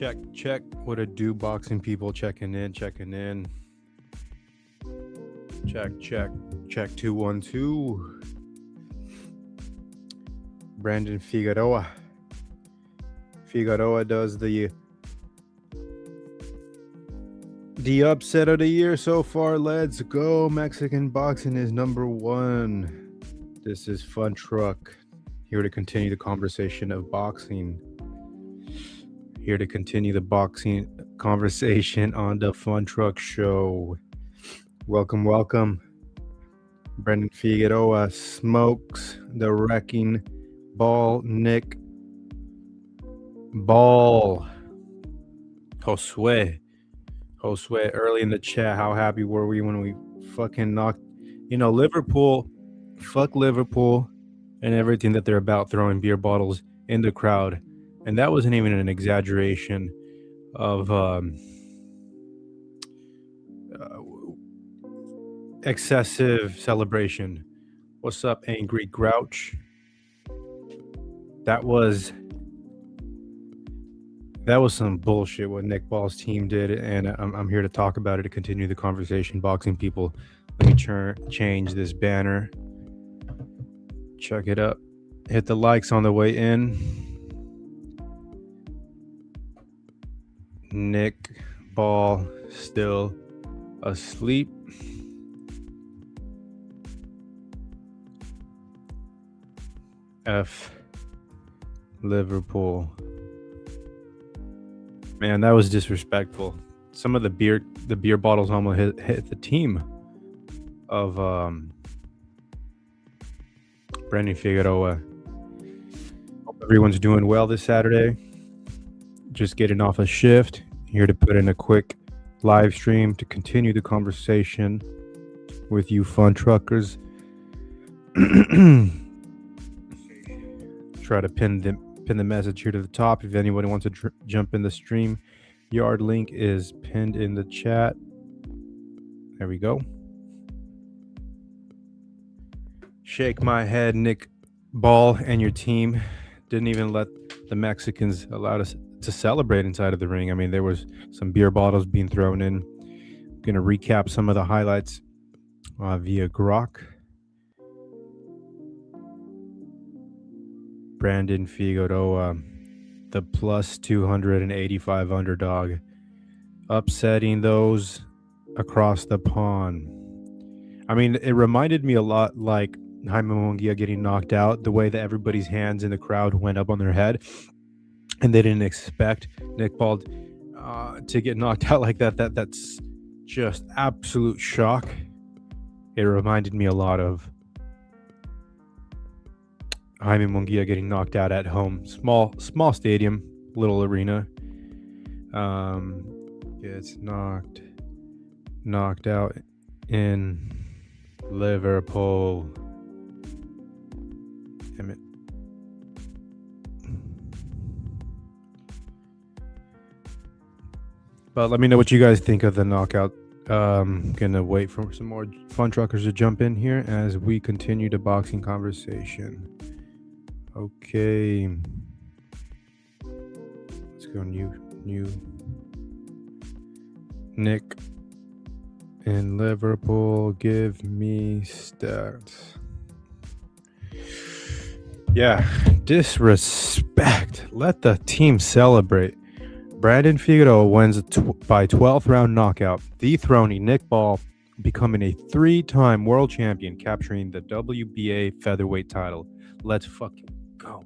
Check. What a do, boxing people checking in. Check 212. Brandon Figueroa. Figueroa does the upset of the year so far. Let's go. Mexican boxing is number one. This is Fun Truck. Here to continue the conversation of boxing. Here to continue the boxing conversation on the Fun Truck Show. Welcome. Brendan Figueroa smokes the wrecking ball. Nick Ball. Josue, early in the chat, how happy were we when we fucking knocked, Liverpool, fuck Liverpool and everything that they're about, throwing beer bottles in the crowd. And that wasn't even an exaggeration of excessive celebration. What's up, Angry Grouch? That was some bullshit what Nick Ball's team did, and I'm here to talk about it, to continue the conversation. Boxing people, let me change this banner. Check it up. Hit the likes on the way in. Nick Ball still asleep. F Liverpool. Man, that was disrespectful. Some of the beer bottles almost hit the team of Brandon Figueroa. Hope everyone's doing well this Saturday. Just getting off a shift. Here to put in a quick live stream to continue the conversation with you fun truckers. Try to pin the message here to the top. If anybody wants to jump in the stream, yard link is pinned in the chat. There we go. Shake my head, Nick Ball and your team didn't even let the Mexicans allow us to celebrate inside of the ring. I mean, there was some beer bottles being thrown in. I'm going to recap some of the highlights via Grok. Brandon Figueroa, the plus 285 underdog, upsetting those across the pond. I mean, it reminded me a lot like Jaime Munguia getting knocked out, the way that everybody's hands in the crowd went up on their head, and they didn't expect Nick Ball to get knocked out like that. That's just absolute shock. It reminded me a lot of Jaime Munguia getting knocked out at home. Small stadium, little arena. Gets knocked out in Liverpool. Damn it. But let me know what you guys think of the knockout. Gonna wait for some more fun truckers to jump in here as we continue the boxing conversation. Okay, let's go. New Nick in Liverpool. Give me stats. Yeah, disrespect. Let the team celebrate. Brandon Figueroa wins by 12th round knockout, dethroning Nick Ball, becoming a 3-time world champion, capturing the WBA featherweight title. Let's fucking go.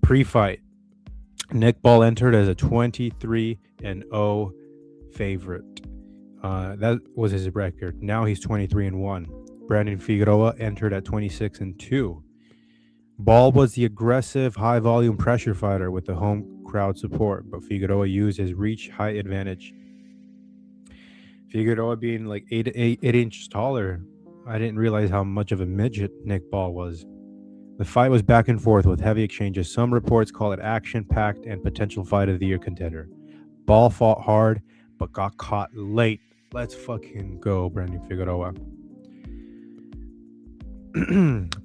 Pre-fight, Nick Ball entered as a 23-0 favorite. That was his record. Now he's 23-1. Brandon Figueroa entered at 26-2. Ball was the aggressive, high-volume pressure fighter with the home crowd support, but Figueroa used his reach height advantage. Figueroa being like 8 inches taller, I didn't realize how much of a midget Nick Ball was. The fight was back and forth with heavy exchanges. Some reports call it action-packed and potential fight of the year contender. Ball fought hard, but got caught late. Let's fucking go, Brandon Figueroa.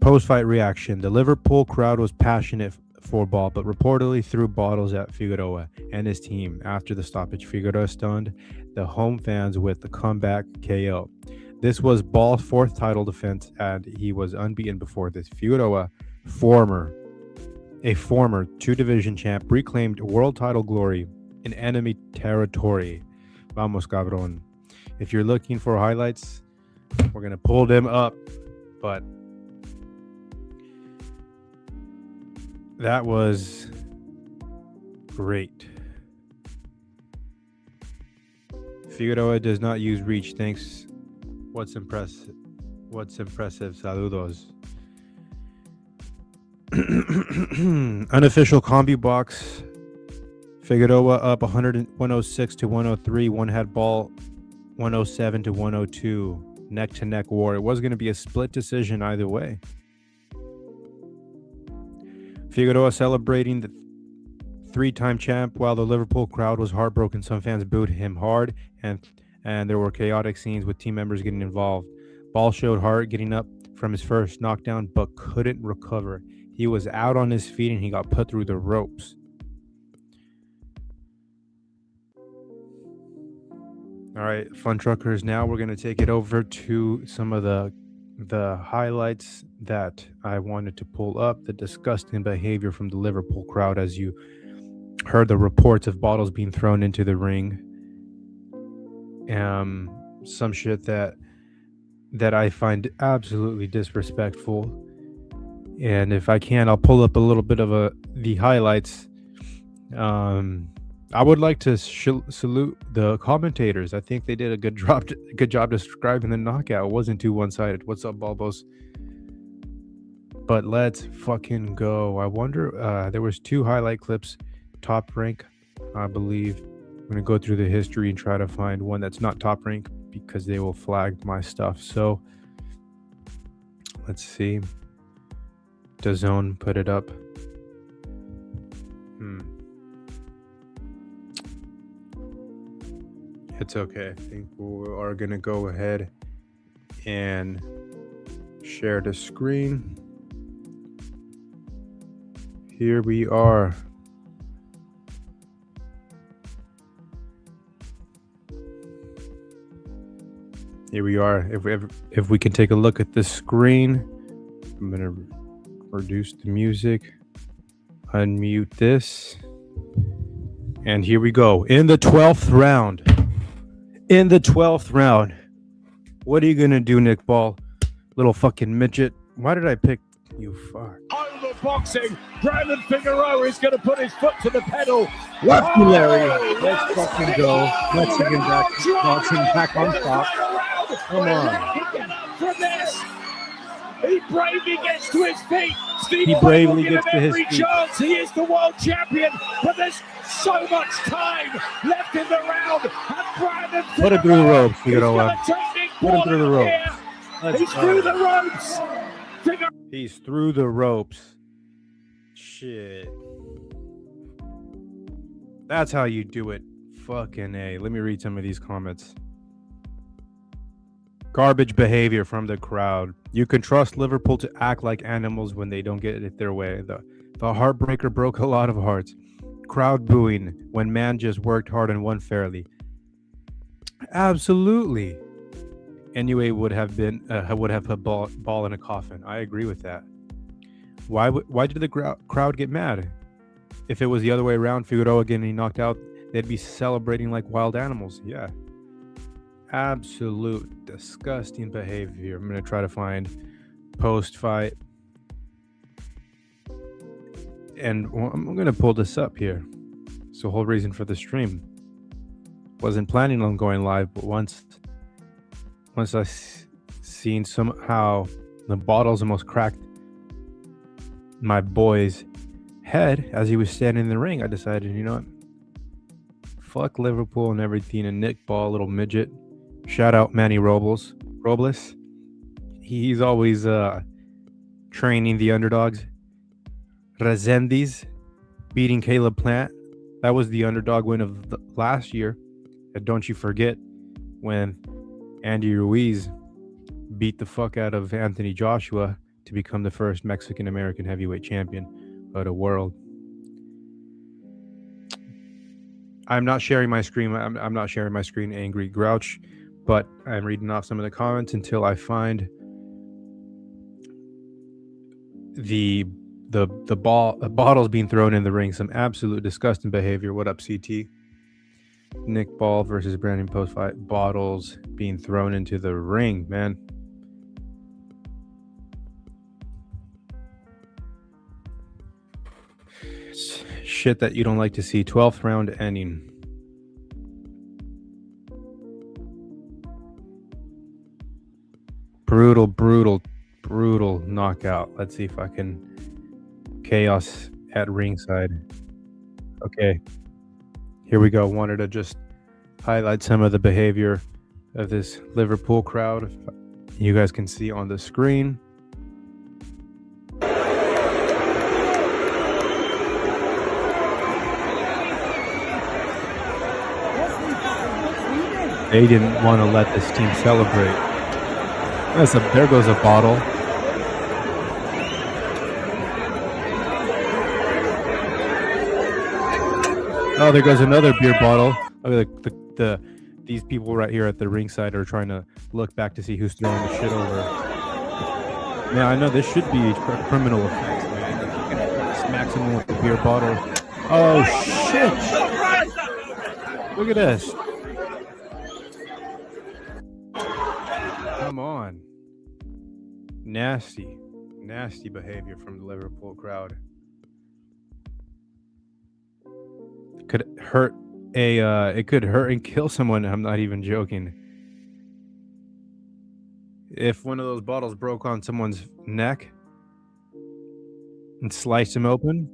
Post-fight reaction. The Liverpool crowd was passionate for ball, but reportedly threw bottles at Figueroa and his team. After the stoppage, Figueroa stunned the home fans with the comeback KO. This was Ball's fourth title defense, and he was unbeaten before this. Figueroa, a former two-division champ, reclaimed world title glory in enemy territory. Vamos, cabrón. If you're looking for highlights, we're going to pull them up, but that was great. Figueroa does not use reach. Thanks. What's impressive? Saludos. Unofficial combi box. Figueroa up 106 to 103. One had ball 107 to 102. Neck to neck war. It was going to be a split decision either way. Figueroa celebrating the three-time champ while the Liverpool crowd was heartbroken. Some fans booed him hard, and there were chaotic scenes with team members getting involved. Ball showed heart getting up from his first knockdown, but couldn't recover. He was out on his feet, and he got put through the ropes. All right, Fun Truckers, now we're going to take it over to some of the highlights that I wanted to pull up. The disgusting behavior from the Liverpool crowd, as you heard the reports of bottles being thrown into the ring. Some shit that I find absolutely disrespectful. And if I can, I'll pull up a little bit of the highlights. I would like to salute the commentators. I think they did a good job describing the knockout. It wasn't too one-sided. What's up, Balbos? But let's fucking go. I wonder, there was 2 highlight clips. Top rank, I believe. I'm going to go through the history and try to find one that's not top rank because they will flag my stuff. So, let's see. DAZN put it up. It's okay. I think we are going to go ahead and share the screen. Here we are. Here we are. If we can take a look at the screen, I'm going to reduce the music, unmute this, and here we go. In the 12th round. What are you going to do, Nick Ball? Little fucking midget. Why did I pick you? Fuck. Home of boxing. Brandon Figueroa is going to put his foot to the pedal. Lefty Larry. Let's fucking go. Let's get back on top. Come on. From this. He bravely gets to his feet. He bravely gets to his feet. Chance. He is the world champion, but there's so much time left in the round. And Brandon put him through the ropes, Figueroa. Put him through the ropes. He's through the ropes. He's through the ropes. Shit. That's how you do it. Fucking A. Let me read some of these comments. Garbage behavior from the crowd. You can trust Liverpool to act like animals when they don't get it their way. The heartbreaker broke a lot of hearts. Crowd booing when man just worked hard and won fairly. Absolutely. Anyway, would have put ball in a coffin. I agree with that. Why did the crowd get mad? If it was the other way around, Figueroa getting knocked out, they'd be celebrating like wild animals. Yeah. Absolute disgusting behavior. I'm going to try to find post-fight. And I'm going to pull this up here. It's the whole reason for the stream. Wasn't planning on going live, but once I seen somehow the bottles almost cracked my boy's head as he was standing in the ring, I decided, you know what? Fuck Liverpool and everything. And Nick Ball, little midget. Shout out Manny Robles. He's always training the underdogs. Resendiz beating Caleb Plant. That was the underdog win of last year. And don't you forget when Andy Ruiz beat the fuck out of Anthony Joshua to become the first Mexican-American heavyweight champion. of the world. I'm not sharing my screen. I'm not sharing my screen, Angry Grouch, but I'm reading off some of the comments until I find the bottles being thrown in the ring. Some absolute disgusting behavior. What up, CT? Nick Ball versus Brandon post fight. Bottles being thrown into the ring, man. It's shit that you don't like to see. 12th round ending. Brutal knockout. Let's see if I can chaos at ringside. Okay, here we go. Wanted to just highlight some of the behavior of this Liverpool crowd. You guys can see on the screen. They didn't want to let this team celebrate. There goes a bottle. Oh, there goes another beer bottle. Look at these people right here at the ringside are trying to look back to see who's throwing the shit over. Man, I know this should be a criminal offense, man. If you can smack someone with a beer bottle. Oh shit! Look at this. Come on. Nasty behavior from the Liverpool crowd. Could hurt it could hurt and kill someone. I'm not even joking. If one of those bottles broke on someone's neck and sliced him open.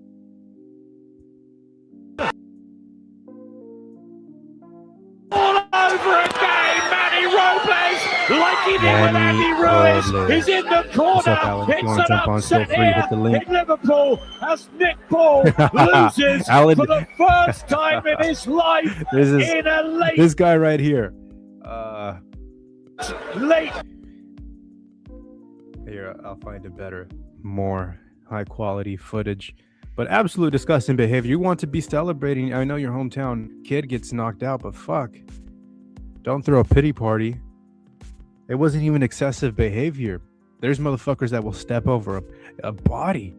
Like he did with Andy Ruiz, he's in the corner. Alan? It's an upset free, hit the link. in Liverpool as Nick Ball loses Alan, for the first time in his life in a late. This guy right here. Late. Here, I'll find a better, more high quality footage. But absolute disgusting behavior. You want to be celebrating. I know your hometown kid gets knocked out, but fuck. Don't throw a pity party. It wasn't even excessive behavior. There's motherfuckers that will step over a body.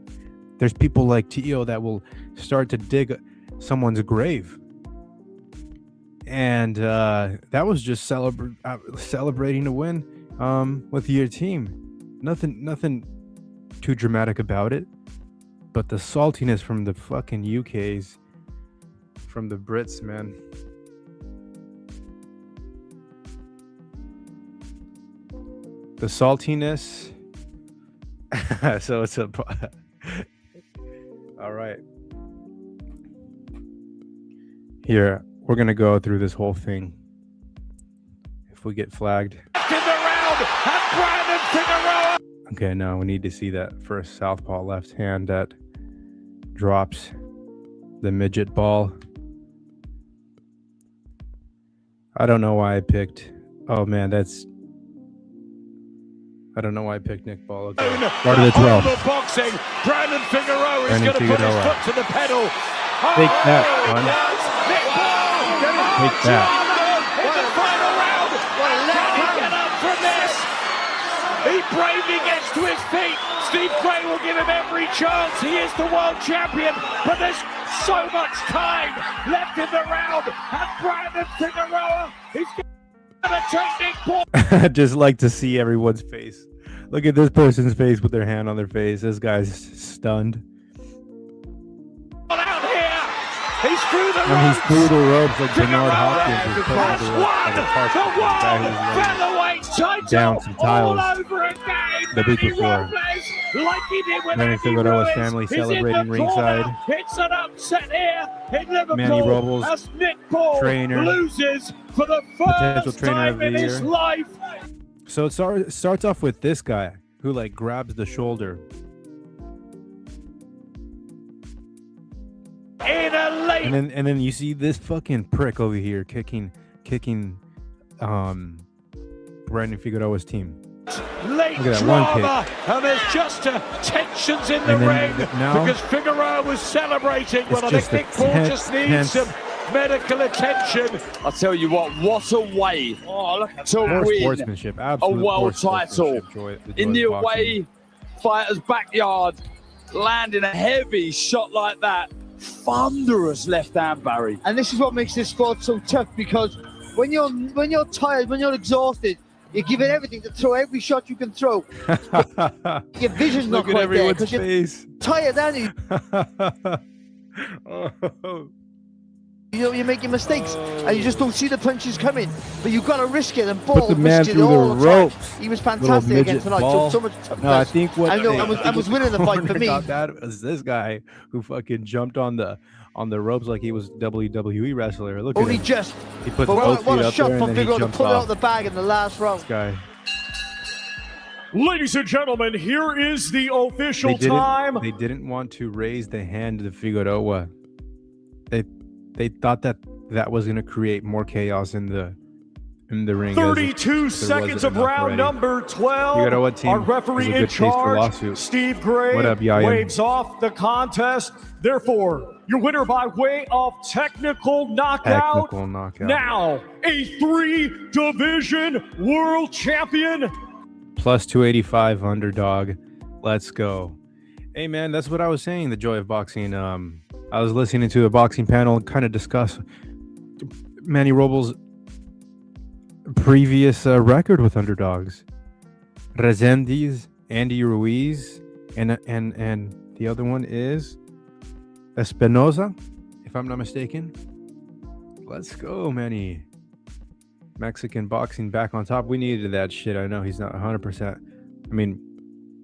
There's people like Tio that will start to dig someone's grave. And that was just celebrating a win with your team. Nothing too dramatic about it. But the saltiness from the fucking UKs, from the Brits, man. The saltiness. So it's a. All right. Here, we're going to go through this whole thing. If we get flagged. In the round, and Brandon Figueroa. Okay, now we need to see that first southpaw left hand that drops the midget ball. I don't know why I picked. Oh man, I don't know why I picked Nick Ball. Okay. Start of the 12. Boxing. Brandon Figueroa is going to put his foot to the pedal. Take that, son. Take that. In the final round. Can he get up from this? He bravely gets to his feet. Steve Gray will give him every chance. He is the world champion, but there's so much time left in the round. And Brandon Figueroa is going to take Nick Ball. I'd just like to see everyone's face. Look at this person's face with their hand on their face. This guy's stunned. Out here. He's through the ropes. And he's through the ropes like Bernard Hopkins. Has won the world featherweight title down some tiles all over again. the week before. Like he did with Manny Andy Figueroa's Ruiz. family He's celebrating in the ringside. corner. It's an upset here in Liverpool. Manny Robles, as Nick Ball trainer, loses for the potential first trainer time of the in his year. life. So it starts off with this guy who like grabs the shoulder. In a late. And then you see this fucking prick over here kicking Brandon Figueroa's team. late Look at that one drama, and there's just tensions in the And ring then now- because Figueroa was celebrating. Well, I just think Nick a Paul tense- just needs tense- some medical attention. I tell you what a way to More win sportsmanship. a Absolute world more title sportsmanship. in the joy of boxing. away fighter's backyard, landing a heavy shot like that. Thunderous left hand, Barry. And this is what makes this sport so tough, because when you're tired, when you're exhausted, you're giving everything to throw every shot you can throw. Your vision's not Look at quite there everyone's because you're face. tired, aren't you? Oh. You're making mistakes and you just don't see the punches coming. But you've got to risk it, and Put Ball the man risked it through the all the ropes. time. He was Little fantastic midget again tonight. Ball. So much toughness. No, I think what I know, they- I was winning the fight for cornered me. out that was this guy who fucking jumped on the ropes like he was WWE wrestler. Look Only at him. just. He put But both what feet a up shot there and from then he Figueroa to jumped pull it out off. of the bag in the last round. This guy. Ladies and gentlemen, here is the official time. They didn't want to raise the hand to Figueroa. They thought that was going to create more chaos in the ring. 32 seconds of round number 12. Figueroa team Our is referee a in good case for charge, lawsuit. Steve Gray, What up, Yayan? waves off the contest. Therefore, your winner by way of technical knockout. Technical knockout. Now, a 3-division world champion. Plus 285 underdog. Let's go. Hey, man, that's what I was saying. The joy of boxing. I was listening to a boxing panel and kind of discuss Manny Robles' previous record with underdogs. Resendiz, Andy Ruiz, and the other one is Espinoza, if I'm not mistaken. Let's go, Manny. Mexican boxing back on top. We needed that shit. I know he's not 100%. I mean,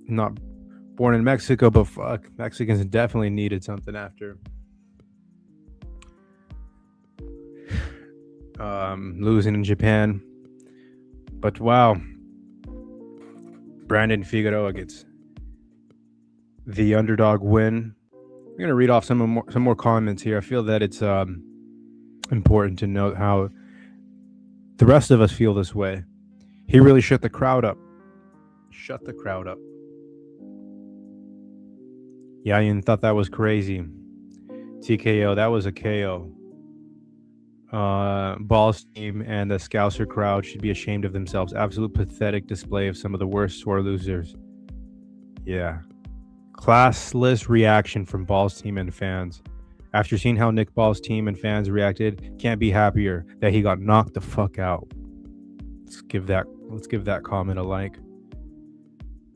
not born in Mexico, but fuck, Mexicans definitely needed something after losing in Japan. But wow, Brandon Figueroa gets the underdog win. I'm gonna read off some more comments here. I feel that it's important to note how the rest of us feel this way. He really shut the crowd up. Yayan thought that was crazy. TKO, that was a KO. Ball's team and the Scouser crowd should be ashamed of themselves. Absolute pathetic display of some of the worst sore losers. Yeah. Classless reaction from Ball's team and fans. After seeing how Nick Ball's team and fans reacted, can't be happier that he got knocked the fuck out. Let's give that comment a like.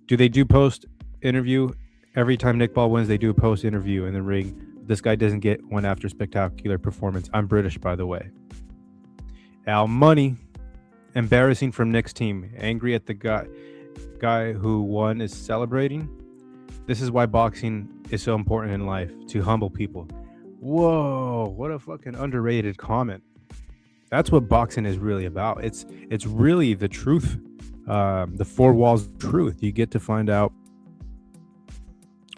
Do they do post interview? Every time Nick Ball wins, they do a post interview in the ring. This guy doesn't get one after spectacular performance. I'm British, by the way. Al Money, embarrassing from Nick's team. Angry at the guy who won is celebrating. This is why boxing is so important in life, to humble people. Whoa, what a fucking underrated comment. That's what boxing is really about. It's really the truth, the four walls of truth. You get to find out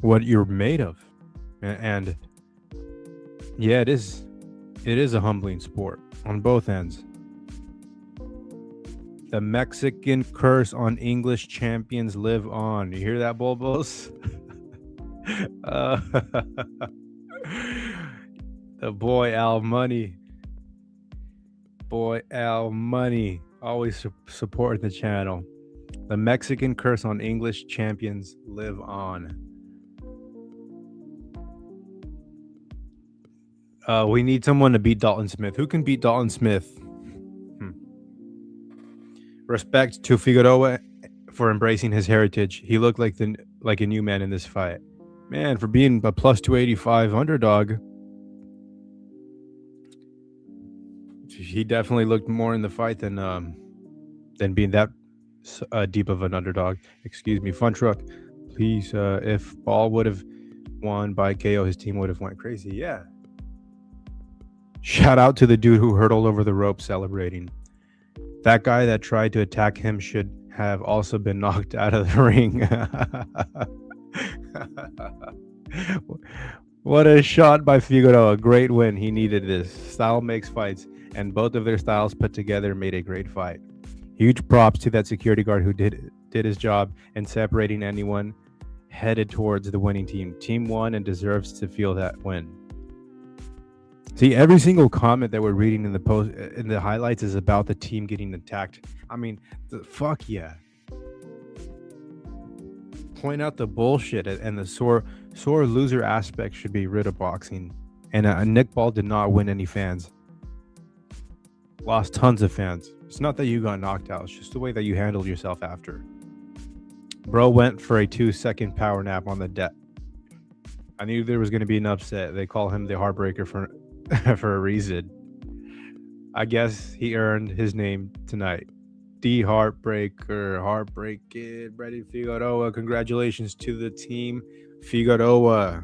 what you're made of, and yeah, it is a humbling sport on both ends. The Mexican curse on English champions live on. You hear that, Bulbos? The boy Al Money. Always supporting the channel. The Mexican curse on English champions live on. We need someone to beat Dalton Smith. Who can beat Dalton Smith? Respect to Figueroa for embracing his heritage. He looked like a new man in this fight. Man, for being a plus 285 underdog, he definitely looked more in the fight than being that deep of an underdog. Excuse me, Fun Truck. Please, if Ball would have won by KO, his team would have went crazy. Yeah. Shout out to the dude who hurtled over the rope celebrating. That guy that tried to attack him should have also been knocked out of the ring. What a shot by Figueroa. Great win. He needed this. Style makes fights, and both of their styles put together made a great fight. Huge props to that security guard who did did his job in separating anyone headed towards the winning team. Team won and deserves to feel that win. See, every single comment that we're reading in the highlights is about the team getting attacked. I mean, fuck yeah. Point out the bullshit and the sore loser aspect should be rid of boxing. And Nick Ball did not win any fans. Lost tons of fans. It's not that you got knocked out. It's just the way that you handled yourself after. Bro went for a 2-second power nap on the deck. I knew there was going to be an upset. They call him the Heartbreaker for a reason. I guess he earned his name tonight. The Heartbreaker. Heartbreaking. Brandon Figueroa. Congratulations to the team. Figueroa.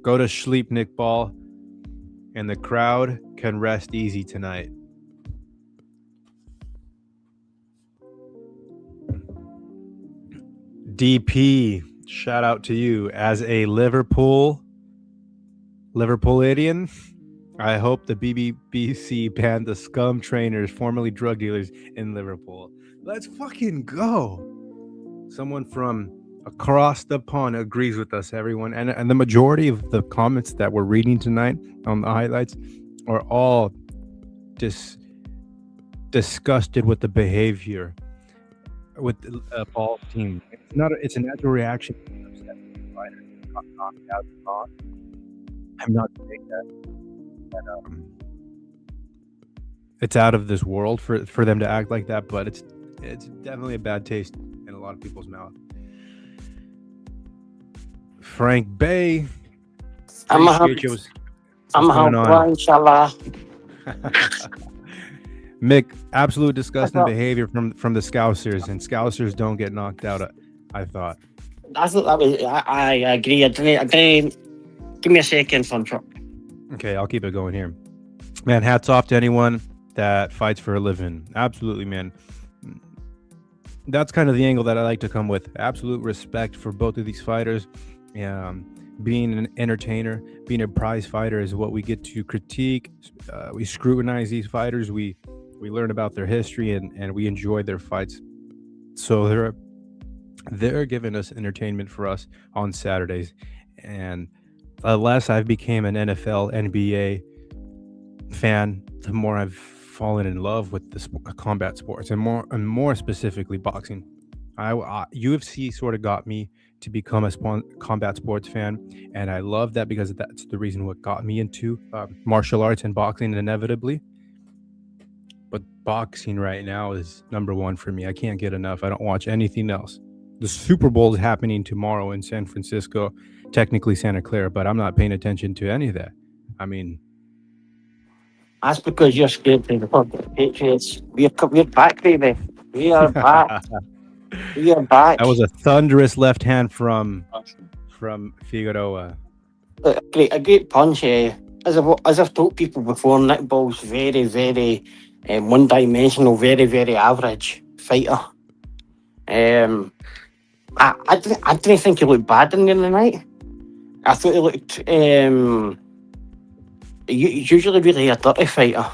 Go to sleep, Nick Ball. And the crowd can rest easy tonight. DP, shout out to you. As a Liverpoolian, I hope the BBC banned the scum trainers, formerly drug dealers in Liverpool. Let's fucking go. Someone from across the pond agrees with us, everyone. And the majority of the comments that we're reading tonight on the highlights are all disgusted with the behavior with the Ball's team. It's a natural reaction. I'm not saying that. It's out of this world for them to act like that, but it's definitely a bad taste in a lot of people's mouth. Frank Bay. Inshallah. Mick, absolute disgusting behavior from the Scousers, and Scousers don't get knocked out. I thought. I agree. I didn't. Give me a second, fun truck. Okay, I'll keep it going here. Man, hats off to anyone that fights for a living. Absolutely, man. That's kind of the angle that I like to come with. Absolute respect for both of these fighters. Being an entertainer, being a prize fighter is what we get to critique. We scrutinize these fighters. We learn about their history and we enjoy their fights. So they're giving us entertainment for us on Saturdays. And the less I've became an NFL, NBA fan, the more I've fallen in love with the combat sports and more specifically boxing. UFC sort of got me to become a combat sports fan, and I love that because that's the reason what got me into martial arts and boxing inevitably. But boxing right now is number one for me. I can't get enough. I don't watch anything else. The Super Bowl is happening tomorrow in San Francisco, technically Santa Clara, but I'm not paying attention to any of that. I mean, that's because you're scared to the Patriots. We're back, baby. We are back. We are back. That was a thunderous left hand from Figueroa. A great punch. As I've told people before, Nick Ball's very, very one-dimensional, very, very average fighter. I didn't think he looked bad in the night. I thought he looked usually really a dirty fighter.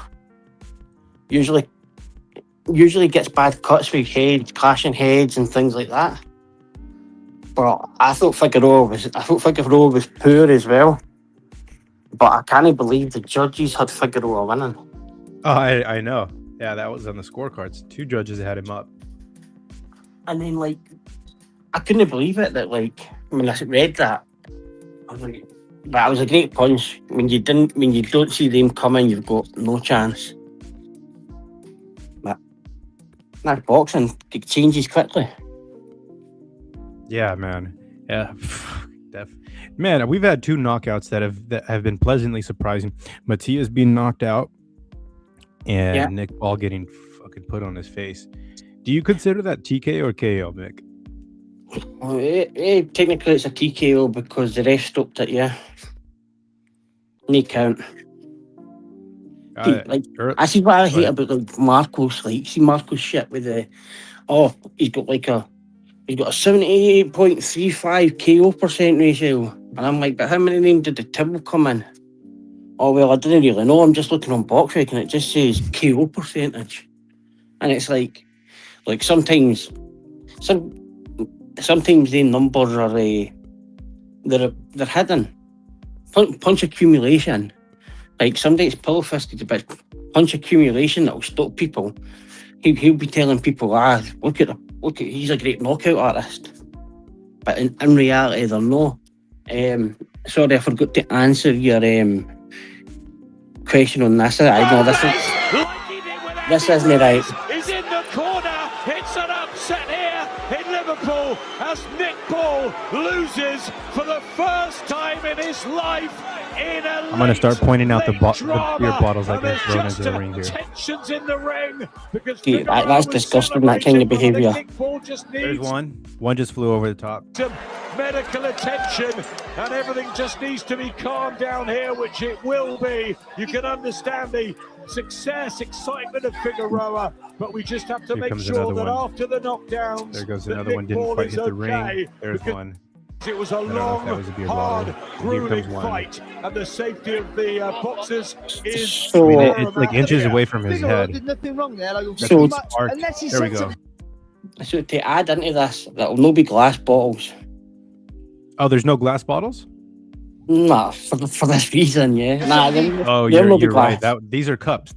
Usually gets bad cuts with heads, clashing heads and things like that. But I thought Figueroa was poor as well. But I can't believe the judges had Figueroa winning. Oh, I know. Yeah, that was on the scorecards. 2 judges had him up. And then, I couldn't believe it that, when I read that, I was like, that was a great punch. When you don't see them coming, you've got no chance. But that boxing, it changes quickly. Yeah, man. Yeah. Man, we've had 2 knockouts that have been pleasantly surprising. Matias being knocked out and Nick Ball getting fucking put on his face. Do you consider that TK or KO, Mick? Well, technically it's a TKO because the ref stopped it, yeah. No count. I see what I hate about Marco's. See Marco's shit with he's got a 78.35 KO percent ratio. And I'm like, but how many of them did the table come in? Oh, well, I didn't really know. I'm just looking on BoxRec and it just says KO percentage. And it's like sometimes sometimes the numbers are they're hidden. Punch accumulation, like somebody's pull fisted, but punch accumulation that'll stop people. He'll be telling people, look at he's a great knockout artist, but in reality they're not. Sorry, I forgot to answer your question on this. I know this isn't right. Is in the corner. It's an upset here in Liverpool as Nick Paul loses for the first time in his life. I'm going to start pointing out the beer bottles that get thrown into the ring here. Tensions in the ring because that's disgusting, that kind of behaviour. There's one. One just flew over the top. Some medical attention and everything just needs to be calmed down here, which it will be. You can understand the success, excitement of Figueroa, but we just have to make sure that after the knockdowns, there goes another one, didn't quite hit the ring. There's one. It was a long, hard, grueling fight, and the safety of the boxers is. So, it's like inches away from his head. Did nothing wrong there. So, there we go. So to add into this, that'll no be glass bottles. Oh, there's no glass bottles? Nah, for this reason, yeah. Nah, you're right. These are cups.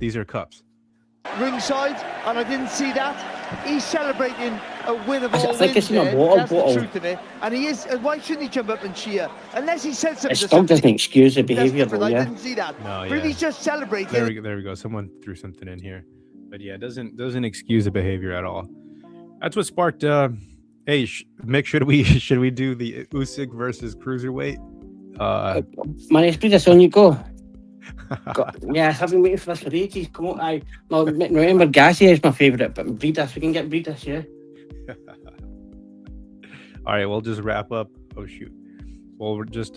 Ringside, and I didn't see that. He's celebrating a win of all think wins it's in a there. water That's bottle. the truth of it. And he is. And why shouldn't he jump up and cheer? Unless he said something. It still doesn't excuse the behaviour, though. yeah. I didn't see that. No, yeah. But he's just celebrating. There we go. Someone threw something in here, but yeah, it doesn't excuse the behavior at all. That's what sparked. Hey, Mick, should we do the Usyk versus cruiserweight? Man, let's do this on you go. I've been waiting for this for ages. Come on, remember Gassy is my favourite, but Breedis, we can get Breedis, yeah. All right, we'll just wrap up. Oh shoot. Well, we're just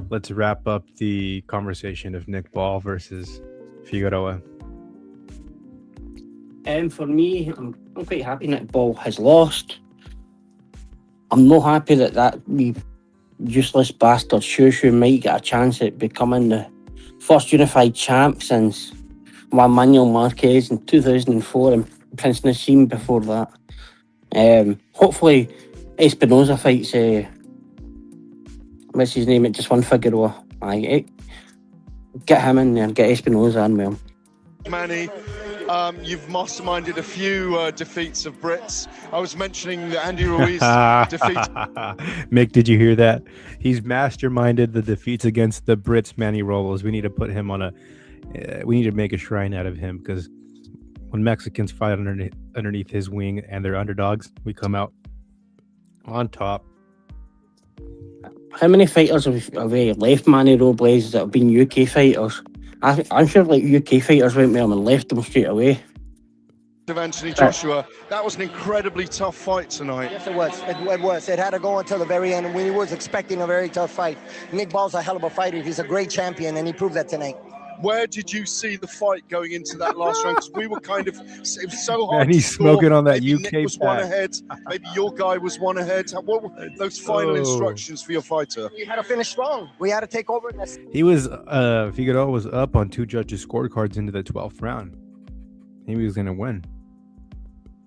let's wrap up the conversation of Nick Paul versus Figueroa. For me, I'm quite happy Nick Paul has lost. I'm not happy that we useless bastard Shushu might get a chance at becoming the first unified champ since Juan Manuel Marquez in 2004 and Prince Nassim before that. Hopefully Espinosa fights what's his name, it just won Figueroa. Get him in there and get Espinosa in with him. Manny, you've masterminded a few defeats of Brits. I was mentioning the Andy Ruiz defeat. Mick, did you hear that? He's masterminded the defeats against the Brits, Manny Robles. We need to put him on we need to make a shrine out of him, because when Mexicans fight underneath his wing and they're underdogs, we come out on top. How many fighters have left Manny Robles that have been UK fighters? I'm sure UK fighters went with him and left them straight away. Of Anthony Joshua, that was an incredibly tough fight tonight. Yes, it was. It was. It had to go until the very end. We was expecting a very tough fight. Nick Paul's a hell of a fighter. He's a great champion, and he proved that tonight. Where did you see the fight going into that last round? Because we were it was so hard. And he's smoking on that maybe UK Nick was one ahead. Maybe your guy was one ahead. What were those final instructions for your fighter? We had to finish strong. We had to take over. He was Figueroa was up on 2 judges' scorecards into the 12th round. He was going to win.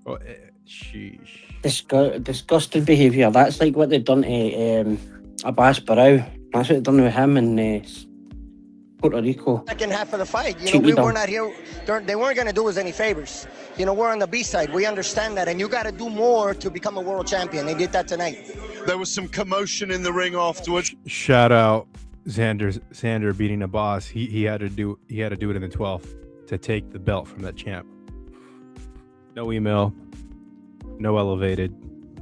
Oh, sheesh. Disgusting behaviour. That's like what they've done to Abbas Barrow. That's what they've done with him in Puerto Rico. Second half of the fight, we were not here. They weren't going to do us any favors. We're on the B side. We understand that, and you got to do more to become a world champion. They did that tonight. There was some commotion in the ring afterwards. Shout out Sander beating Abbas. He had to do it in the 12th to take the belt from that champ. No email, no elevated.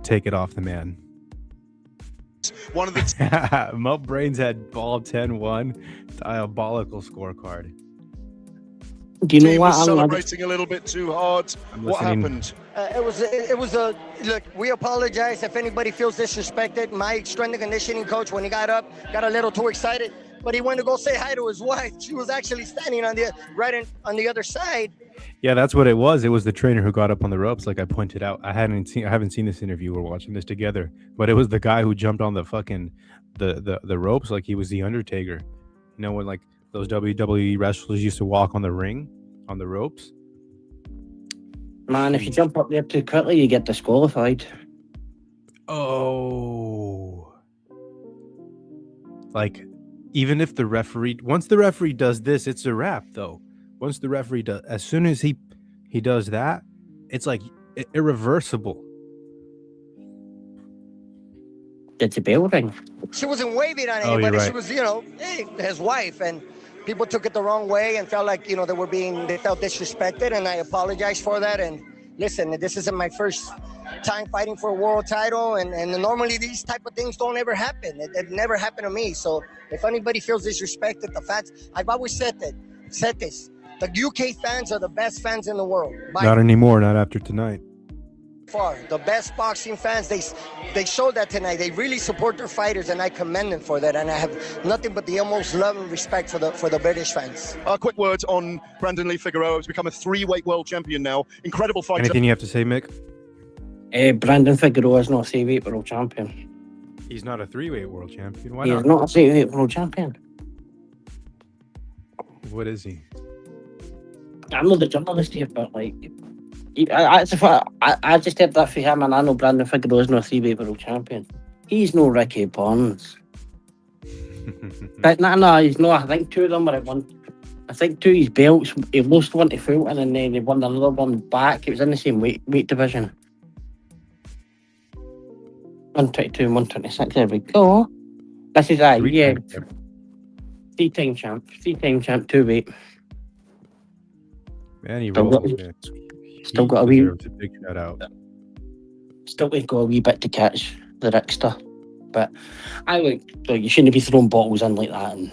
Take it off the man. One of the Mo Brains had ball 10-1, diabolical scorecard. Do you know what? Was celebrating a little bit too hard. What happened? It was a look. We apologize if anybody feels disrespected. My strength and conditioning coach, when he got up, got a little too excited, but he went to go say hi to his wife. She was actually standing on the other side. Yeah, that's what it was. It was the trainer who got up on the ropes, like I pointed out. I haven't seen this interview. We're watching this together, but it was the guy who jumped on the fucking the ropes like he was the Undertaker. When like those WWE wrestlers used to walk on the ring, on the ropes. Man, if you jump up there too quickly, you get disqualified. Oh. Like, even if the referee, once the referee does this, it's a wrap, though. Once the referee does, as soon as he does that, it's like irreversible. Did the bell ring? She wasn't waving on Oh, you're anybody. right. She was, hey, his wife, and people took it the wrong way and felt like, they felt disrespected, and I apologize for that. And listen, this isn't my first time fighting for a world title, and normally these type of things don't ever happen. It never happened to me. So if anybody feels disrespected, the fans, I've always said this. The UK fans are the best fans in the world. Not anymore, not after tonight. Far the best boxing fans, they showed that tonight. They really support their fighters, and I commend them for that, and I have nothing but the utmost love and respect for the British fans. Quick words on Brandon Lee Figueroa, who's become a 3-weight world champion now. Incredible fighter. Anything you have to say, Mick? Brandon Figueroa is not a 3-weight world champion. He's not a 3-weight world champion. Why He's not? not a 3-weight world champion. What is he? I'm not the journalist here, but like, I just heard that for him, and I know Brandon Figueroa is not a 3-weight world champion. He's no Ricky Burns. But no, he's not. I think 2 of them were at one. I think 2 of his belts, he lost one to Fulton, and then he won another one back. It was in the same weight division. 122 and 126. There we go. This is yeah. 3-time champ. 3-time champ, 2-weight. Man, he Still rolls, got- man. still He got a wee- deserves a big shout out. Still got a wee bit to catch the Rickster. But you shouldn't be throwing bottles in like that, and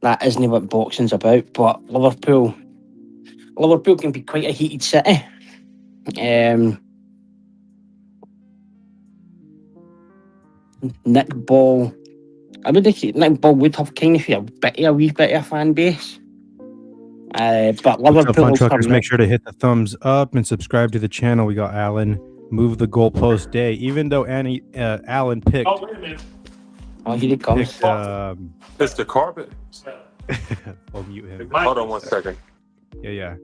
that isn't what boxing's about. But Liverpool can be quite a heated city. Nick Ball, I would say Nick Ball would have kind of a wee bit of a fan base. But What's up, Liverpool, fun truckers? Make sure to hit the thumbs up and subscribe to the channel. We got Alan move the goalpost day, even though Alan picked. Oh, wait a minute. Oh, here he comes. Picked, It's the carpet. we'll mute him. Hold on 1 second. Yeah.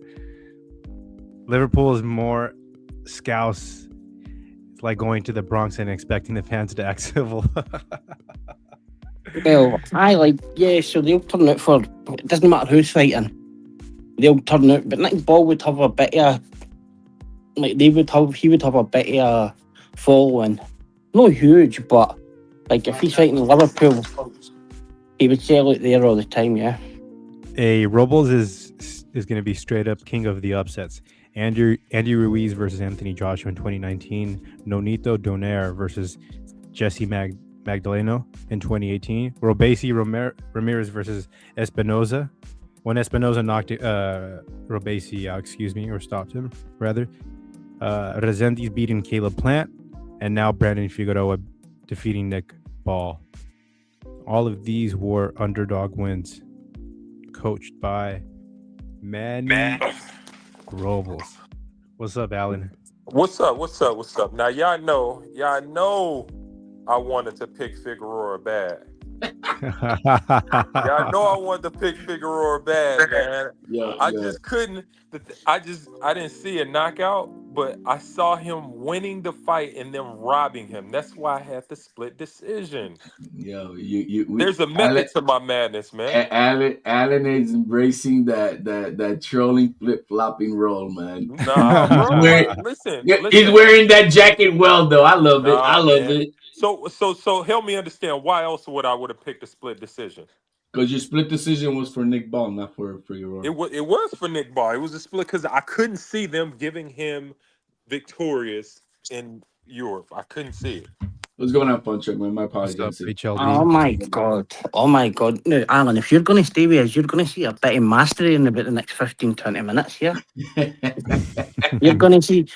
Liverpool is more scouse. It's like going to the Bronx and expecting the fans to act civil. Well, so they'll turn out for, it doesn't matter who's fighting, they'll turn out, but Nick Ball would have a bit of, he would have a bit of following. Not huge, but like if he's fighting Liverpool, he would sell out there all the time, yeah. Robles is going to be straight up king of the upsets. Andy Ruiz versus Anthony Joshua in 2019. Nonito Donaire versus Jesse Magdaleno in 2018. Robesi Ramirez versus Espinoza. When Espinoza knocked Robesi out, or stopped him, rather. Resendiz beating Caleb Plant. And now Brandon Figueroa defeating Nick Ball. All of these were underdog wins. Coached by Manny Robles. What's up, Alan? What's up? Now, y'all know I wanted to pick Figueroa bad. Y'all know I wanted to pick Figueroa bad, man. I just couldn't. I didn't see a knockout, but I saw him winning the fight and then robbing him. That's why I had the split decision. There's a method to my madness, man. Alan is embracing that trolling flip-flopping role, man. Nah, bro. Listen. He's wearing that jacket well, though. I love it. I love it. So help me understand why else would I have picked a split decision? Because your split decision was for Nick Ball, not for Figueroa. It was for Nick Ball. It was a split because I couldn't see them giving him victorious in Europe. I couldn't see it. What's going on, Fun Truck, man? My apologies. HLD? Oh my God. Now, Alan, if you're going to stay with us, you're going to see a bit of mastery in about the next 15-20 minutes here. You're going to see.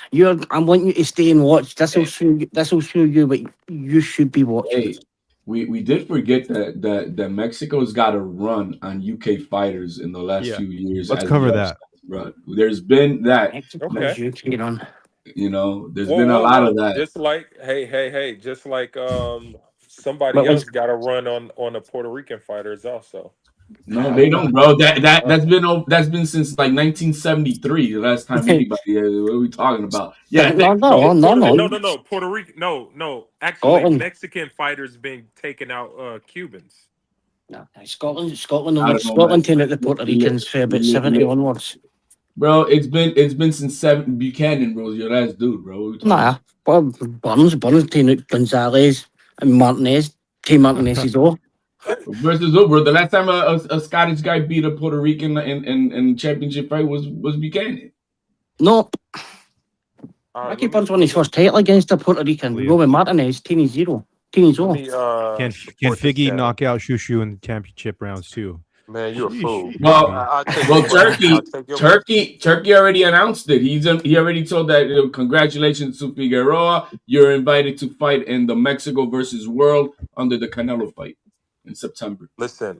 I want you to stay and watch. This will show you what you should be watching. Hey, we did forget that Mexico's got a run on UK fighters in the last few years. Let's cover that. Run. There's been that. Okay. There's been a lot of that. Just like just like somebody else got a run on the Puerto Rican fighters also. No, they don't, bro. That's been since like 1973. The last time anybody. What are we talking about? Yeah, No. Puerto Rico. No. Actually, Scotland. Mexican fighters been taking out Cubans. No, Scotland I don't know, Scotland man. taking out the Puerto Ricans for about 70 onwards. Bro, it's been since Buchanan, bro. Your last dude, bro. Nah, well, Burns taking out Gonzalez and Martinez. Team Martinez's all. Versus who, bro? The last time a Scottish guy beat a Puerto Rican in championship fight was Buchanan. No. All right, Ricky Burns won his first title against a Puerto Rican. Roman Martinez, Teeny Zero. Teeny all. Can Figgy knock out Shushu in the championship rounds too? Man, you're a fool. Well, Turkey already announced it. He already told that congratulations to Figueroa. You're invited to fight in the Mexico versus World under the Canelo fight in September. Listen.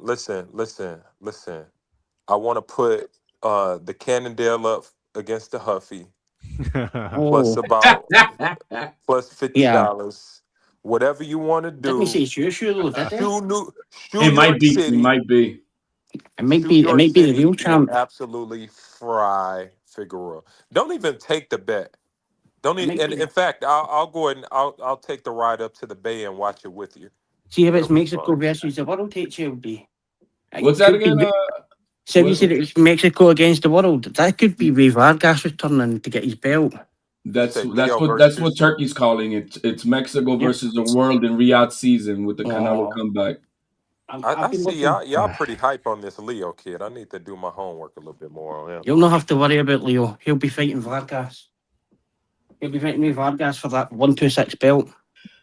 I want to put the Cannondale up against the Huffy. Plus plus $50. Whatever you want to do. Let me see, Shushu though. It might be. It might be the real champ. Absolutely fry Figueroa. Don't even take the bet. Don't even. And in fact, I'll go ahead and I'll take the ride up to the Bay and watch it with you. See if it's Mexico versus the world, HLB. What's that again? So you said it was Mexico against the world. That could be Ray Vargas returning to get his belt. That's what Turkey's calling it. It's Mexico versus the world in Riyadh season with the Canelo comeback. I see y'all pretty hype on this Leo kid. I need to do my homework a little bit more on him. You'll not have to worry about Leo. He'll be fighting Vargas. He'll be fighting with Vargas for that 126 belt.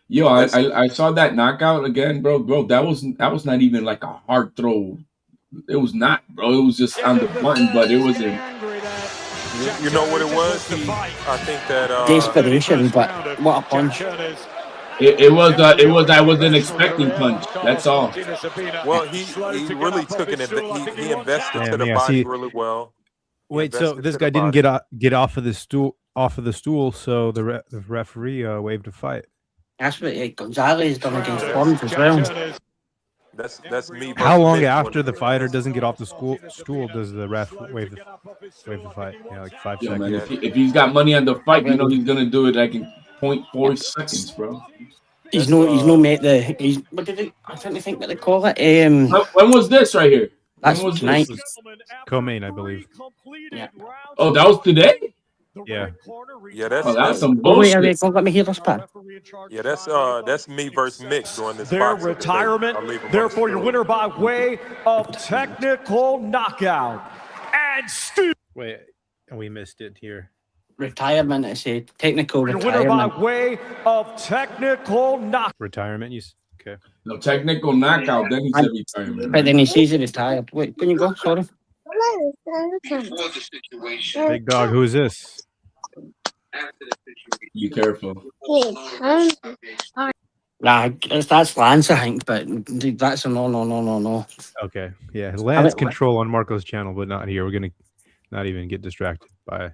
Yo, I saw that knockout again, bro. Bro, that was not even like a hard throw. It was not, bro. It was just on the button, but it wasn't. You know what it was? I think that desperation, but what a punch! It was I wasn't expecting punch. That's all. Well, he really took it. He invested to the body really well. Wait, so this guy didn't get off of the stool, so the referee waived a fight. That's what Gonzalez done against Burns as well. That's me. How long after the fighter doesn't get off the stool does the ref waive the fight? Yeah, like 5 seconds. Man, if he's got money on the fight, you know he's gonna do it like in 0.4 seconds, bro. He's no mate. What did he? I'm trying to think what they call it. When was this right here? That's tonight. Co-main, I believe. Yeah. Oh, that was today. Yeah. Yeah, that's some bullshit. Wait, let me hear this part. Yeah, that's me versus Mick during this their retirement. Therefore, your winner by way of technical knockout. And wait, we missed it here. Retirement, I said. Technical retirement. Winner by way of technical knockout. Retirement, okay. No, technical knockout, then he said retirement. But then he says he retired. Wait, can you go? Sorry. Big dog, who's this? Be careful. Nah, that's Lance, I think, but that's a no. Okay, yeah, Lance control on Marco's channel, but not here. We're gonna not even get distracted by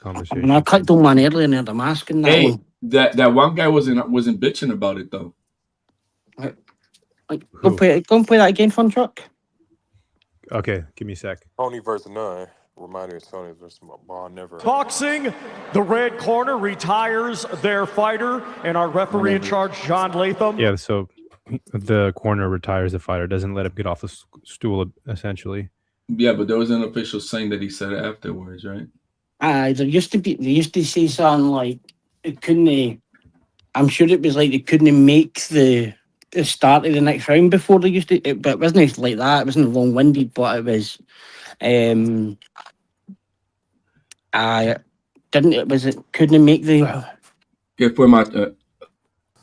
conversation. I clicked on one earlier near the mask and that. Hey, that one guy wasn't bitching about it though. Go play that again, Fun Truck. Okay, give me a sec. Tony versus none. Remind me of Tony versus Ball never. Boxing, the red corner retires their fighter, and our referee in charge, John Latham. Yeah, so the corner retires the fighter, doesn't let him get off the stool, essentially. Yeah, but there was an official saying that he said it afterwards, right? They used to say something like it couldn't. I'm sure it was like they couldn't make the start of the next round before they used to, but it wasn't like that. It wasn't long-winded, but it was. Couldn't make the.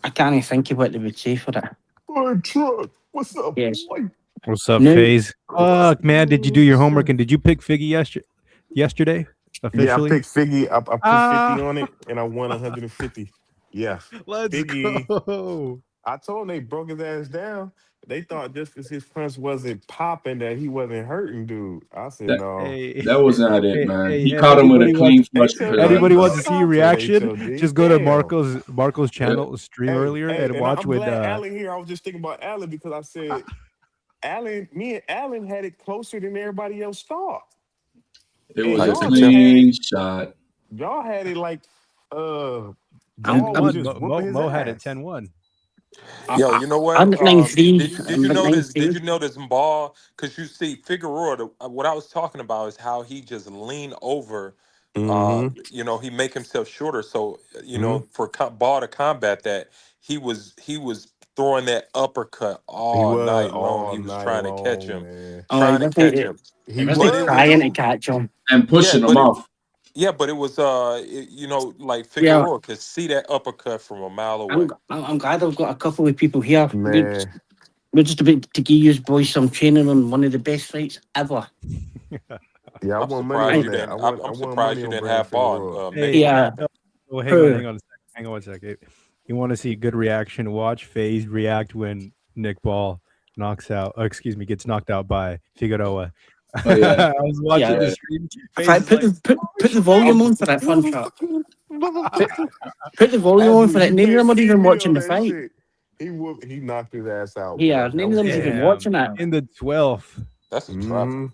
I can't even think of what they would say for it. Hey, Truck, what's up? Yes. What's up, FaZe? Fuck, man, did you do your homework and did you pick Figgy yesterday? Officially? Yeah, I picked Figgy. I put 50 on it and I won 150. Yeah. Let's Figgy, go. I told them they broke his ass down. They thought just because his punch wasn't popping that he wasn't hurting, dude. I said no. That was not it, man. He caught him with a clean flush. Anybody wants to see your reaction? Just go to Marco's channel stream earlier and watch I'm with. glad Allen here. I was just thinking about Allen because I said, Me and Allen had it closer than everybody else thought. It And was a Like the y'all just temp. had it. clean shot. Y'all had it like I'm, 10 y'all was 1. I'm, just whooping his Mo had it ass. 10-1. Yo, you know I'm what? at 9-3. Did I'm you at notice? Did 9-3. you notice Ball? Because you see Figueroa. What I was talking about is how he just leaned over. Mm-hmm. He make himself shorter. So Mm-hmm. for Ball to combat that, he was throwing that uppercut He all was night long. all He was night trying to catch long, him, man. Oh, trying to catch him. He it wasn't But it was trying to was too. catch him. And yeah, pushing him but it off. yeah, but it was like Yeah, Figueroa could see that uppercut from a mile I'm away. I'm glad I've got a couple of people here. Man. We're just about to give you boys some training on one of the best fights ever. Yeah, I I'm won money surprised on I, you that. didn't. I'm, I I'm won surprised money you on didn't Brandon have Figueroa. Ball make him. yeah, Oh, hang on, her. hang on a second. Hang on one second. You want to see good reaction? Watch FaZe react when Nick Ball gets knocked out by Figueroa. Oh yeah, I was watching Yeah. the yeah. stream. If I FaZe is like, put the volume on for that fun shot. Put, Motherfucker. put the volume on for Abdul, that. you None of can't them are see even me watching on the that fight. shit. He knocked his ass out, Yeah, bro. That none of was them's even crazy. watching damn, that. in the 12th. That's a trap. Mm-hmm.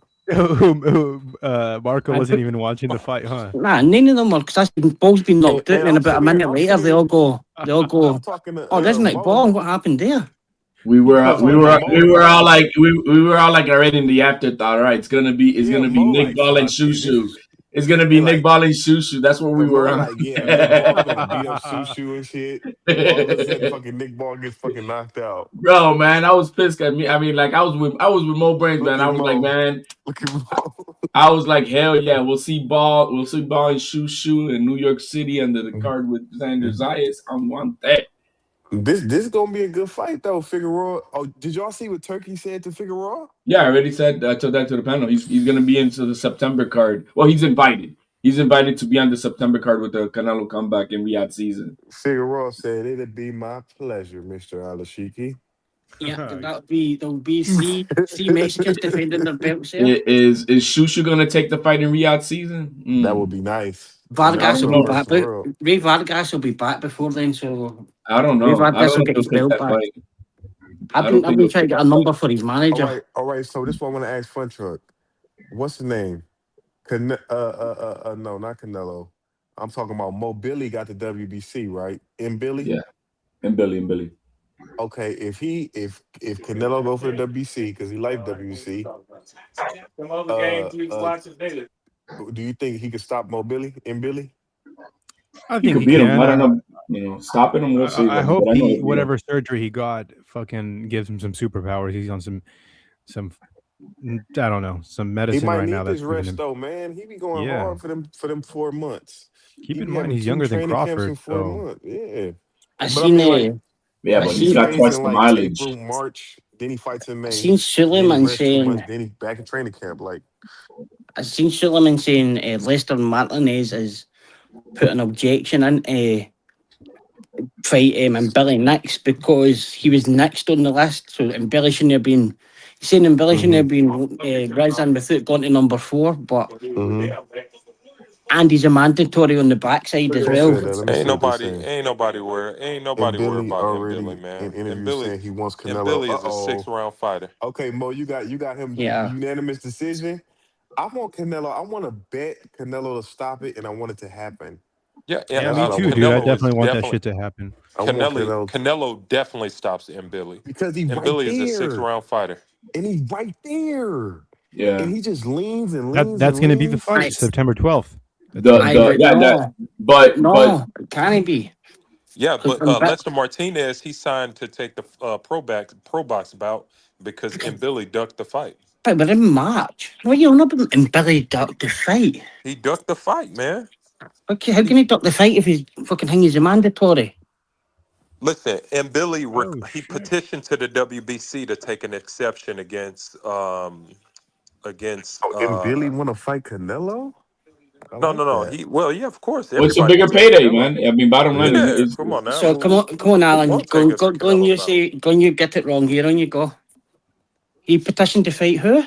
Marco I wasn't put even watching the fight, huh? none of them were because ball's been knocked out, And and then about a minute I'm later sitting they all I'm go, talking to oh, there's Nick Mo. Ball. What happened there? We Yeah, were I'm we talking to were Mo we and were all Mo. like we were all like already in the afterthought. All right, it's Yeah, gonna be Mo Nick like Ball and fuck Shoo it. Shoo. It's gonna be And Nick like Ball and Shoo Shoo. That's what we and were Mo on. like, yeah, Nick Ball gonna beat up Susu and shit. All of a sudden fucking Nick Ball gets fucking knocked out. Bro, man, I was pissed at me. I mean, like I was with Mo Brains, Look man. at I was like, Mo. man, Look at Mo. I was like, hell yeah, we'll see Ball and Shoo Shoo in New York City under the card with Xander Zayas. I want that. This is gonna be a good fight though, Figueroa. Oh, did y'all see what Turkey said to Figueroa? Yeah, I already said I told that to the panel. He's gonna be into the September card. Well, he's invited. He's invited to be on the September card with the Canelo comeback in Riyadh season. Figueroa said it'd be my pleasure, Mr. Alashiki. Yeah, there'll be three Mexicans defending their belts there. Is Shushu gonna take the fight in Riyadh season? That would be nice. I Vargas don't will National be know. versus back, the but world. Ray Vargas will be back before then, so I don't Ray know. I Vargas don't will know if get he'll his take belt that back. fight. I've I been don't I've think been he'll trying to take get that a number fight. for his manager. All right. So this one I want to ask Fun Truck. What's the name? No, not Canelo. I'm talking about Mo Billy got the WBC, right? In Billy. Yeah, and Billy. Okay, if Canelo go for the WBC because he likes WBC, uh, do you think he could stop Mo Billy in Billy? I He think could he beat him. can. I don't know. Stopping him, we'll see. I But hope I know he'll beat him. whatever surgery he got fucking gives him some superpowers. He's on some I don't know, some He medicine might right now need this that's giving rest him. though, man. He be going Yeah. hard for them 4 months. Keep He in be mind having he's two younger than training camps in Crawford, four so months. Yeah, I but I seen mean, like, Yeah, I but he he's seen got trains twice in the like mileage. April, March, then he fights in I May, seen then he Suleiman rests 2 months, saying then he back in training camp. Like, Lester Martinez is put an objection in fight and Billy Nix because he was next on the list. So and Billy shouldn't have been. He's saying and Billy shouldn't mm-hmm, have been risen without going to number 4. But mm-hmm. and he's a mandatory on the backside as Who well. said that? Let me Ain't see what they're nobody, saying. ain't And nobody worried Billy about M. Billy, already man. in interviews saying he wants And Canelo. Billy is a Uh-oh. 6 round fighter. Okay, Mo, you got him Yeah, unanimous decision. I want Canelo. I want to bet Canelo to stop it, and I want it to happen. Yeah, yeah, That's me what I too, want to dude. I do. Canelo is definitely want that definitely shit to happen. I want Canelo Canelo definitely stops M. Billy. because he's And right Billy is a six there, round fighter. and he's right there, and Yeah. he just leans and That leans that's and gonna be the leans. fight, I September 12th. That's The gonna I be the but yeah that no, but no, it can't be Yeah, because but Lester Martinez, he signed to take the pro box bout because M. Billy ducked the fight. but we're in March. What are you on about? And Billy ducked the fight. He ducked the fight, man. Okay, how He can he duck the fight if his fucking thing is a mandatory? Listen, and Billy oh he shit. petitioned to the WBC to take an exception against Oh, and Billy want to fight Canelo? I like no. that. He well, yeah, of course, well, it's a everybody bigger would take payday, Canelo. man. I mean, bottom line is, Yeah. Yeah, is, come on now. So come on, Who Alan. won't take a Go and Canelo you fight? say, go and you get it wrong here. On you go. He petitioned to fight who?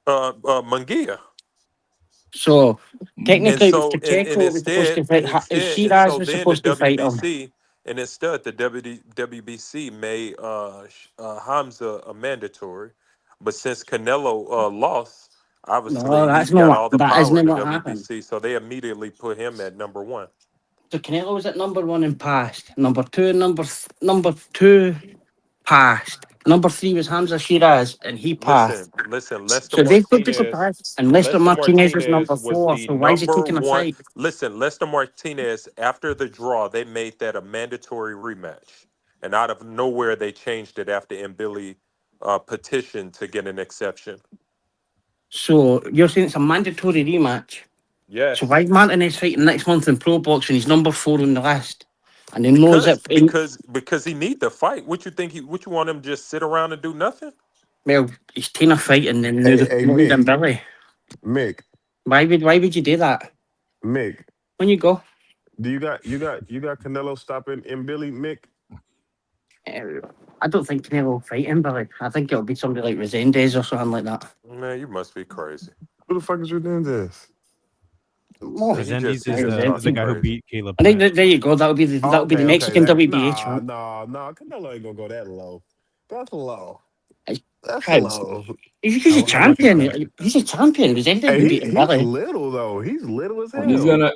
Munguia. So mm, And technically, it was so Pacheco was supposed to fight. and Shiraz so was then the supposed to fight him. WBC and instead the WBC made Hamza a mandatory. But since Canelo lost, No, obviously that's he's not got what. all the That power isn't in the what happened. WBC, so they immediately put him at number 1. So Canelo was at number 1 in past. Number 2, number 2 passed. Number 3 was Hamza Shiraz, and he passed. Listen. Lester So they've got to Martinez. pass. And Lester Lester Martinez is number Martinez was 4. the So why is he number taking a 1. fight? Listen, Lester Martinez. After the draw, they made that a mandatory rematch, and out of nowhere they changed it after Mbili petitioned to get an exception. So you're saying it's a mandatory rematch. So Yes. why is Martinez fighting next month in pro boxing? He's number 4 on the list, and he knows Because it. because he need the fight. What you think? What you want him to just sit around and do nothing? Well, he's taking a fight and then now Hey, they've hey, promoted him Mick, Billy. Mick, Why would you do that? Mick. When you go, Do you got Canelo stopping in Billy, Mick? I don't think Canelo will fight him, Billy. I think it'll be somebody like Resendez or something like that. Man, you must be crazy. Who the fuck is you doing this? Oh, He Resendiz just he is just the talking guy who crazy. beat Caleb I think Plant. there you go. That'll be the Mexican That, WBA champ. nah. Canelo ain't gonna go that low. That's low. It's That's proud. low. He's a How much is champion. that? He's a champion. Resendez been Hey, beating he's Billy. little though. He's little as He's hell. gonna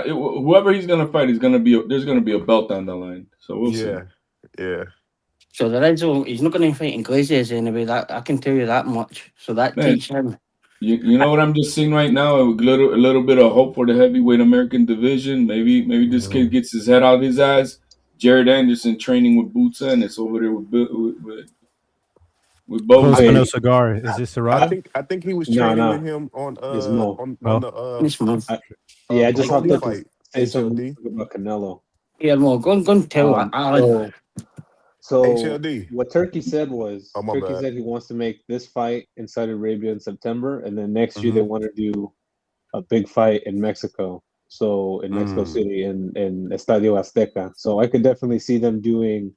whoever he's gonna fight is gonna be there's gonna be a belt on the line. So we'll see. Yeah. So he's not going to fight Iglesias anyway. That I can tell you that much. So that Man, takes him. you know what I'm just seeing right now? A little bit of hope for the heavyweight American division. Maybe this kid gets his head out of his ass. Jared Anderson training with Boots and it's over there with Close Boza. but no Hey, cigar. Is this Serrata? I think he was no, training with no, him on it's Mo. on Oh, the This month. Yeah, I just Like, hopped Corona up to fight. say something HLD. about Canelo. here, Mo, go and tell Alan. So HLD. what Turkey said was Oh my Turkey bad. said he wants to make this fight in Saudi Arabia in September, and then next year they Mm-hmm. want to do a big fight in Mexico. So in Mexico City in Estadio Azteca. So I could definitely see them doing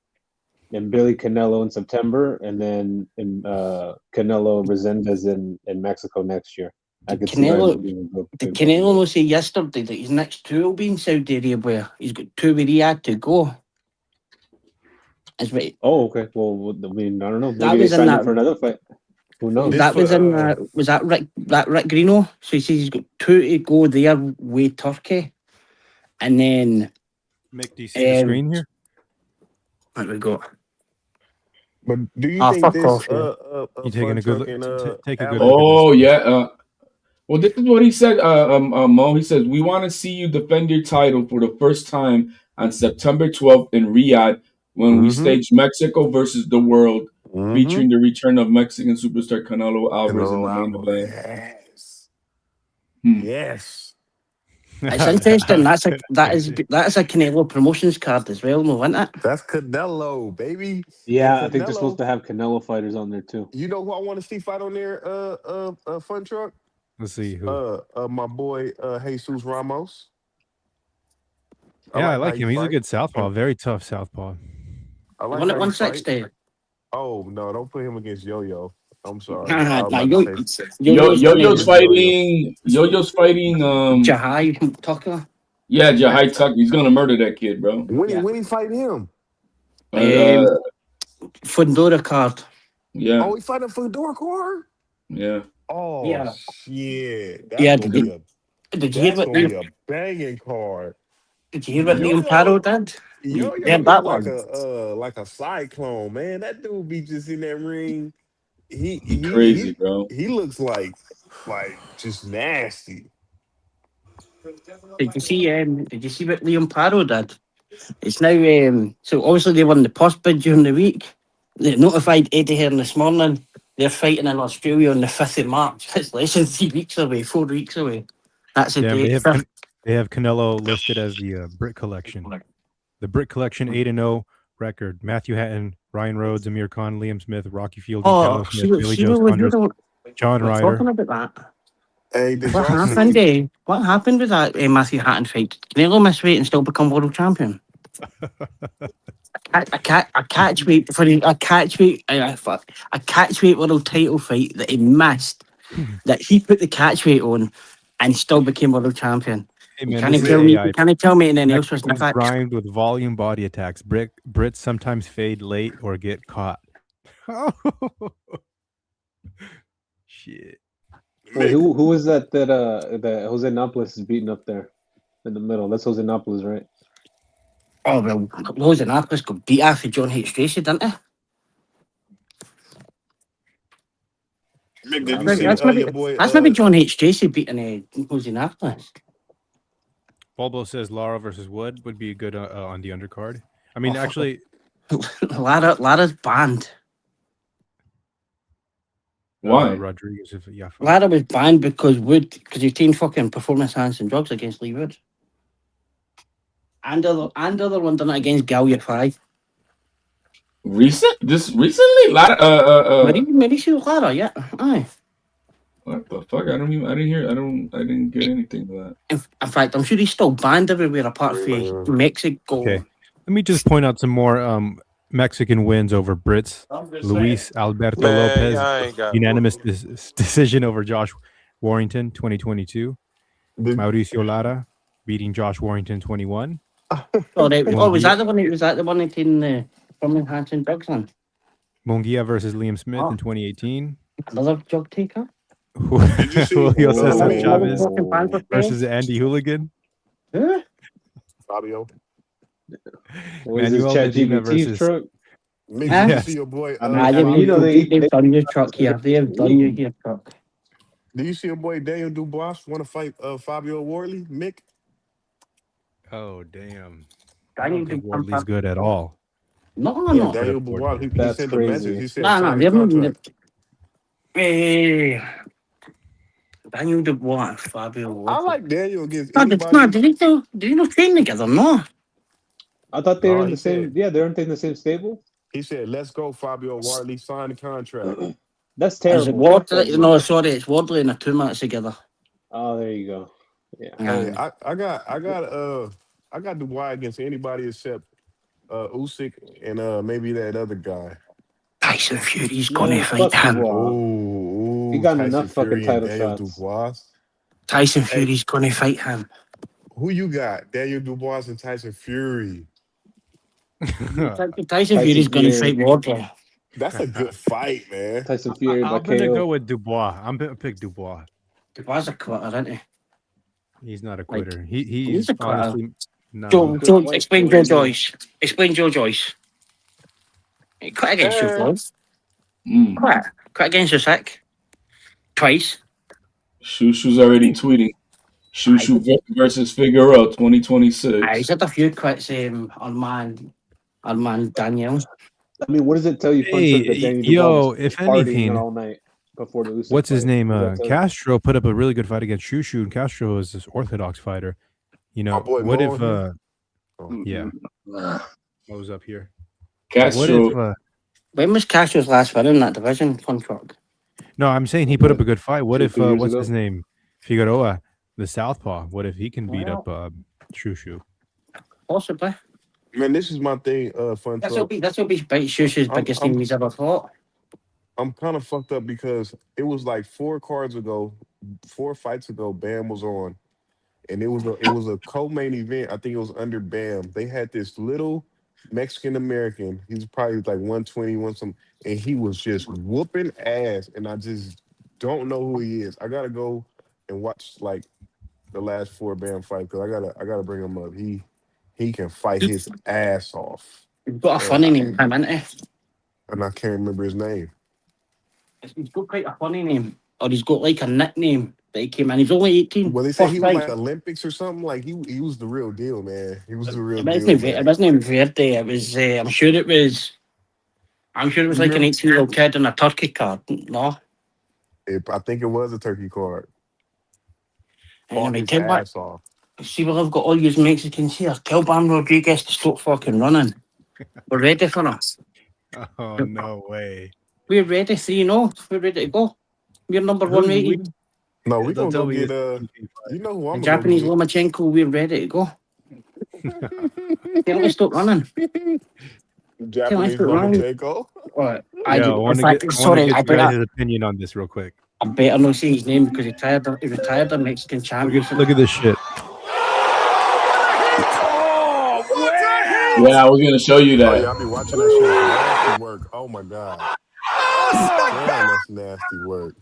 in Billy Canelo in September, and then in Canelo Resendez in Mexico next year. I could see them doing Did Canelo no say yesterday that his next two will be in Saudi Arabia? He's got 2 with Riyadh to go. That's right. Oh, okay. Well, I mean, I don't know. That Maybe they was in signed him that. for another fight. Who knows? That was in. Was that Rick Greeno? So he says he's got 2 to go there with Turkey, and then. Mick, do you see the screen here? What we got? But do you think fuck this off, yeah. You fun taking a good truck look? and Take a good Alex? look at this. Oh yeah. Well, this is what he said, Mo. He says, we want to see you defend your title for the first time on September 12th in Riyadh when we stage Mexico versus the world, featuring the return of Mexican superstar Canelo Alvarez in the main event. Yes. Hmm. Yes. It's interesting. That's a Canelo promotions card as well, no, isn't it? That's Canelo, baby. Yeah, And I think they're supposed Canelo, to have Canelo fighters on there too. you know who I want to see fight on there? Fun truck. Let's see who. My boy Jesus Ramos. Yeah, I how like he him. He's a fight. good southpaw. Very tough southpaw. I The like one at how he fight. 160. Oh no, don't put him against Yo-Yo. I'm sorry. I was Nah, about to say Yo-Yo's fight Yo-Yo's against Yo-Yo. fighting. Jahai Tucker. Yeah, Jahai Tucker. He's gonna murder that kid, bro. When he fight him? Fundora card. Yeah. Oh, he fighting for Fedora card? Yeah. Oh Yeah. shit. That's Yeah, gonna be a did you hear what banging card. Did you hear what Liam Yo-Yo, Paro did? Yo-Yo Yeah, look that like one. like a cyclone, man. That dude be just in that ring. He crazy, bro. He looks like just nasty. Did you see what Liam Paro did? It's now so obviously they won the post bid during the week. They notified Eddie Hearn this morning. They're fighting in Australia on the 5th of March. It's less than 3 weeks away, 4 weeks away. That's a Damn, date. they have Canelo listed as the Brick Collection. The Brick Collection 8-0 record. Matthew Hatton, Ryan Rhodes, Amir Khan, Liam Smith, Rocky Fielding, Callum Smith, Billy Joe Saunders, John We're Ryder. talking about that. Hey, did What y'all happened? see? What happened with that Matthew Hatton fight? Did Canelo miss weight and still become world champion? A catch weight world title fight that he missed. That he put the catch weight on and still became world champion. Hey man, Can this you is tell me? AI. Can you tell me anything else was Mexicans not rhymed with volume body attacks. Brits sometimes fade late or get caught. shit. Wait, who was that that Jose Nopolis is beating up there in the middle? That's Jose Nopolis, right? Oh, well, Rose and Atlas got beat after John H. Tracy, didn't they? Mick, did you Like, see That's your boy? maybe John H. Tracy beating Jose Atlas. Bulbo says Lara versus Wood would be good on the undercard. I mean, actually, Lara's banned. Why? Rodriguez, fine. Lara was banned because he taken fucking performance-enhancing drugs against Lee Wood. And the other one done it against Galliard 5. Recently? Lara, Maybe she was Lara, yeah. Aye. what the fuck? I didn't get anything of that. In fact, I'm sure he's still banned everywhere apart from Mexico. Okay. Let me just point out some more Mexican wins over Brits. Luis Alberto Man, Lopez, I ain't got unanimous decision over Josh Warrington, 2022. Mauricio Lara beating Josh Warrington, 21. Was that the one? Was that the one that taken the performance-enhancing drugs on? Munguia versus Liam Smith in 2018. Another drug taker. Julio Cesar Chavez versus Andy Hooligan. Huh? Fabio. What is this ChatGPT versus truck? Mick, Huh? did you see your boy? They've done your truck here. They have done you here, truck. Do you see your boy Daniel Dubois want to fight Fabio Wardley? Mick? Oh, damn. I Daniel don't think Dubois- Wardley's good at all. No. Daniel Dubois. He That's sent a crazy. message. He said, No, sign they the haven't. contract. Daniel Dubois and Fabio. I like Daniel against No, anybody. did he not train together? No. I thought they No, were in he the same. said- Yeah, they aren't in the same stable. He said, "Let's go, Fabio Wardley. Sign the contract." That's Is terrible. it Wardley? No, sorry, it's Wardley and the 2 minutes together. Oh, there you go. Yeah. Hey, I got Dubois against anybody except Usyk and maybe that other guy. Tyson Fury's gonna Man, fight fuck him. Dubois. Oh, He got Tyson enough fucking Fury and title Daniel shots. Dubois. Tyson Fury's gonna fight him. Who you got? Daniel Dubois and Tyson Fury. Tyson Fury's gonna Fury. fight Wardley. That's a good fight, man. Tyson Fury by I'm going to KO. go with Dubois. I'm going to pick Dubois. Dubois a quitter, isn't he? He's not a Like, quitter. he's a quitter. Honestly... No. Joe, explain Joe Joyce. Explain Joe Joyce. He quit against you, Floyd. Quit against your sick. Twice. Shushu's already tweeting. Shushu versus Figueroa, 2026. He's had a few quits on man Daniel. I mean, what does it tell you, Funchuck, that Daniel Dubois was if partying anything, all night before the Usyk what's his fight? name? What does that tell you? Castro put up a really good fight against Shushu, and Castro is this orthodox fighter. You know, My boy what if? Mo, Yeah, what was up here? Castro. What if? When was Castro's last win in that division contract? No, I'm saying he put up a good fight. What if? 2 years What's ago? his name? Figueroa, the southpaw. What if he can beat up Shushu? Possibly. man, this is my thing. Fun This truck. will be Shushu's biggest thing he's ever fought. I'm kind of fucked up because it was like 4 fights ago. Bam was on, and it was a co-main event. I think it was under Bam. They had this little Mexican American. He's probably like 120, and he was just whooping ass. And I just don't know who he is. I gotta go and watch like the last 4 Bam fights because I gotta bring him up. He can fight his ass off. He's got a funny name, him, isn't he? And I can't remember his name. He's got quite a funny name, or he's got like a nickname that he came in. He's only 18. Well, they say he was First like Olympics or something. Like he was the real deal, man. He was the real fight. deal. It wasn't even Verde. It was. I'm sure it was like an 18-year-old kid in a turkey card. No. I think it was a turkey card. Anyway, His tell you what. ass off. See, well, I've got all you Mexicans here. Tell Bam Rodriguez to stop fucking running. We're ready for us. Oh no way! We're ready. 3-0. We're ready to go. We're number one rated. No, we're Don't gonna go tell me get it's- you know who I'm The gonna Japanese go Lomachenko, we're ready to go. Tell me stop running. get. Tell Japanese us to run. Lomachenko. Right. I want to get Sorry, your I guys' opinion on this real quick. better not say his name because he retired a Mexican champion. Look at this shit. Yeah, I was gonna show you Oh that. yeah, I'll be watching that shit. Nasty work. Oh my god. Damn, that's nasty work.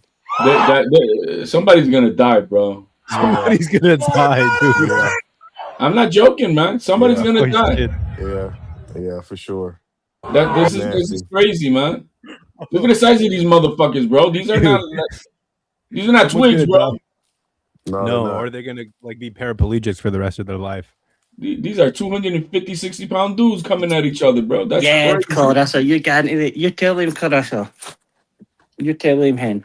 Somebody's gonna die, bro. Somebody's gonna die, dude. Yeah, I'm not joking, man. Somebody's yeah, gonna Oh die. shit. yeah, for sure. This That's is nasty. crazy, man. Look at the size of these motherfuckers, bro. These are Dude, not someone's twigs, gonna bro. die. No, they're No, not. or they're gonna like be paraplegics for the rest of their life. These are 250, 60-pound dudes coming at each other, bro. That's Yeah, crazy. Clarissa, you guarantee it. You tell him, Clarissa. You tell him, hen.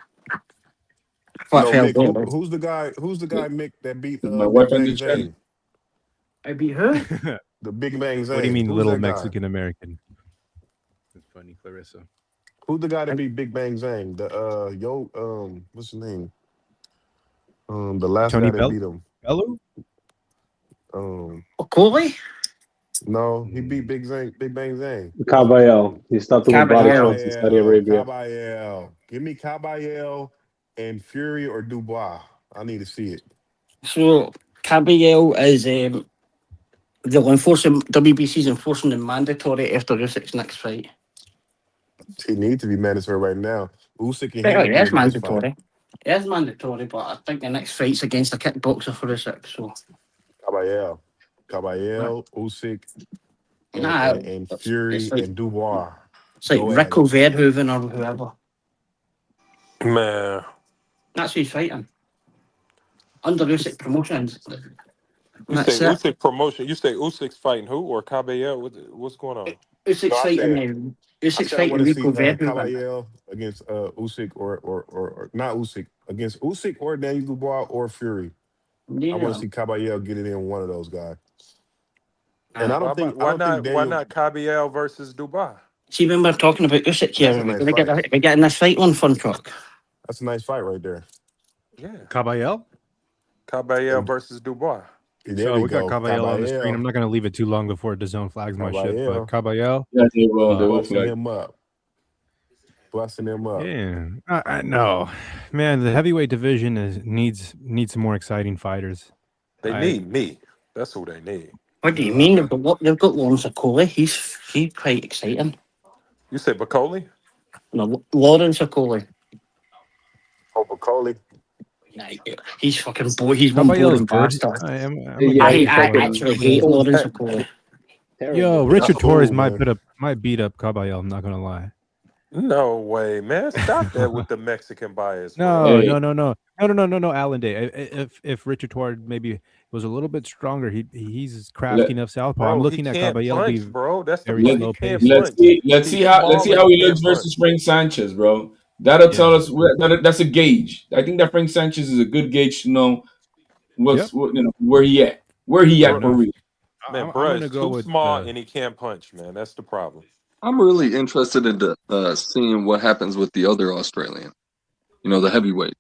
What No, fell Mick. down? Who's the guy? Who's the guy, Mick, that beat My Big wife in Bang the chat. Zane? I beat who? The Big Bang What do you Zane. mean, Who's little that guy? Mexican American? That's funny, Clarissa. Who's the guy that beat Big Bang Zane? The what's his name? The last Tony guy that beat him. Bello? Um, Coley? no, he beat Big Bang Zane. Caballero. He stopped him with body Caballero. shots in Saudi Arabia. Caballero. Give me Caballero and Fury or Dubois. I need to see it. So, Caballero is they'll enforcing WBC's enforcing the mandatory after Usyk's next fight. He needs to be mandatory right now. Usyk and him Well, would it be a is nice fight. mandatory. It is mandatory, but I think the next fight's against a kickboxer for Usyk. So, Caballero, Usyk, nah, and it's Fury like and Dubois. it's like Go at Rico it. Verhoeven or whoever. Man, That's who he's fighting under Usyk Promotions. you say That's it. Usyk promotion. You say Usyk's fighting who or Caballero? What's going on? Usyk's No, fighting. I Usyk's said I want fighting to Rico see Verhoeven. Caballero against Usyk or not Usyk against Usyk or Daniel Dubois or Fury. I want to Yeah. see Caballero get it in one of those guys. And I Why, don't think I why don't think not? Why Daniel. not Caballero versus Dubai? See, when we're talking about Usyk That's here, a nice fight. we're getting this fight on Fun Truck. That's a nice fight right there. Yeah, Caballero? Caballero And versus Dubai. there So we we got go. Caballero on the screen. I'm Caballero. not gonna leave it too long before DAZN flags my shit. But Caballero Caballero, Yeah, they will busting flag. him up. Busting him up. yeah, I know, man. The heavyweight division needs some more exciting fighters. They need me. That's who they need. What do you mean? They've got Lawrence Okolie. He's quite exciting. You say Bacoli? No, Lawrence Okolie. Hope Coley. Nah, he's fucking He's one Caballero's boring good. bastard. I'm Yeah, agreeing he with I Caballero. fucking actually hate Lawrence Okolie. Yo, terrible. Richard That's Torres cool, man. might beat up Caballero. I'm not gonna lie. No way, man. Stop that with the Mexican bias, bro. No, Hey, no, Alan Day. If Richard Torres maybe was a little bit stronger, he's crafty let, enough southpaw. I'm Bro, he looking at can't Caballero punch, be bro. That's the very point. let, He slow can't paced. let's punch. see He's let's small see and how he he looks can't punch. versus Frank Sanchez, bro. That'll tell Yeah. us that's a gauge. I think that Frank Sanchez is a good gauge to know Yep. where he at. Where he Fair at for enough. real. Man, I'm bro, gonna is go too with small and he can't punch, man. That's the problem. I'm really interested in seeing what happens with the other Australian. You know, the heavyweight.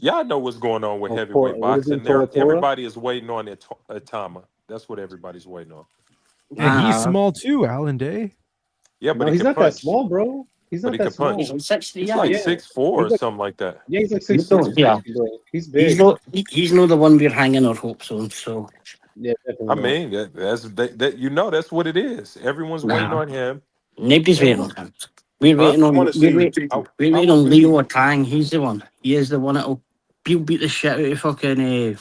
Y'all know what's going on with heavyweight What is boxing. it, Tora? Everybody is waiting on Atama. That's what everybody's waiting on. and he's small too, Alan Day. Yeah, but No, he he's can not that punch. small, bro. He's But not he that can small. punch. He's like 60 He's like Yeah, 6'4" he's or like something like that. yeah, he's like He's 6'6", yeah. bro. He's big. He's not the one we're hanging our hopes on. So Yeah, I definitely not. mean, that's what it is. Everyone's waiting nah, on him. nobody's waiting on him. We're Huh? waiting I want on to see. I we're I waiting would on Leo really. or Tang. He's the one. He is the one that'll beat the shit out of fucking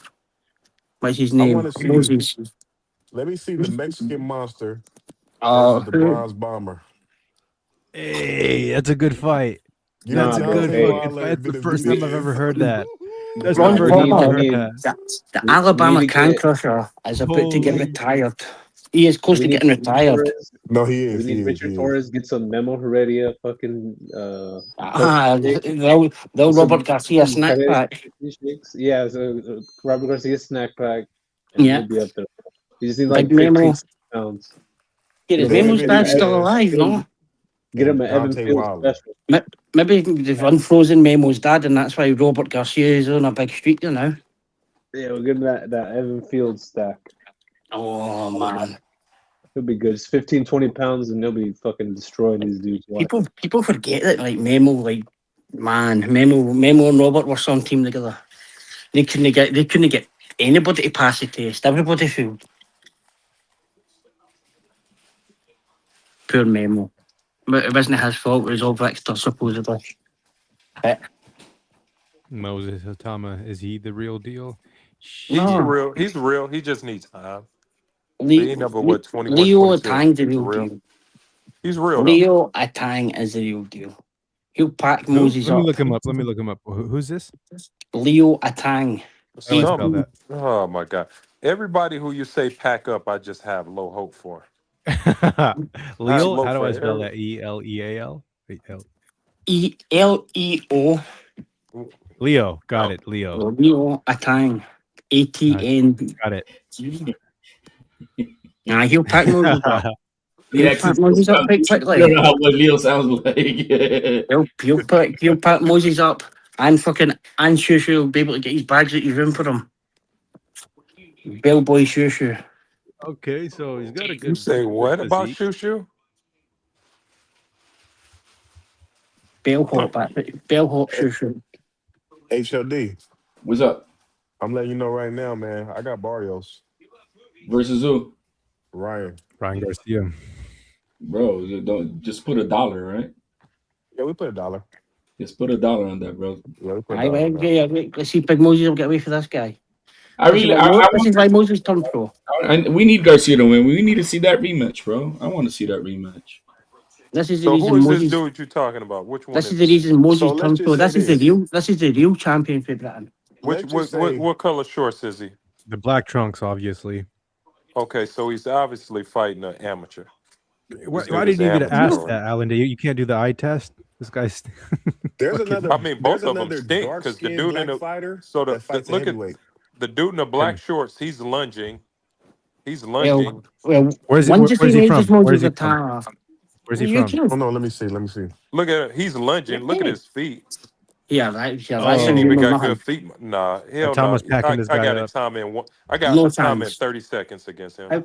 what's his I want name? to see. Moses. Let me see the Mexican monster Uh versus the bronze bomber. Hey, that's a good fight. Give me That's Nah, a bro. good Deontay Hey, fucking fight. Wilder That's the first time I've ever Benavidez. heard that. That's the Bronze first time I've we ever Bomber. heard need that. The we need Alabama to can get crusher is about to get Holy retired. He is close we to need getting retired. Torres. No, he is. We He need is. Richard He is. Torres. Get some Memo Heredia, fucking They'll Robert Garcia some snack Perez pack. shakes. Yeah, so Robert Garcia snack pack, and Yeah. he'll be up there. You just need Big like Memo. 15 pounds. Get his Get him, Memo's get him, dad a Evan, still Benavidez alive, no? get him and an Evan Deontay Field Wilder. special. Maybe they've unfrozen Memo's dad, and that's why Robert Garcia is on a big streak there now. Yeah, we'll give him that Evan Field stack. Oh man, He'll be good. It's 15, 20 pounds, and they'll be fucking destroying these dudes. Watch. people forget that Memo, Memo and Robert were some team together. They couldn't get anybody to pass the test. Everybody failed. Poor Memo. But it wasn't his fault. It was all Victor supposedly. But Moses Hatama, is he the real deal? He's the Shit. No, real. He's real. He just needs time. But he number what 21, Leo 22. Atang's the He's real real. deal. He's real though. Leo Atang is the real deal. He'll pack Who? Moses Let me up. look him up. Let me look him up. Who's this? Leo Atang. How do I spell Some. that? Oh my God! Everybody who you say pack up, I just have low hope for. I have Leal? low How do for I spell every. that? E-L-E-A-L? Leo Leo. Got it. Leo. Leo Atang. Got, ATN. got it. Nah, he'll pack Moses up. The He'll pack accent still Moses up sounds. quite You don't quickly. know how what Leo sounds like. He'll pack Moses up, and fucking and Shushu will be able to get his bags at his room for him. Bellboy Shushu. Okay, so he's got a You say good what about physique. Shushu? Bellhop Shushu. HLD. What's up? I'm letting you know right now, man. I got Barrios. Versus who? Ryan. Ryan Garcia. Bro, don't just put $1, right? Yeah, we put $1. Just put $1 on that, bro. Yeah, we put I $1 on went, that. yeah, let's see if Big Moses will get away for this guy. I really, I This is want. why Moses turned pro. And we need Garcia to win. We need to see that rematch, bro. I want to see that rematch. This is the So who reason is this Moses. dude you're talking about? Which one This is is the it? reason So Moses let's turned just pro. say this. This is the real champion for Britain. Which Let's just say what color shorts is he? The black trunks, obviously. Okay, so he's obviously fighting an amateur. Why, This why dude did is you need to amateur. ask that, Alan? You can't do the eye test? This guy's there's fucking. another I mean, there's both of them another stink dark because the skinned dude in black the fighter so that the fights a look at heavyweight. the dude in the black shorts. He's lunging. He's lunging. Well, Where's it? once you Where's see he Moses from? Moses Where's he from? retire, Where's he you from? can. Oh no, let me see. Let me see. Look at him. He's lunging. Look at his feet. Yeah, that's He how ain't you even know Oh, got good nothing. feet. Nah, hell no. Thomas packing this I guy got a up. time in one. I got No a time in chance. 30 seconds against him. How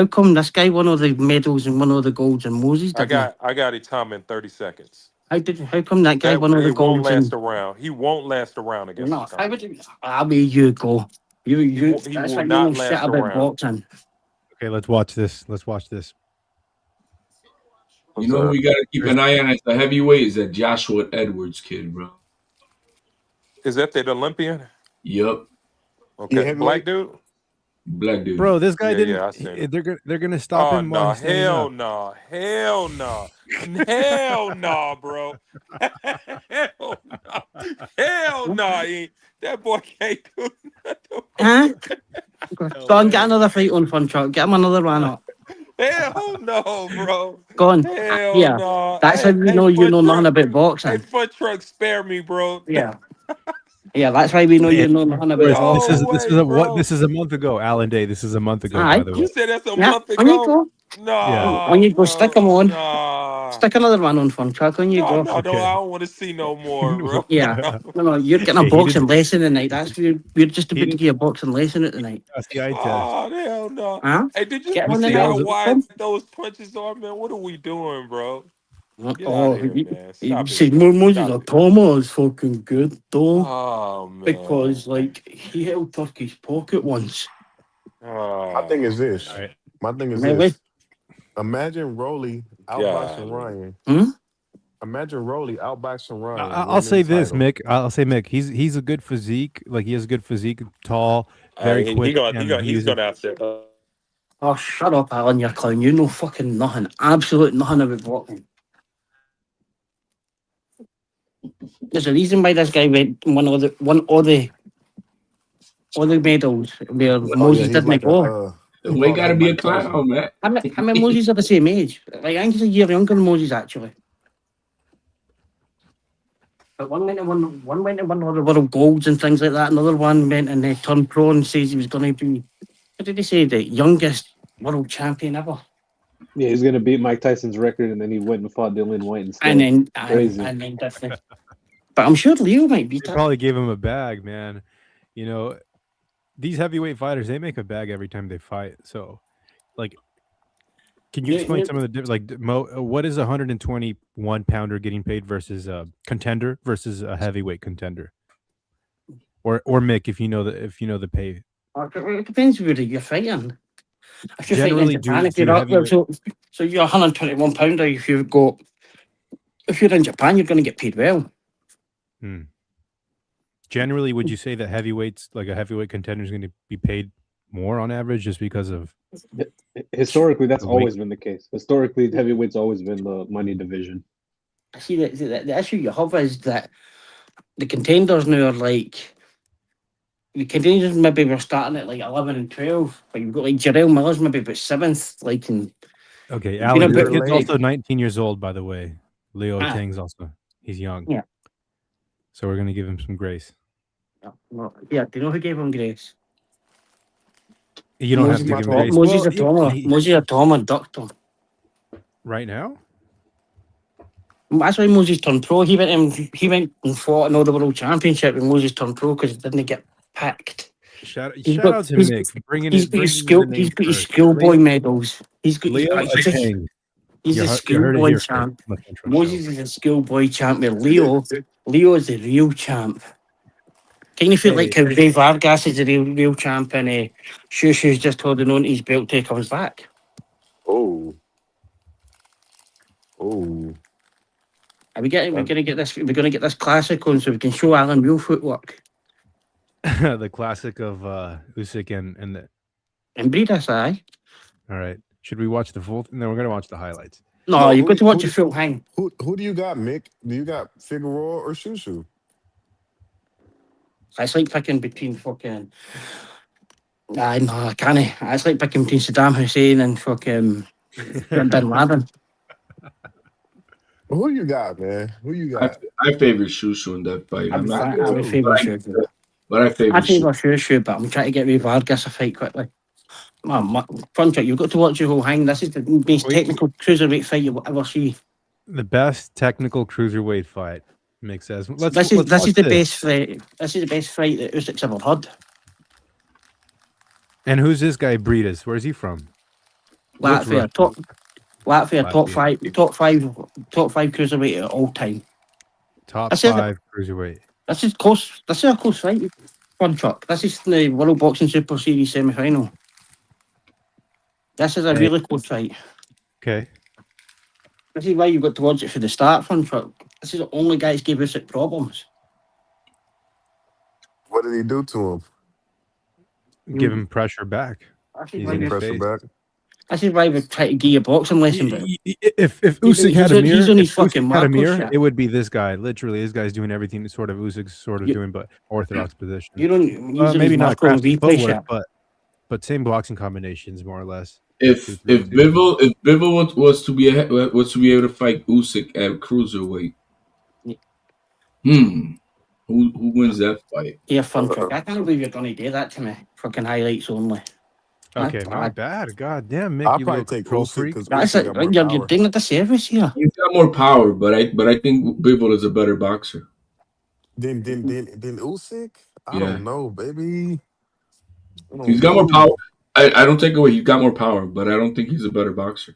come this guy won all the medals and won all the golds and Moses didn't? I got a time in 30 seconds. How come that guy That won all the it won't golds last and around. He won't last around against no? the How time. would I mean you go? You He that's will why you know not shit last about around. boxing. Okay, let's watch this. Let's watch this. You What's know who up? we got to keep There's, an eye on as the heavyweight is that Joshua Edwards kid, bro. Is that the Olympian? Yup, Yeah, Okay, black heavyweight. dude. black dude. bro, this guy Yeah, didn't. yeah, I seen him. They're gonna stop Oh him while no, he's standing hell up. no, hell no, hell no, bro, hell no, hell no. That boy can't do nothing. Huh? No Go on, get way. another fight on Fun Truck. Get him another one up. Hell no, bro. Go on. Hell Yeah, no. that's how you Hey, know you foot know nothing truck. about Hey, boxing. foot truck, spare me, bro. Yeah, yeah, that's why we know Hey, you know nothing about Boris, this boxing. is No way, bro. this is a month ago. Alan Day. This is a month ago, by Aye. the You way. said that's a Yeah, month on you ago. go. Yeah. On No, you go. Stick bro. him on. No. Stick another one on Fun Truck. On you No, go. no, no. Okay. I don't want to see no more, bro. Yeah. No, you're getting a Hey, he didn't. boxing lesson tonight. We're just He about to didn't get a boxing lesson at the night. pass the eye test. Oh, hell no. Huh? Hey, did Get you one Missy, in see how there. how was it? wide Come. those punches are, man? What are we doing, bro? Get out Oh, of here, man. you Stop it. see, Moses Stop or it. Thomas is fucking good though, Oh, man. because like he held Turkey's pocket once. My thing is Oh, this. All right. My thing is Really? this. Imagine Rolly outboxing golly. Ryan. Hmm? Imagine Rolly outboxing Ryan, I'll winning say the this, title. Mick. I'll say Mick. He's a good physique. Like he has a good physique, tall, very quick, and he He's uses. gonna upset. Oh, shut up, Alan, you clown. You know fucking nothing. Absolute nothing about boxing. There's a reason why this guy won all the medals where Oh yeah, Moses he's didn't like a go. he We fought got to like be a Mike Tyson. clown, man. Him and Moses are the same age. Like, I think he's a year younger than Moses actually. But one went and won all the world golds and things like that. Another one went and turned pro and says he was going to be, what did he say, the youngest world champion ever. Yeah, he's gonna beat Mike Tyson's record, and then he went and fought Dylan White And instead. then, Crazy. definitely. But I'm sure Leo might beat They it. probably gave him a bag, man. You know, these heavyweight fighters, they make a bag every time they fight. So, like, can you explain some of the difference? Like, what is a 121 pounder getting paid versus a contender versus a heavyweight contender? Or Mick, if you know the pay. It depends where you're fighting. If you're fighting in Generally, Japan, if do you're up there, heavyweight. so you're 121 pounder. If you're in Japan, you're going to get paid well. Generally, would you say that heavyweights, like a heavyweight contender, is going to be paid more on average just because of Historically, that's the weight? always been the case. Historically, heavyweight's always been the money division. See, the issue you have is that the contenders now are like, the contenders maybe were starting at like 11 and 12, but you've got like Jarrell Miller's maybe about 7th, like, and Okay, been a Alan, your bit kid's like, also 19 years old, by the way. Leo ah, Tang's also, he's young. yeah. So we're going to give him some grace. Yeah, do you know who gave him grace? You don't have to give him grace. Moses Well, Atoma. Moses Atoma ducked him. Right now? That's why Moses turned pro. He went and fought in all the world championship when Moses turned pro because it didn't get picked. Shout out to Mick for bringing He's it. got his Bringing the he's name got his first. schoolboy medals. He's got Leo Tang. he's a You heard it schoolboy here champ. first on the Central Moses Show. is a schoolboy champ. Where Leo is the real champ. Kind of feel like how Ray Vargas is the real champ, and Shushu's just holding on to his belt till he comes back. Oh. We're gonna get this classic on so we can show Alan real footwork. The classic of Usyk and Breeders, aye. All right. Should we watch the full? No, we're gonna watch the highlights. No, you've got to watch the full hang. Who do you got, Mick? Do you got Figueroa or Shushu? It's like picking between fucking. No, I can't. It's like picking between Saddam Hussein and fucking Bin Laden. Who you got, man? Who you got? I favor Shushu in that fight. I would favor Shushu. But I favor Shushu, but I'm trying to get Ray Vargas a fight quickly. Front you've got to watch the whole hang. This is the most technical cruiserweight fight you will ever see. The best technical cruiserweight fight. Makes sense. This is the best fight. This is the best fight that Usyk's ever had. And who's this guy, Breeders? Where's he from? Latvia, top five cruiserweight at all time. Top 5 cruiserweight. This is close. This is a close fight. Fun truck. This is the World Boxing Super Series semi-final. This is a really close fight. Okay. This is why you've got to watch it for the start, Fun truck. This is the only guy that's gave Usyk problems. What did he do to him? Give him pressure back. Pressure back. This is why we try to give you a boxing lesson. But if Usyk had a mirror, he's on his fucking it would be this guy. Literally, this guy's doing everything that sort of Usyk's sort of doing, but orthodox position. You don't maybe not crafty replay footwork, but same boxing combinations more or less. If Bivol was to be able to fight Usyk at cruiserweight, who wins that fight? Yeah, Fun truck. I can't believe you're gonna do that to me. Fucking highlights only. Okay, not bad. God damn, Mick, I'll you probably little take control Usyk freak. because You're doing a disservice here. He's got more power, but I think Bivol is a better boxer. Then Usyk? I don't know, baby. He's got more power. I don't take away. He's got more power, but I don't think he's a better boxer.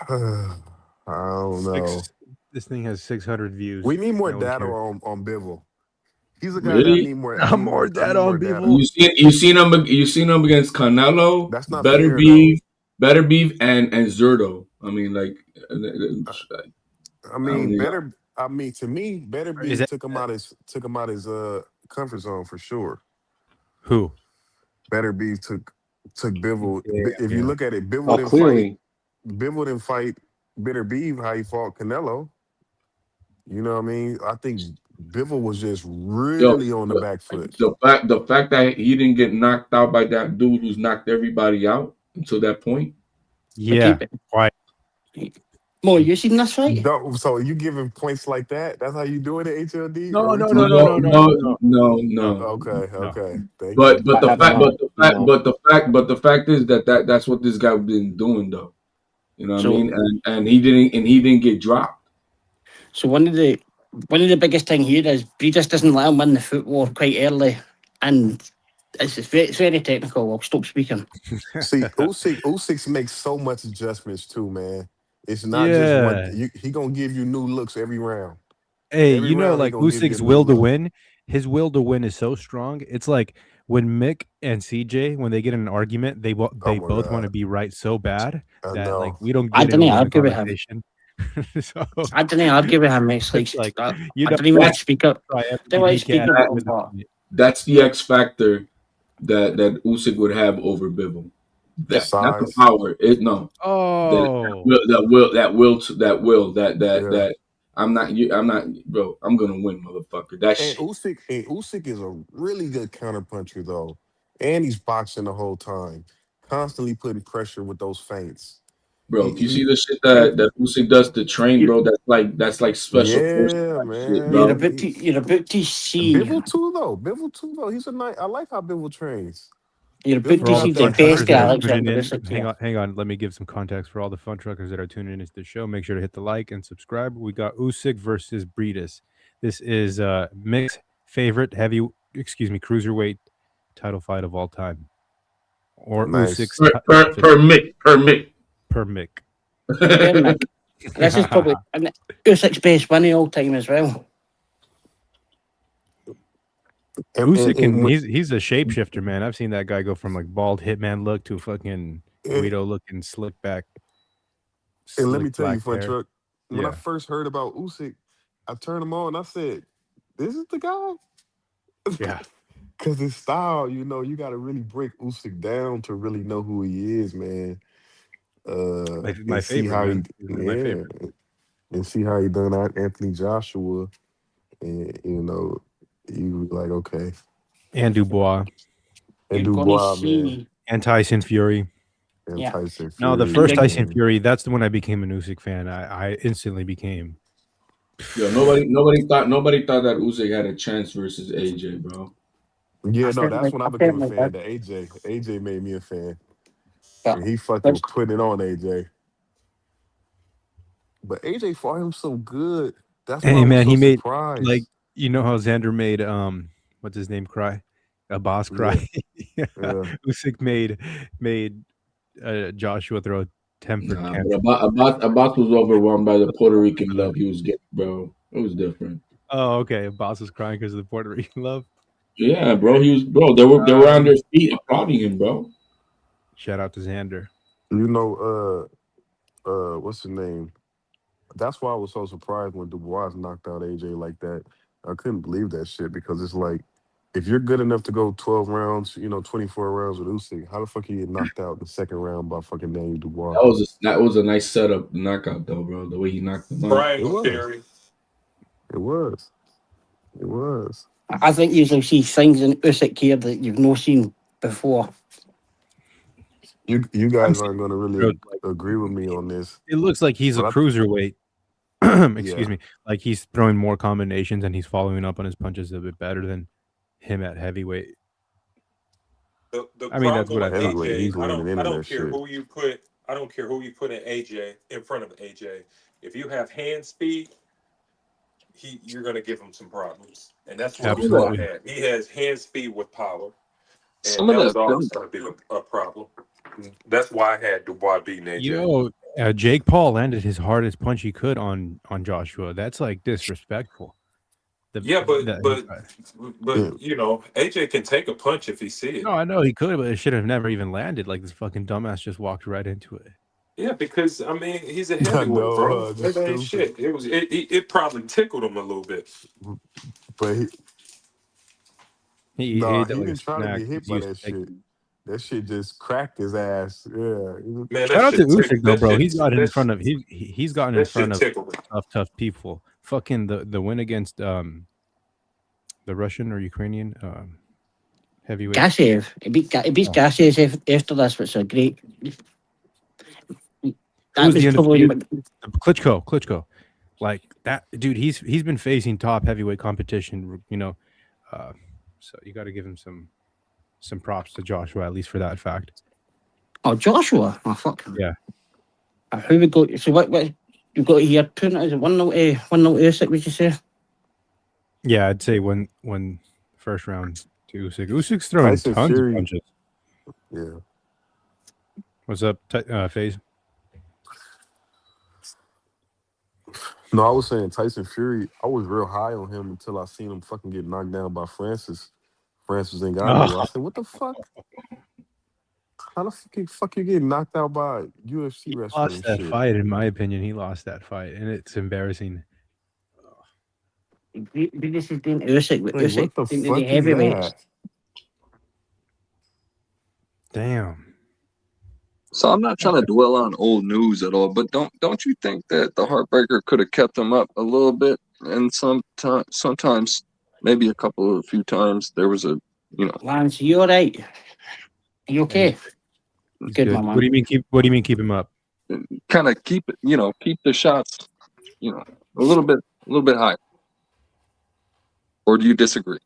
I don't know. This thing has 600 views. We need more data on Bivol. He's a guy that need more. More data on Bivol. You seen him against Canelo. That's not Better Beef, and Zerto. I mean, like, to me, Better Beef took him out his comfort zone for sure. Who? Better Beef took Bivol. If you look at it, Bivol didn't fight Better Beef how he fought Canelo. You know what I mean? I think Bivol was just really on the back foot. The fact that he didn't get knocked out by that dude who's knocked everybody out until that point. Yeah. Why? More, you seen this fight? No, so you giving points like that? That's how you doing it, HLD? No. Okay. Thank But you. the fact is that's what this guy been doing though. You know what I mean? And he didn't get dropped. So one of the biggest thing here is Breeders doesn't let him win the foot war quite early, and it's very technical. I'll stop speaking. See, Usyk makes so much adjustments too, man. It's not just one. He gonna give you new looks every round. Hey, every round like Usyk's will to win. His will to win is so strong. It's like when Mick and CJ, when they get in an argument, they both want to be right so bad that like we don't get into a conversation. So, I don't know. I'd give it him. It's like I you don't even want to speak up. try Don't want to speak everything you up. can with the But fight. That's the X factor that Usyk would have over Bivol. That not the Size. power. Oh, Yeah. That I'm not, bro. I'm gonna win, motherfucker. That shit, And Usyk is a really good counterpuncher though. And he's boxing the whole time. Constantly putting pressure with those feints. bro. If you see He the shit and that Usyk does to train, you, bro, that's like special forces yeah, type shit, you're man. bro. about to you're about to see Bivol too though. Bivol too though. He's a nice. I like how Bivol trains. you're about Bivol for to all the see got the fun that best truckers guy that are physique. tuning Alexander in, Usyk hang here. on, hang on. Let me give some context for all the fun truckers that are tuning in to the show. Make sure to hit the like and subscribe. We got Usyk versus Breedis. This is Mick's favorite cruiserweight title fight of all time, or Usyk's Nice. Per Mick. per Mick. Per Mick. This is probably Usyk's best win of all time as well. Usyk And, he's a shapeshifter, man. I've seen that guy go from like bald hitman look to fucking and, Guido looking slick back, and let slick me tell you, black Fun hair. Truck, when I Yeah, first heard about Usyk, I turned him on. I said, "This is the guy." yeah. Because his style, you got to really break Usyk down to really know who he is, man. My And see favorite, how man. he, He's one of my yeah, favorites. and see how he done out Anthony Joshua, and you like, okay, And Dubois and You're gonna Dubois, man, see, and Tyson Fury. and yeah. Tyson No, the Fury, first You're, Tyson man. Fury, that's the one I became a Usyk fan. I instantly became. Yo, nobody thought that Usyk had a chance versus AJ, bro. Yeah, no, that's when I I became a certainly fan. did. The AJ made me a fan, But and he fucking let's was putting it on AJ. But AJ fought him so good. That's why I Hey was man, so he made like surprised. how Xander made what's his name cry, a boss cry. Yeah, Yeah. yeah. Usyk made Joshua throw a tempered Nah, but tantrum. Abbas was overwhelmed by the Puerto Rican love he was getting, bro. It was different. Oh, okay. Boss was crying because of the Puerto Rican love. Yeah, bro. He was, bro. They were on their feet applauding him, bro. Shout out to Xander. You know, what's his name? That's why I was so surprised when Dubois knocked out AJ like that. I couldn't believe that shit because it's like, if you're good enough to go 12 rounds, 24 rounds with Usyk, how the fuck you get knocked out in the second round by fucking Daniel Dubois? That was a nice setup, knockout though, bro. The way he knocked him out. It Triangle was. theory. It was. It was. I think you'll see things in Usyk here that you've not seen before. You I'm guys seeing aren't gonna really bro, like agree with me on this, it looks like he's a but cruiserweight. yeah, Excuse me. Like he's throwing more combinations and he's following up on his punches a bit better than him at heavyweight. The I mean, that's problem what I with thought. heavyweight, AJ, he's I winning don't I any of don't that care shit. who you put. I don't care who you put in AJ in front of AJ. If you have hand speed, you're gonna give him some problems, and that's what Dubois Absolutely. had. He has hand speed with power, and Some of that that was always film, going to be a problem. That's why I had Dubois beating AJ. Jake Paul landed his hardest punch he could on Joshua. That's like disrespectful. The Yeah, but the but Yeah. but AJ can take a punch if he see it. No, I know he could, but it should have never even landed. Like this fucking dumbass just walked right into it. Yeah, because I mean he's a I heavyweight, know, bro. just That ain't stupid. shit. It probably tickled him a little bit. But He nah, ate that he like a didn't try to snack. get hit He's by used that to take. shit. That shit just cracked his ass. Yeah. Man, Shout out to Usyk though, that bro. shit He's gotten in that, front of he's gotten in that front shit of tickled me. tough people. Fucking the win against the Russian or Ukrainian heavyweight. Gassiev. It beats Oh, Gassiev after this, which is a great. who That was was the probably. undisputed Klitschko. Like that dude, he's been facing top heavyweight competition, uh, so you got to give him some props to Joshua at least for that fact. Oh, Joshua. Oh, fuck. Yeah. Who we got? So what you've got here? Putting it as a 1-0 Usyk, would you say? Yeah, I'd say one first round to Usyk. Usyk's throwing Tyson tons of Fury, punches. yeah. What's up, FaZe? No, I was saying Tyson Fury, I was real high on him until I seen him fucking get knocked down by Francis Oh, Ngannou. I said, what the fuck? How the fuck you getting knocked out by UFC He wrestler lost and that shit? fight, in my opinion. He lost that fight, and it's embarrassing. This has been Usyk, but Wait, Usyk what the into the fuck is heavyweights. that? Damn. So I'm not trying to dwell on old news at all, but don't you think that the Heartbreaker could have kept him up a little bit? And sometimes, maybe a few times, there was Lance, you all right? Are you okay? He's Good, my good. What do man. you mean keep? What do you mean keep him up? kind of keep it, keep the shots, a little bit high. Or do you disagree?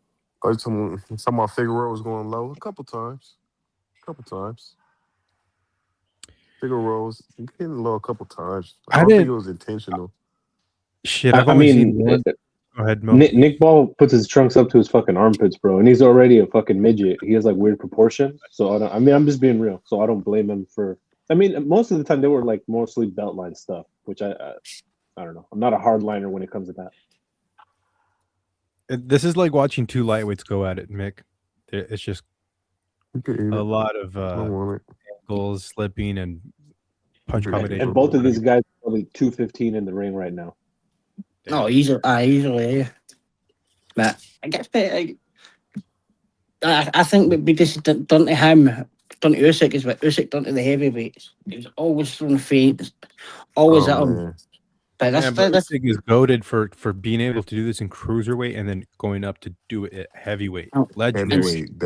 Oh, some about Figueroa was going low a couple times. Figueroa was getting low a couple times. I I don't think it didn't. was intentional. Shit, I, I've I only seen mean, one. Go ahead, Mo. Nick Ball puts his trunks up to his fucking armpits, bro, and he's already a fucking midget. He has like weird proportions, so I don't. I mean, I'm just being real, so I don't blame him for. I mean, most of the time they were like mostly beltline stuff, which I don't know. I'm not a hardliner when it comes to that. This is like watching two lightweights go at it, Mick. It's just You could eat a it. lot of I don't want it. ankles slipping and punch You could eat it, combination. And bro. both of these guys are probably 215 in the ring right now. No, easily, yeah. But I guess I think what we just done to him, done to Usyk is what Usyk done to the heavyweights. He was always throwing feints, always Oh at him. man, But Yeah, but that's Usyk is goaded for being able to do this in cruiserweight and then going up to do it at heavyweight. oh, Legendary. heavyweight.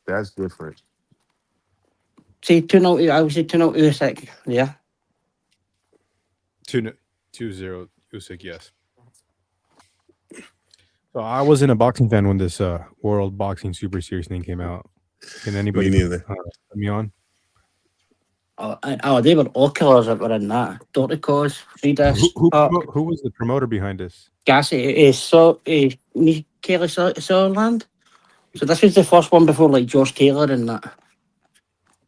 That's different. say 2-0. I would say 2-0 Usyk. Yeah. 2-0 Usyk, yes. So I wasn't a boxing fan when this World Boxing Super Series thing came out. Can anybody Me neither. put me on? Oh, they were all killers that were in that. Dorticos, Fridas, Who was the promoter behind this? Gassy, Kelly Sutherland. So this was the first one before like Josh Taylor and that.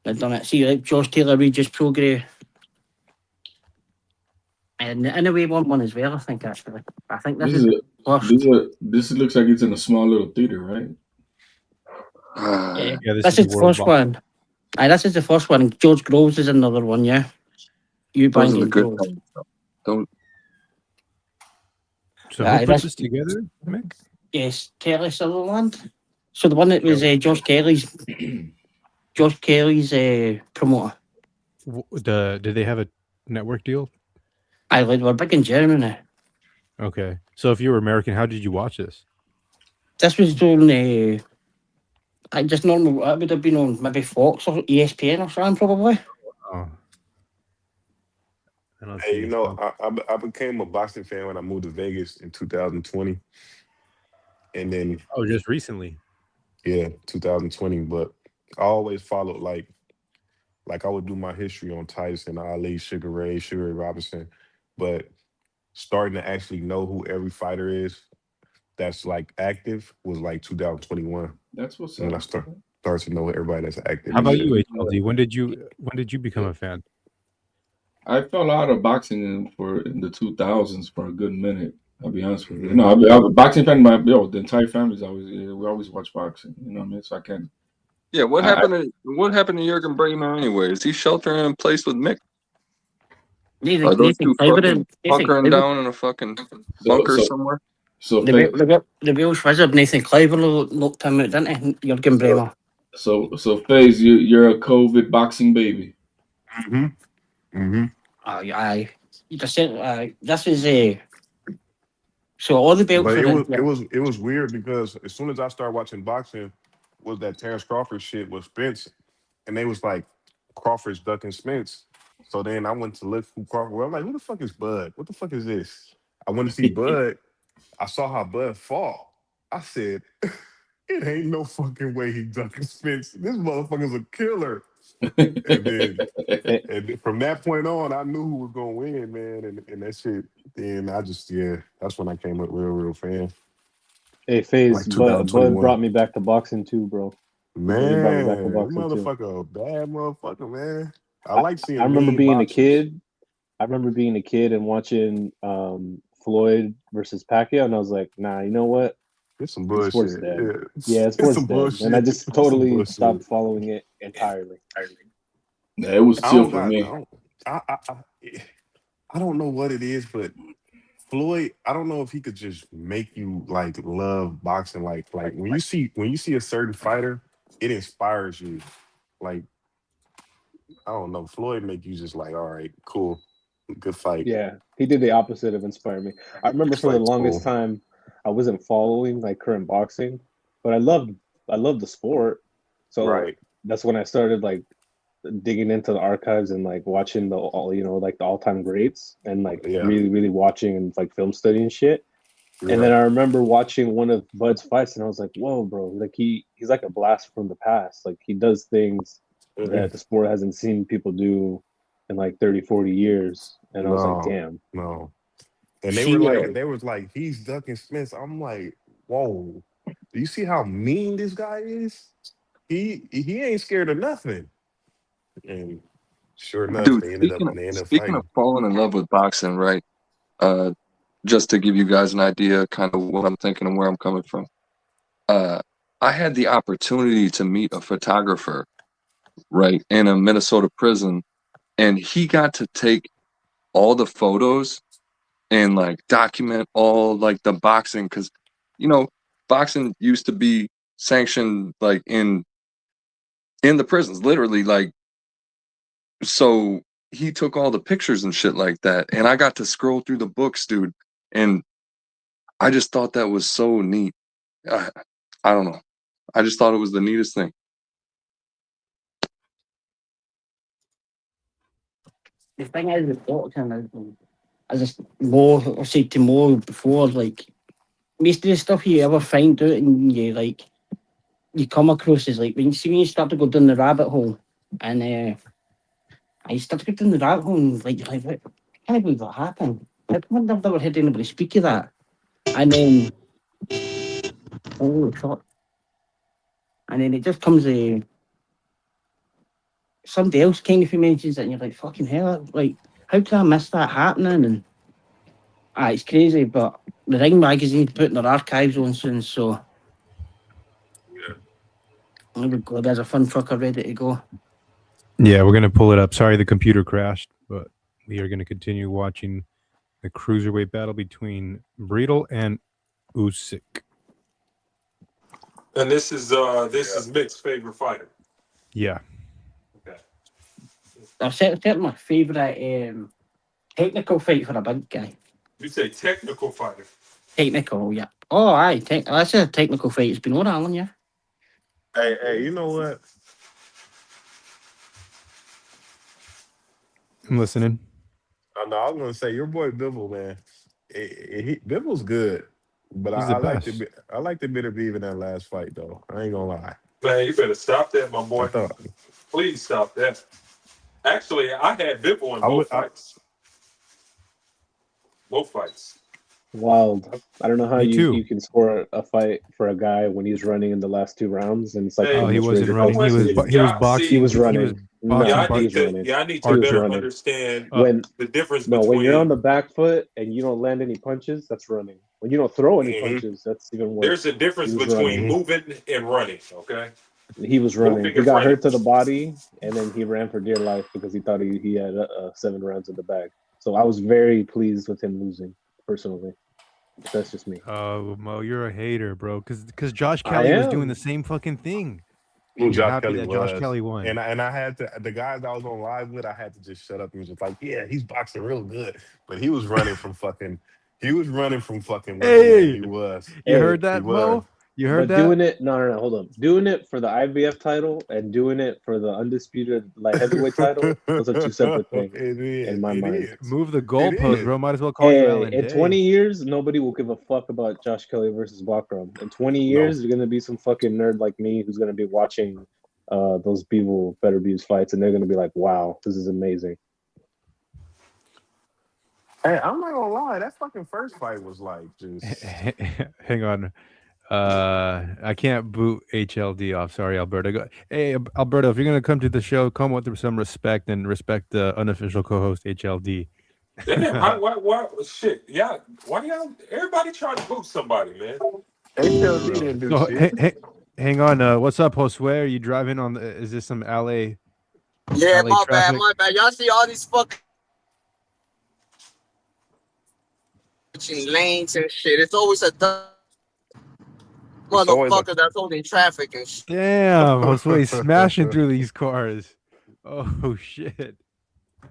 They'd done it. See, like Josh Taylor, Regis Progress. And in a way, one as well, I think, actually. I think this is the first. This looks like it's in a small little theater, right? Yeah, This is the first one. Aye, this is the first one. George Groves is another one, yeah. Those are the Eubank good Groves. times. Don't. So who put this together, Mick? Yes, Kelly Sutherland. So the one that was Josh Kelly's promoter. Did they have a network deal? I like we're big in Germany. Okay, so if you were American, how did you watch this? This was on I just normal. It would have been on maybe Fox or ESPN or something, probably. Oh. Hey, you know, I became a boxing fan when I moved to Vegas in 2020, and then just recently. Yeah, 2020. But I always followed like I would do my history on Tyson, Ali, Sugar Ray Robinson, but starting to actually know who every fighter is that's like active was like 2021. That's what's when up. I started to know everybody that's active. How about you, HLD? When did you become a fan? I fell out of boxing in the 2000s for a good minute. I'll be honest with you. No, I'm a boxing fan. The entire family's we always watch boxing. You know what I mean? So I can. Yeah, what happened to Jurgen Bremer anyway? Is he sheltering in place with Mick? Are those two fucking hunkering down in a fucking bunker somewhere? So the Welsh wizard Nathan Clyber looked him out, didn't he? Jurgen Bremer. So FaZe, you're a COVID boxing baby. Aye. You just said this is so all the belts. But were it was weird because as soon as I started watching boxing, was that Terrence Crawford shit with Spence, and they was like Crawford's ducking Spence. So then I went to look who Crawford was. I'm like, who the fuck is Bud? What the fuck is this? I went to see Bud. I saw how Bud fought. I said, it ain't no fucking way he ducking Spence. This motherfucker's a killer. and then from that point on, I knew who was gonna win, man. And that shit. Then I just that's when I came up real fan. Hey, FaZe, like Bud brought me back to boxing too, bro. Man, He brought me back to that boxing motherfucker, a bad motherfucker, man. I like seeing. I remember mean being boxers. a kid. I remember being a kid and watching Floyd versus Pacquiao, and I was like, nah, you know what? It's some Sport's bullshit. dead. Yeah, it's Sport's some dead, and I bullshit. just It's some totally bullshit. stopped following it entirely. Yeah, it was I chill don't for got. me. I don't know what it is, but Floyd. I don't know if he could just make you like love boxing. Like when you see a certain fighter, it inspires you. Like I don't know, Floyd make you just like, all right, cool, good fight. Yeah, he did the opposite of inspire me. I remember This for the fight's longest cool. time I wasn't following like current boxing, but I loved the sport. So Right. that's when I started like digging into the archives and like watching the all like the all-time greats and like Yeah. really really watching and like film studying shit. And Yeah. then I remember watching one of Bud's fights and I was like, "Whoa, bro. Like he's like a blast from the past. Like he does things that the sport hasn't seen people do in like 30, 40 years." And I was like, No, "Damn." no. And He they was like, he's ducking Smith. I'm like, whoa. Do you see how mean this guy is? He ain't scared of nothing. And sure enough, dude, they end up speaking of fighting. falling in love with boxing, right? Uh, just to give you guys an idea, kind of what I'm thinking and where I'm coming from. Uh, I had the opportunity to meet a photographer, right, in a Minnesota prison, and he got to take all the photos and like document all like the boxing because you know boxing used to be sanctioned like in the prisons, literally, like, so he took all the pictures and shit like that, and I got to scroll through the books, dude, and I just thought that was so neat. I, I don't know. I just thought it was the neatest thing. The thing is with boxing is, as I more I said to more before, like most of the stuff you ever find out and you come across is like when you start to go down the rabbit hole and I start to go down the rabbit hole and like you're like, "What? I can't believe what happened. I've never heard anybody speak of that." And then oh fuck. And then it just comes somebody else kind of mentions it and you're like, fucking hell, like how can I miss that happening? And it's crazy, but the Ring magazine's putting their archives on soon, so there we go. There's a fun fucker ready to go. Yeah, we're gonna pull it up. Sorry, the computer crashed, but we are gonna continue watching the cruiserweight battle between Breedle and Usyk. And this is Mick's favorite fighter. Yeah. Okay. I've set my favourite technical fight for a big guy. You say technical fighter. Technical, yeah. Oh, aye. That's a technical fight. It's been on, Alan, yeah. Hey, you know what? I'm listening. I know I was gonna say your boy Bibble, man. Bibble's good, but He's the I liked best. I liked the bit of even that last fight though. I ain't gonna lie. Man, you better stop that, my I boy. thought Please stop that. Actually, I had Bivol in I both would. fights. Both fights. Wild. I don't know how Me you, too. you can score a fight for a guy when he's running in the last 2 rounds and it's like Hey, the Oh, he most wasn't rated running. fight. He was y'all boxing. He see, was He was running. boxing. No, he was running. y'all need He to was better running. understand When the difference when you're on between. the back foot and you don't land any punches, that's running. When you don't throw any Mhm, punches, that's even There's worse. a He difference was between running. mhm. moving and running. Okay, He was running. moving He and got running. hurt to the body, and then he ran for dear life because he thought he had 7 rounds in the bag. So I was very pleased with him losing, personally. But that's just me. Oh, Mo, you're a hater, bro. Because Josh I Kelly was doing the am. same fucking thing, Who and you're Josh happy Kelly that Josh was, Kelly won. and I had to the guys I was on live with. I had to just shut up and was just like, yeah, he's boxing real good, but he was running from fucking. He was running from fucking what's his name. Hey, He was. you heard Hey, He that, was. Mo? You heard but that? doing it, no, hold up. Doing it for the IBF title and doing it for the undisputed light heavyweight title, those are 2 separate things It in is. my It mind. is. Move the It goalpost, is. bro. Might as well call you Hey, Alan in 20 Day. years, nobody will give a fuck about Josh Kelly versus Bakram. In 20 No. years, there's gonna be some fucking nerd like me who's gonna be watching those people better views fights, and they're gonna be like, "Wow, this is amazing." Hey, I'm not gonna lie. That fucking first fight was like just. Hang on. I can't boot HLD off. Sorry, Alberto. Hey, Alberto, if you're gonna come to the show, come with some respect and respect the unofficial co-host HLD. Damn, why, shit, yeah, why y'all, everybody trying to boot somebody, man? HLD didn't do So shit. hang on. What's up, Josue? Are you driving on? Is this some LA? Yeah, LA my traffic? bad. Y'all see all these fucking lanes and shit. It's always a It's always a motherfucker that's holding traffic and shit. Damn, Josue smashing through these cars. Oh shit.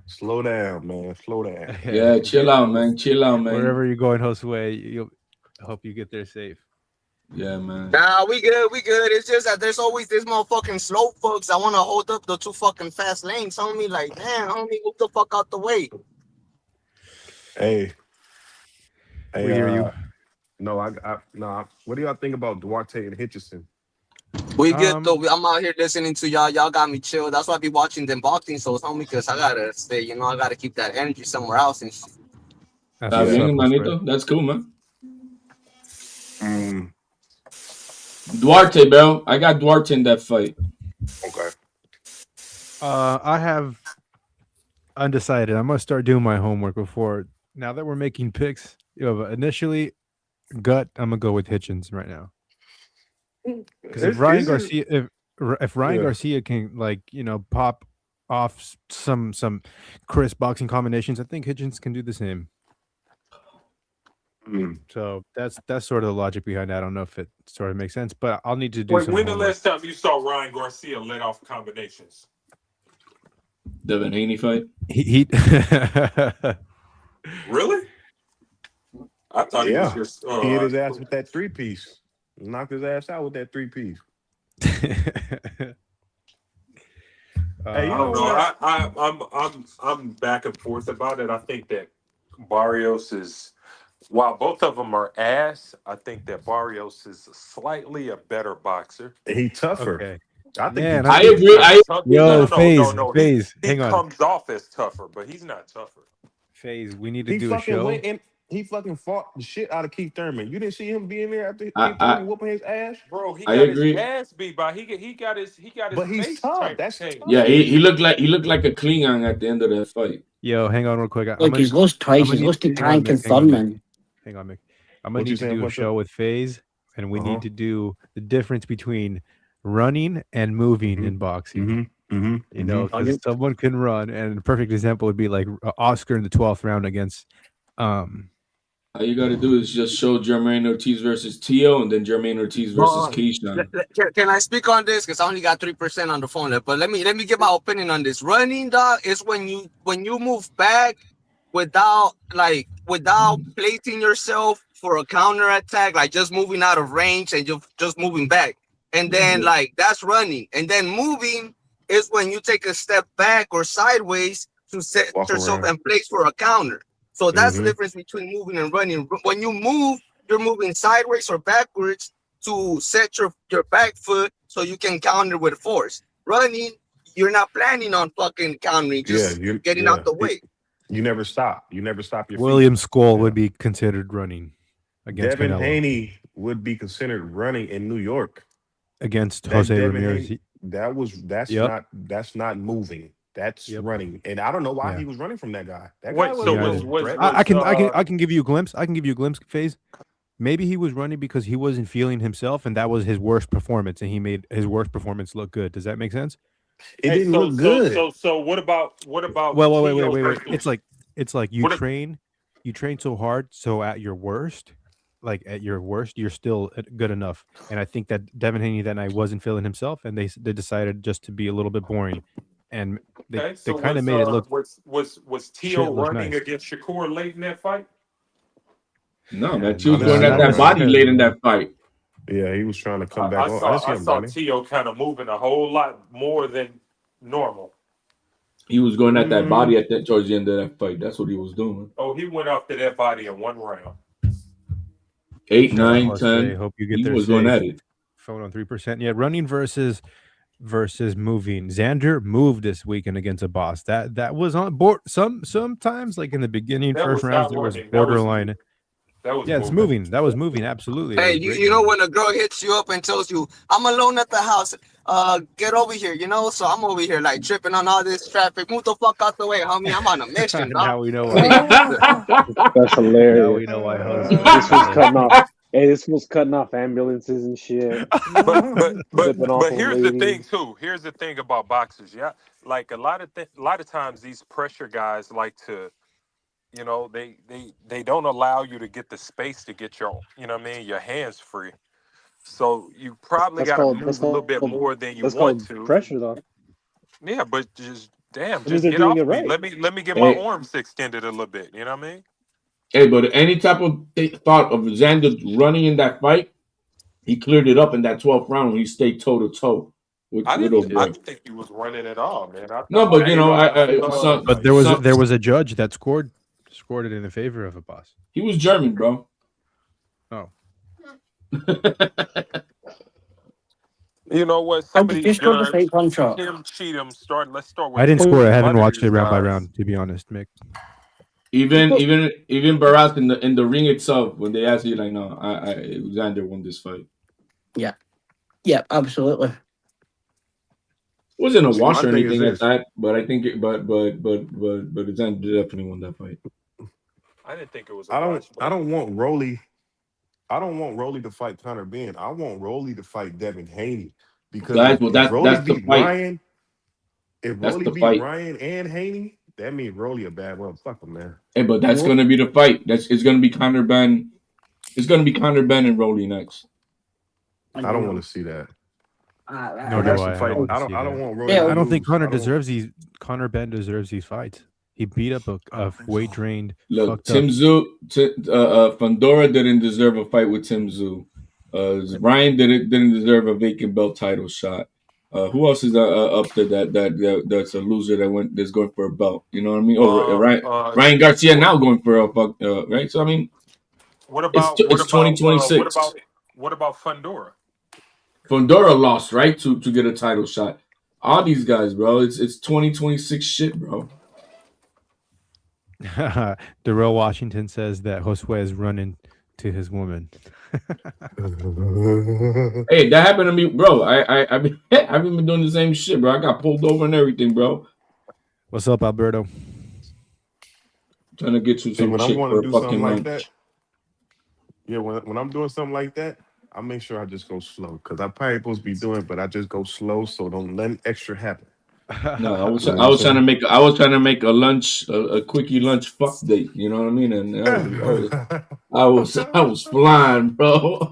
Slow down, man. Slow down. Yeah, chill out, man. Chill out, man. Wherever you're going, Josue, I hope you get there safe. Yeah, man. Nah, we good. It's just that there's always this motherfucking slow folks that want to hold up the two fucking fast lanes. Homie, like, damn, homie, move the fuck out the way. Hey, We hear you. No, nah. What do y'all think about Duarte and Hitchison? We good though. I'm out here listening to y'all. Y'all got me chill. That's why I be watching them boxing shows, homie, because I gotta stay. I gotta keep that energy somewhere else and shit. That's manito. That's cool, man. Duarte, bro. I got Duarte in that fight. Okay. I have undecided. I'm gonna start doing my homework before. Now that we're making picks, but initially, gut. I'm gonna go with Hitchens right now. Because if Ryan Garcia can pop off some crisp boxing combinations, I think Hitchens can do the same. So that's sort of the logic behind that. I don't know if it sort of makes sense, but I'll need to do some when the homework. last time you saw Ryan Garcia let off combinations? Devin Haney fight? He Really? I thought he was just he hit his ass with that 3-piece. Knocked his ass out with that 3-piece. I don't know. I'm back and forth about it. I think that Barrios is, while both of them are ass, I think that Barrios is slightly a better boxer. He tougher. Okay. I think I agree. FaZe, he hang on. comes off as tougher, but he's not tougher. FaZe, we need to do a show. Went and he fucking fought the shit out of Keith Thurman. You didn't see him being there after Keith Thurman whooping his ass? Bro, he got his ass beat by he got his But he's face tough. That's tough. Yeah, he looked like a Klingon at the end of that fight. Yo, hang on real quick. Like he's lost twice. He's lost to Tank and Thurman. Hang on, Mick. I'm gonna need to do a show with FaZe, and we need to do the difference between running and moving in boxing. Because someone can run, and a perfect example would be like Oscar in the 12th round against. All you got to do is just show Jermaine Ortiz versus Tio, and then Jermaine Ortiz versus Keyshawn. Can I speak on this? Because I only got 3% on the phone. But let me give my opinion on this. Running, dog, is when you move back without placing yourself for a counter attack, like just moving out of range and just moving back, and then that's running. And then moving is when you take a step back or sideways to set yourself in place for a counter. So that's the difference between moving and running. When you move, you're moving sideways or backwards to set your back foot so you can counter with force. Running, you're not planning on fucking countering, just getting out the way. You never stop. You never stop your William Skoll would be considered running against Devin Canelo. Haney would be considered running in New York against Jose Ramirez. Haney, that's not moving. That's running, and I don't know why he was running from that guy. That guy I can give you a glimpse. I can give you a glimpse, FaZe. Maybe he was running because he wasn't feeling himself, and that was his worst performance, and he made his worst performance look good. Does that make sense? It didn't look good. So what about? Well, wait. It's like you train so hard, so at your worst, you're still good enough. And I think that Devin Haney that night wasn't feeling himself, and they decided just to be a little bit boring. And they kind of made it look. Was Tio running against Shakur late in that fight? No, man. Tio was going at that body late in that fight. Yeah, he was trying to come back. I saw Tio kind of moving a whole lot more than normal. He was going at that body towards the end of that fight. That's what he was doing. Oh, he went after that body in one round. 8, 9, 10. Hope you get he there. Was going at it. Phone on 3%. Yeah, running versus moving. Xander moved this weekend against a boss. That was on board. Sometimes like in the beginning, first rounds, it was borderline. It's moving. That was moving. Absolutely. Hey, you know when a girl hits you up and tells you, "I'm alone at the house. Get over here." So I'm over here like tripping on all this traffic. Move the fuck out the way, homie. I'm on a mission. Now we know why. That's hilarious. Now we know why. This was cutting off. Hey, this was cutting off ambulances and shit. Flipping off But on here's the thing ladies. too. Here's the thing about boxers. Yeah, like a lot of times these pressure guys like to, you know, they don't allow you to get the space to get your, you know what I mean, your hands free. So you probably got to That's move a little bit called more than you that's want called to. pressure, though. Yeah, but just damn, That means just they're get doing off it me. right. Let me get my Hey, arms extended a little bit. You know what I mean? hey, but any type of thought of Xander running in that fight, he cleared it up in that 12th round when he stayed toe to toe with old I boy. didn't think he was running at all, man. I No, thought but you Hey, know, look, I look, son, But son, there was a judge that scored it in the favor of Abbas. he was German, bro. Oh, you know what? How Some of did these you score the judges, fight, Puncher? Tim Cheatham. Let's start I with didn't him. score it. I A haven't lot of watched these it round by guys. round, to be honest, Mick. Even Barras in the ring itself, when they asked you like, no, Xander won this fight. Yeah. Yeah, absolutely. Wasn't a see, wash my or thing is anything at this. that, but I think but Xander definitely won that fight. I didn't think it was a watch, I but don't want Rolly. I don't want Rolly to fight Conor Ben. I want Rolly to fight Devin Haney because Guys, well if Rolly that's the beat fight. Ryan, if That's Rolly the beat fight. Ryan and Haney, that means Rolly a bad motherfucker, man. Hey, but that's Nope. gonna be the fight. It's gonna be Conor Ben. It's gonna be Conor Ben and Rolly next. I I don't don't want know. to see that. Nor If do that's the I. I don't fight, want to see I don't that. want Rolly And to I Yeah. don't think lose. Connor I don't. deserves these. Connor Ben deserves these fights. He beat up a weight drained, Look, fucked up. Tim Tszyu, Fandora didn't deserve a fight with Tim Tszyu. Ryan didn't deserve a vacant belt title shot. Who else is up there that's a loser that's going for a belt? You know what I mean? Oh, Ryan Garcia what, now going for a fuck right. So I mean, what it's about it's 2026. what about Fundora? Fandora lost right to get a title shot. All these guys, bro. It's 2026 shit, bro. Darrell Washington says that Josue is running to his woman. Hey, that happened to me, bro. I've been I've been doing the same shit, bro. I got pulled over and everything, bro. What's up, Alberto? Trying to get you See, some when I'm chick going for to a do something fucking like that, lunch. yeah, when I'm doing something like that, I make sure I just go slow because I probably supposed to be doing, but I just go slow so don't nothing extra happen. No, You know what I I'm was trying to saying? make a lunch a quickie lunch fuck date. You know what I mean? And I was flying, bro.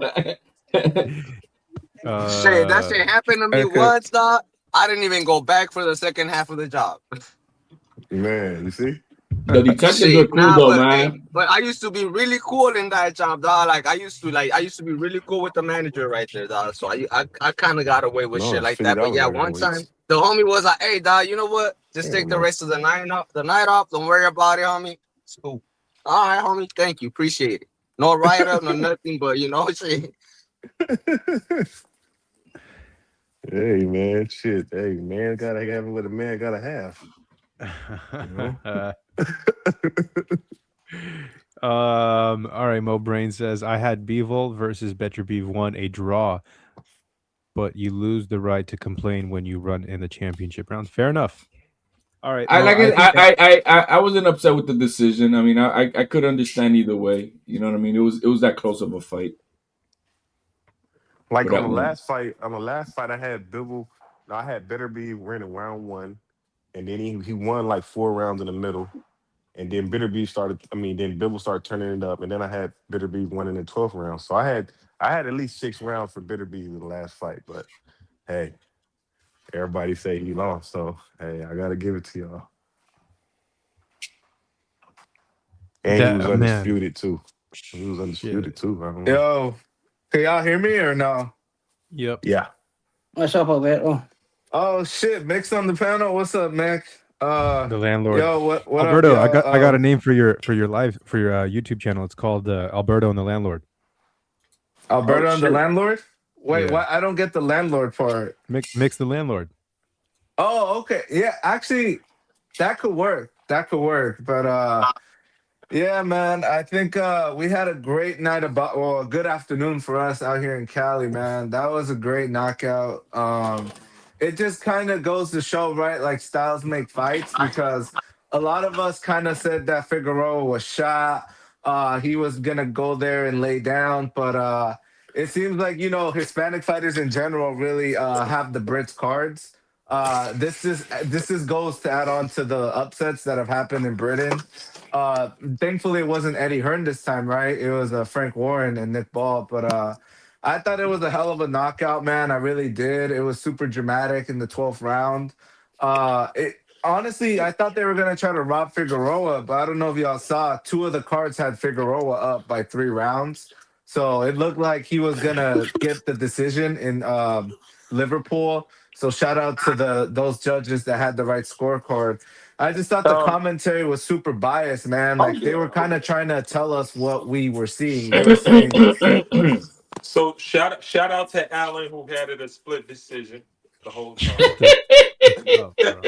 Shit, that shit happened to me Okay. once, dog. I didn't even go back for the second half of the job. Man, you see? The detectives are Shit, cool nah, though, but hey, man. but I used to be really cool in that job, dog. Like I used to be really cool with the manager right there, dog. So I kind of got away with No, shit it's like that. But yeah, $50 one wait. time the homie was like, "Hey, dog, you know what? Just Hell take the no. rest of the night off. The night off. Don't worry about it, homie. It's cool. All right, homie. Thank you. Appreciate it. No write up, no nothing, but you know, shit. Hey man, shit. Hey man, gotta have what a man gotta have. You know? All right, Mo Brain says I had Beevil versus Better Beeve 1 a draw, but you lose the right to complain when you run in the championship rounds. Fair enough. All right, I Mo. like I it. think that I wasn't upset with the decision. I mean, I could understand either way. You know what I mean? It was that close of a fight for Like that one. on the last fight I had Bibble, no, I had Better Be winning round one, and then he won like 4 rounds in the middle. And then Bitterbeef started. I mean, then Bibble started turning it up, and then I had Bitterbeef winning in the 12th round. So I had at least 6 rounds for Bitterbeef in the last fight. But hey, everybody say he lost, so hey, I gotta give it to y'all. And he was man, undisputed too. He was undisputed shit. too. I don't know. Yo, can y'all hear me or no? Yep. Yeah. What's up, Alberto? Oh shit, Mick's on the panel. What's up, Mick? The landlord. Yo, what up, Alberto, y'all? I got a name for your YouTube channel. It's called Alberto and the Landlord. Alberto and the landlord. Wait, Yeah. what? I don't get the landlord part. Mix the landlord. Oh, okay. Yeah, actually, that could work. That could work. But yeah, man, I think we had a great night a good afternoon for us out here in Cali, man. That was a great knockout. It just kind of goes to show, right? Like styles make fights because a lot of us kind of said that Figueroa was shot. he was gonna go there and lay down, but it seems like Hispanic fighters in general really have the Brits cards. This goes to add on to the upsets that have happened in Britain. Thankfully, it wasn't Eddie Hearn this time, right? It was Frank Warren and Nick Ball. But I thought it was a hell of a knockout, man. I really did. It was super dramatic in the 12th round. Honestly, I thought they were gonna try to rob Figueroa, but I don't know if y'all saw. Two of the cards had Figueroa up by 3 rounds, so it looked like he was gonna get the decision in Liverpool. So shout out to those judges that had the right scorecard. I just thought the commentary was super biased, man. Oh Like they yeah. were kind of trying to tell us what we were seeing. They were saying, So shout out to Allen who had it a split decision the whole time. Oh, bro.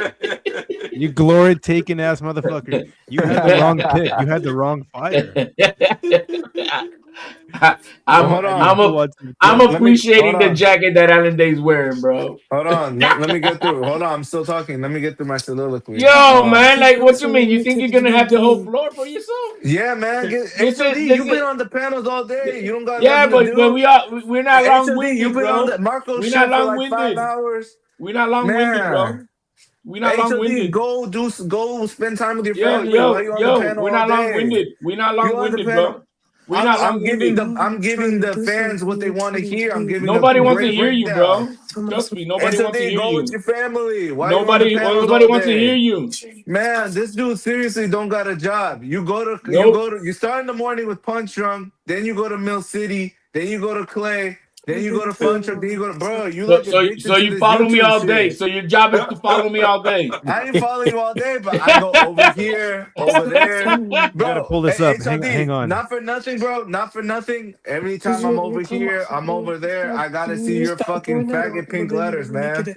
You glory taking ass motherfucker. You had the wrong pick. You had the wrong fighter. Hold on. I'm Let me hold appreciating the on. jacket that Alan Day's wearing, bro. Hold on. Let me get through. Hold on. I'm still talking. Let me get through my soliloquy. Yo, man, like, what you mean? You think you're gonna have the whole floor for yourself? Yeah, man. This HOD, is you've been on the panels all day. You don't got yeah, nothing to but do. we're not long HOD, you've winded, been on bro. the Marco's We're not shit for long like 5 winded. hours. We're not long winded, bro. Man. We're not long HOD, winded. go spend time with your Yo, family. Why yo, you on the yo, panel we're all not long day? winded. We're not long You on the winded, panel. bro. We're not long winded. I'm giving the fans what they want to hear. I'm giving a Nobody wants to great hear you, breakdown. bro. Trust me, nobody wants to HOD, hear go with you. your family. Why you on the Nobody panels all wants to hear day? you. Man, this dude seriously don't got a job. Nope. You start in the morning with Punch Drunk, then you go to Mill City, then you go to Clay, then you go to Fun Truck, then you go to bro. You like So addicted to you this follow me YouTube all day. shit. So your job is to follow me all day. I ain't follow you all day, but I go over here, over there. You got to Bro, pull this up. HOD, Hang on. not for nothing, bro. Not for nothing. Every time I'm over here, I'm over there. I gotta see your fucking faggot pink letters, man.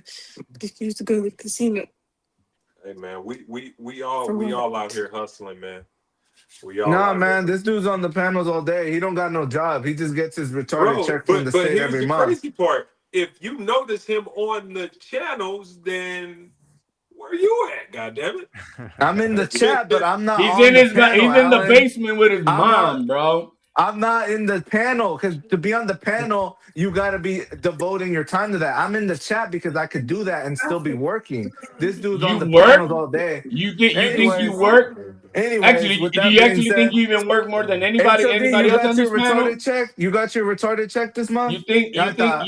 Hey man, we all out here hustling, man. We all Nah, out here. man, this dude's on the panels all day. He don't got no job. He just gets his retarded Bro, check from the but state here's every the month. crazy part. If you notice him on the channels, then where you at? Goddamn it! I'm in the chat, but I'm not He's on in the panel, he's in the Alan. basement with his mom, bro. I'm not in the panel because to be on the panel, you got to be devoting your time to that. I'm in the chat because I could do that and still be working. This dude's on You the work? panels all day. You think you Anyways, work? anyways, Actually, with do that you being actually think said, you even work more than HOD, anybody you else got on your this panel? retarded check? You got your retarded check this month? You think I thought,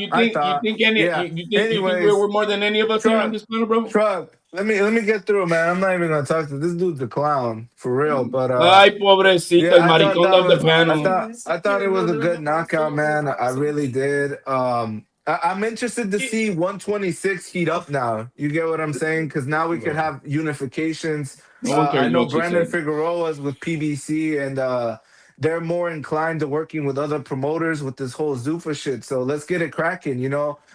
yeah. you think Anyways, we're more than any of us here on truck, this panel, bro? truck. Let me get through, man. I'm not even gonna talk to this dude's a clown for real. But Ay, pobrecito, el yeah, I thought maricón that of the was panel. I thought it was a good knockout, man. I really did. I'm interested to see 126 heat up now. You get what I'm saying? Because now we could have unifications. No one I cares know what you Brandon said. Figueroa's with PBC, and they're more inclined to working with other promoters with this whole Zuffa shit. So let's get it cracking.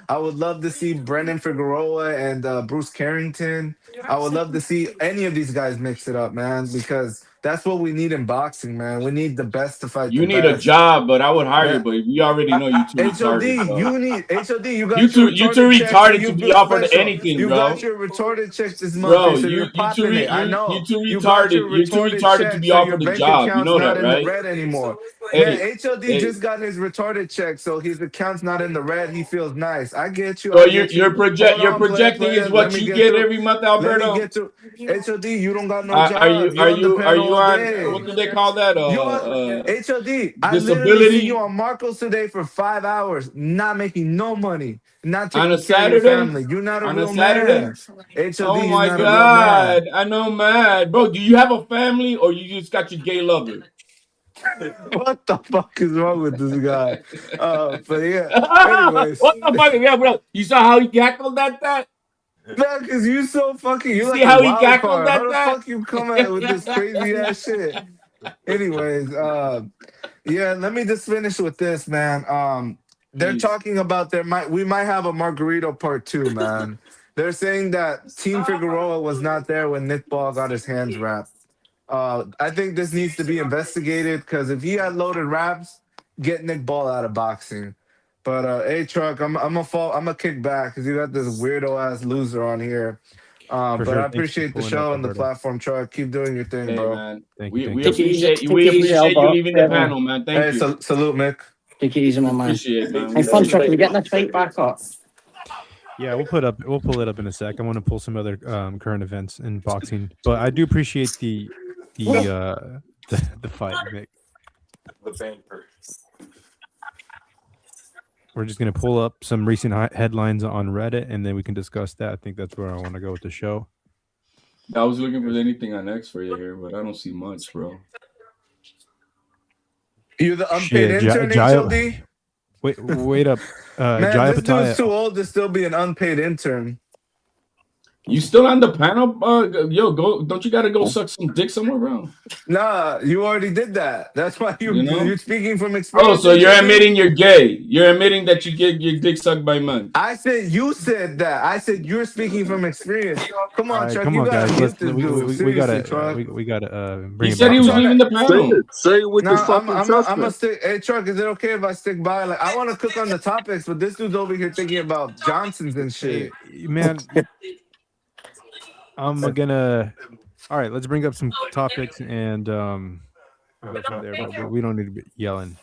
I would love to see Brendan Figueroa and Bruce Carrington. I would love to see any of these guys mix it up, man, because that's what we need in boxing, man. We need the best to fight the You need a best. job, but I would hire you. Man, But we already know you too HOD, retarded, bro. you got your You too retarded check, so retarded to you be feel offered special. anything, You got bro. your retarded check this month, Bro, so you're popping it. I you know. too You got retarded. your You're too retarded retarded to check, be so your offered a bank job. You account's know not that, in the right? red anymore. Man, Hey, HOD hey. just got his retarded check, so his account's not in the red. He feels nice. I get you. So I get you. Hold you're on, projecting is Let what me you get get through. every month, Let me Alberto. get to HOD. You don't got no job. Are Panel you all on day. what do they call that? You on HOD? I literally seen you Disability on Marcos today for 5 hours, not making no money, not on a taking care of your Saturday? family. You're not a On a real Saturday? man. HOD, Oh you're my not a real man. god, I know, mad, bro. Do you have a family or you just got your gay lover? What the fuck is wrong with this guy? But yeah. Anyways, What the fuck? Yeah, bro. You saw how he cackled at that? no, because you so fucking. You You're see like a how he wild cackled card. at How the that? fuck you come at with this crazy ass shit? Anyways, yeah, let me just finish with this, man. They're Please. talking about we might have a Margarito part 2, man. They're saying that Team Figueroa was not there when Nick Ball got his hands wrapped. I think this needs to be investigated because if he had loaded wraps, get Nick Ball out of boxing. But hey, truck, I'm a kick back because you got this weirdo ass loser on here. For But sure. I Thanks for appreciate the pulling up, show and the Alberto. platform, Chuck. Keep doing your thing, Hey, bro. man. Thank you. We Thank we you. Take it easy, appreciate you. take We it easy, appreciate you Alba. leaving the panel, man. Thank Hey, you. salute, Mick. Take it easy, my We man. appreciate, man. Hey, Funster, can we get this fight back up? Yeah, we'll pull it up in a sec. I want to pull some other current events in boxing, but I do appreciate the fight, Mick. The banter. We're just gonna pull up some recent headlines on Reddit, and then we can discuss that. I think that's where I want to go with the show. I was looking for anything on X for you here, but I don't see much, bro. You the unpaid Shit, intern, HOD? wait up, Man, Jaya this dude's Pataya. too old to still be an unpaid intern. You still on the panel? Yo, go! Don't you gotta go suck some dick somewhere, bro? Nah, you already did that. That's why You know? you're speaking from Oh, experience. so you're HOD? admitting you're gay? You're admitting that you get your dick sucked by men? I said you said that. I said you're speaking from experience. Come All on, right, Chuck. come You on, gotta guys. mute this dude. We Seriously, gotta Chuck. we gotta bring He it said back he to was that. leaving the Say panel. it. Say it with No, your fucking I'm chest. gonna stick. Hey, Chuck, is it okay if I stick by? Like, I want to cook on the topics, but this dude's over here thinking about Johnsons and shit. Hey, man, I'm gonna. All right, let's bring up some topics and we'll go from there. But we don't need to be yelling.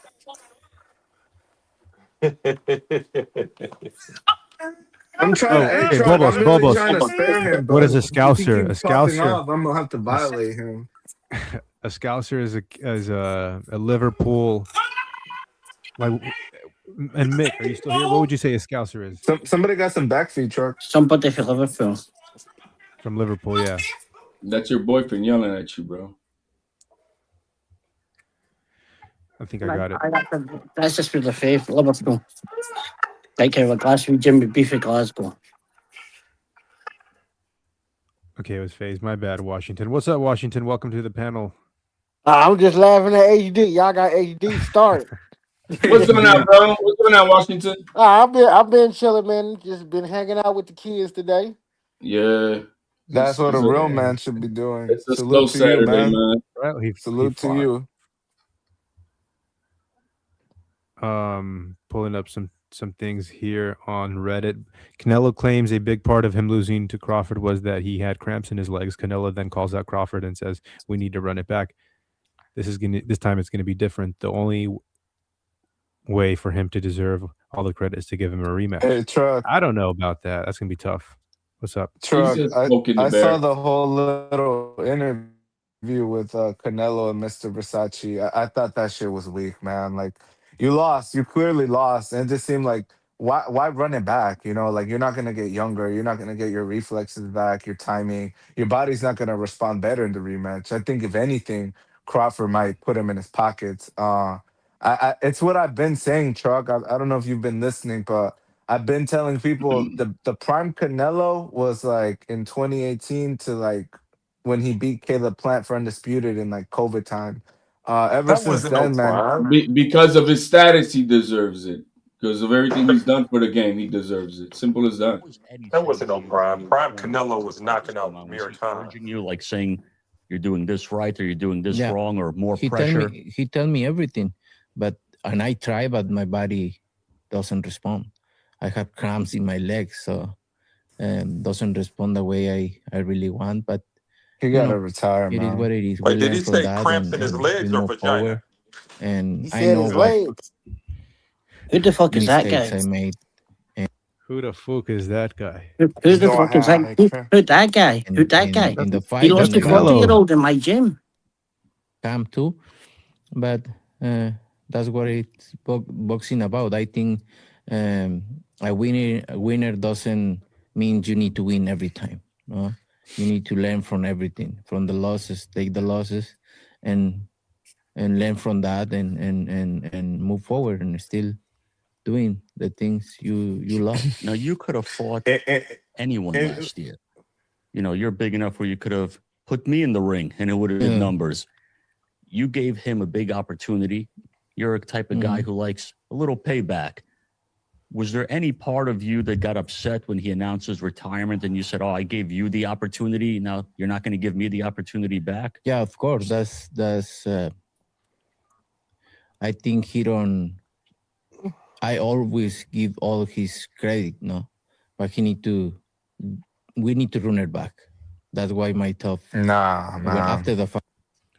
I'm trying to. Hey, okay, Chuck, I'm really Bobos. trying to spare him, What but is a if he scouser? A keeps popping scouser. off, I'm gonna have to violate him. A scouser is a Liverpool. Like, and Mick, are you still here? What would you say a scouser is? Somebody got some backfeed, Chuck. Somebody for Liverpool. From Liverpool, yeah. That's your boyfriend yelling at you, bro. I think I got it. That's just for the faith, Liverpool. Take care of Glasgow, Jimmy Beef at Glasgow. Okay, it was phased. My bad, Washington. What's up, Washington? Welcome to the panel. I'm just laughing at HD. Y'all got HD started. What's going on, bro? What's going on, Washington? I've been chilling, man. Just been hanging out with the kids today. Yeah. That's what a real man should be doing. It's a Salute slow to you, Saturday, man. man. Well, he Salute to fought. you. Pulling up some things here on Reddit. Canelo claims a big part of him losing to Crawford was that he had cramps in his legs. Canelo then calls out Crawford and says, "We need to run it back. This time it's gonna be different. The only way for him to deserve all the credit is to give him a rematch." Hey, Truck. I don't know about that. That's gonna be tough. What's up? Truck, I saw the whole little interview with Canelo and Mr. Versace. I thought that shit was weak, man. Like, you lost. You clearly lost. And it just seemed like, why run it back? You know, like, you're not going to get younger. You're not going to get your reflexes back, your timing. Your body's not going to respond better in the rematch. I think, if anything, Crawford might put him in his pockets. It's what I've been saying, Truck. I don't know if you've been listening, but I've been telling people the prime Canelo was like in 2018 to like when he beat Caleb Plant for undisputed in like COVID time. Ever since then, man. Because of his status, he deserves it. Because of everything he's done for the game, he deserves it. Simple as that. That wasn't no prime. Prime Canelo was knocking out mere time. You like saying you're doing this right or you're doing this Yeah. wrong or more He pressure. tell me everything, and I try, but my body doesn't respond. I have cramps in my legs, so doesn't respond the way I really want. But He gotta retire, it is man. what it is. Wait, we did learn he from say that cramps in his legs we or move vagina? forward. And He I said know his what legs. Who the fuck is that mistakes guy? I made. Who the fuck is that guy? Who the fuck is that? Who that guy? Who that guy? In the He fight, lost a Canelo. 40-year-old in my gym. Camp too, but that's what it's boxing about. I think a winner doesn't mean you need to win every time. No? You need to learn from everything, from the losses, take the losses, and learn from that, and move forward, and still doing the things you love. Now you could have fought anyone last year. You know, you're big enough where you could have put me in the ring and it would have been numbers. You gave him a big opportunity. You're a type of guy who likes a little payback. Was there any part of you that got upset when he announced his retirement and you said, "Oh, I gave you the opportunity. Now you're not going to give me the opportunity back"? Yeah, of course. That's. I think he don't. I always give all his credit, no, but he need to we need to run it back. That's why my top. Nah, man. After the fight.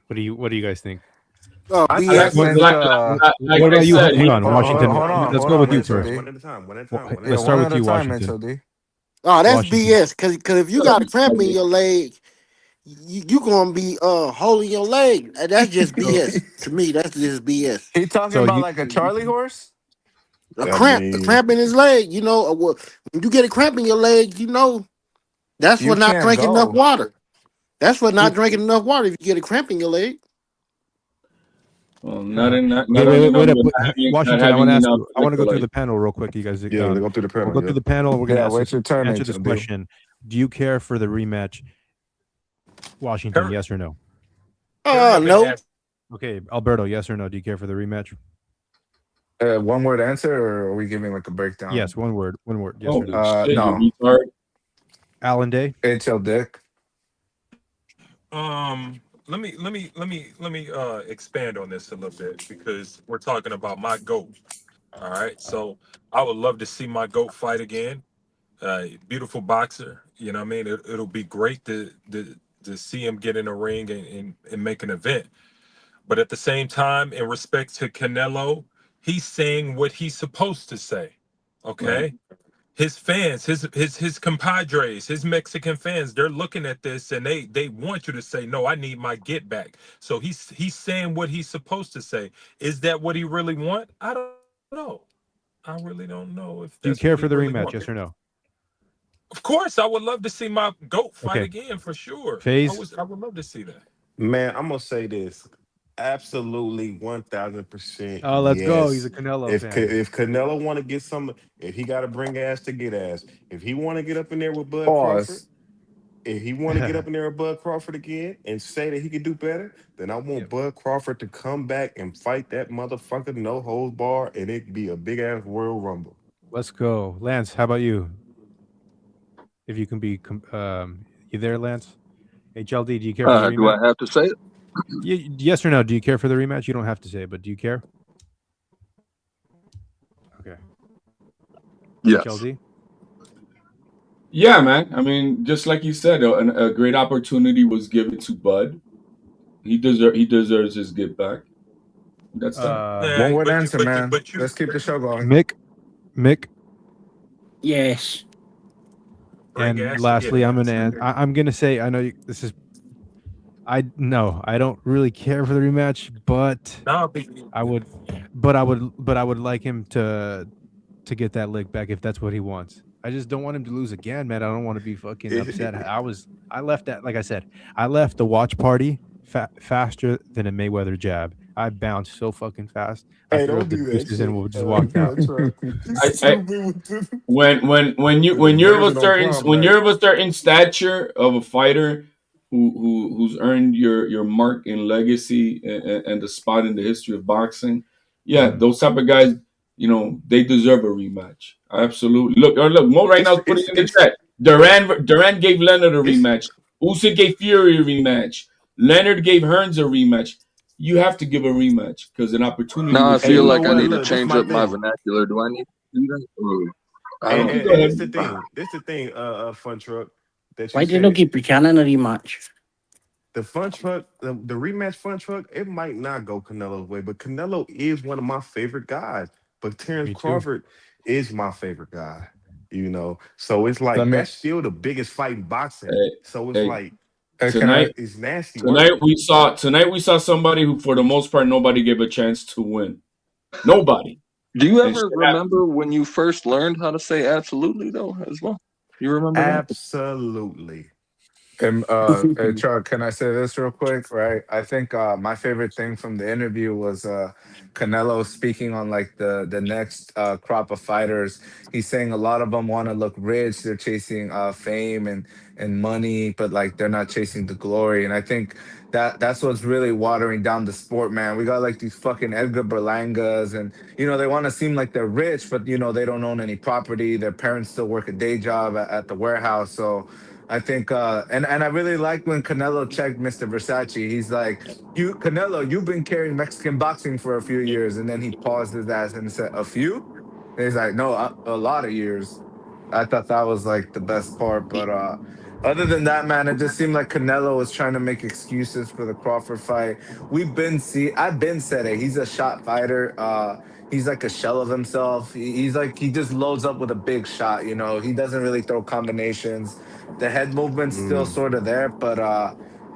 What do you guys think? Oh, I BS. think. Like What I about you? said, Hang on, Hold Washington. on, Let's hold go on, with you Mitchell first. D. One at a time. One at a time. One at a Yeah, Let's time. start one with at a you, time, Washington. Mitchell D. Oh, that's Washington. BS. Cause if you got a cramp in your leg, you gonna be holding your leg. That's just BS. To me, that's just BS. He talking So about you like a Charlie horse? I A mean, cramp in his leg. When you get a cramp in your leg, that's for You not can't drinking enough go. water. That's for not you drinking enough water. If you get a cramp in your leg, well, not okay, in not wait, not wait, only wait, wait number up. not Washington, I want having to ask enough you. I want to go through electrolyte. the panel real quick. You guys, yeah, they go through the we'll panel. go Yeah. through the panel. We're gonna Yeah, wait your turn, answer this Mitchell D. question. Do you care for the rematch, Washington? Hurry, Yes or no? hurry up and no. ask. Okay, Alberto. Yes or no? Do you care for the rematch? One word answer, or are we giving like a breakdown? Yes. One word. One word. Yes or Holy no? shit, you No. retard. Alan Day. HL Dick. Let me expand on this a little bit because we're talking about my GOAT. All right. So I would love to see my GOAT fight again. Beautiful boxer. You know what I mean? It'll be great to see him get in a ring and make an event. But at the same time, in respect to Canelo, he's saying what he's supposed to say. Right. Okay. His fans, his compadres, his Mexican fans, they're looking at this and they want you to say, no, I need my get back. So he's saying what he's supposed to say. Is that what he really want? I don't know. I really don't know if Do you that's care what he for the really rematch? wants. Yes or no? Of course, I would love to see my GOAT fight Okay. again for sure. Phase. I would love to see that. Man, I'm gonna say this. Absolutely 1000% Oh, let's go. He's a yes. Canelo If fan. if Canelo want to get some, if he got to bring ass to get ass, if he want to get up in there with Bud Crawford, Pause. if he want to get up in there with Bud Crawford again and say that he could do better, then I want Yep. Bud Crawford to come back and fight that motherfucker no holds bar, and it be a big ass World Rumble. Let's go, Lance. How about you? If you can be, you there, Lance? HLD. Do you care for the Do rematch? I have to say it? Yes or no? Do you care for the rematch? You don't have to say it, but do you care? Okay. Yes. HLD. Yeah, man. I mean, just like you said, a great opportunity was given to Bud. He deserves his get back. That's that. One Yeah, word but you answer, but you man. but you Let's keep the show going. Mick. Yes. bring And ass to get lastly, ass. I'm gonna say I know this is I don't really care for the rematch, but No, I would but I would like him to get that lick back if that's what he wants. I just don't want him to lose again, man. I don't want to be fucking upset. I left that, like I said, I left the watch party faster than a Mayweather jab. I bounced so fucking fast. I Hey, threw don't up the do that deuces and shit. just walked out. Truck. He's I stupid with the, when you with the when you're of a jersey on certain prom when night. you're of a certain stature of a fighter who's earned your mark in legacy and the spot in the history of boxing, yeah, those type of guys, they deserve a rematch. Absolutely. Look, Mo right now is putting in the It's chat. Duran gave Leonard a it's rematch. Usyk gave Fury a rematch. Leonard gave Hearns a rematch. You have to give a rematch because an opportunity Now I was Hey, feel you given know like I to what? need you. to Look, this is change my up my thing. vernacular. Do I need to do that? Or I And, don't You know. can and, go and ahead. this the thing. This the thing, fun truck that you Why did you said. keep Buchanan a rematch? The fun truck, the rematch fun truck, it might not go Canelo's way, but Canelo is one of my favorite guys. But Terrence Me too. Crawford is my favorite guy, you know. So it's Let like me. that's still the biggest fight in boxing. Hey, So it's hey, like Can I? tonight it's nasty Tonight work. we saw somebody who, for the most part, nobody gave a chance to win. Nobody. Do you And shit ever remember when you first learned how to say absolutely though as well? You remember that? Absolutely. Chuck, can I say this real quick? Right. I think my favorite thing from the interview was Canelo speaking on like the next crop of fighters. He's saying a lot of them want to look rich. They're chasing fame and money, but like they're not chasing the glory. And I think that's what's really watering down the sport, man. We got like these fucking Edgar Berlangas, and they want to seem like they're rich, but they don't own any property. Their parents still work a day job at the warehouse, so. I think and I really like when Canelo checked Mr. Versace. He's like, "You Canelo, you've been carrying Mexican boxing for a few years," and then he paused his ass and said, "A few?" And he's like, "No, a lot of years." I thought that was like the best part. But other than that, man, it just seemed like Canelo was trying to make excuses for the Crawford fight. I've been said it. He's a shot fighter. He's like a shell of himself. He's like he just loads up with a big shot. You know, he doesn't really throw combinations. The head movement's still sort of there, but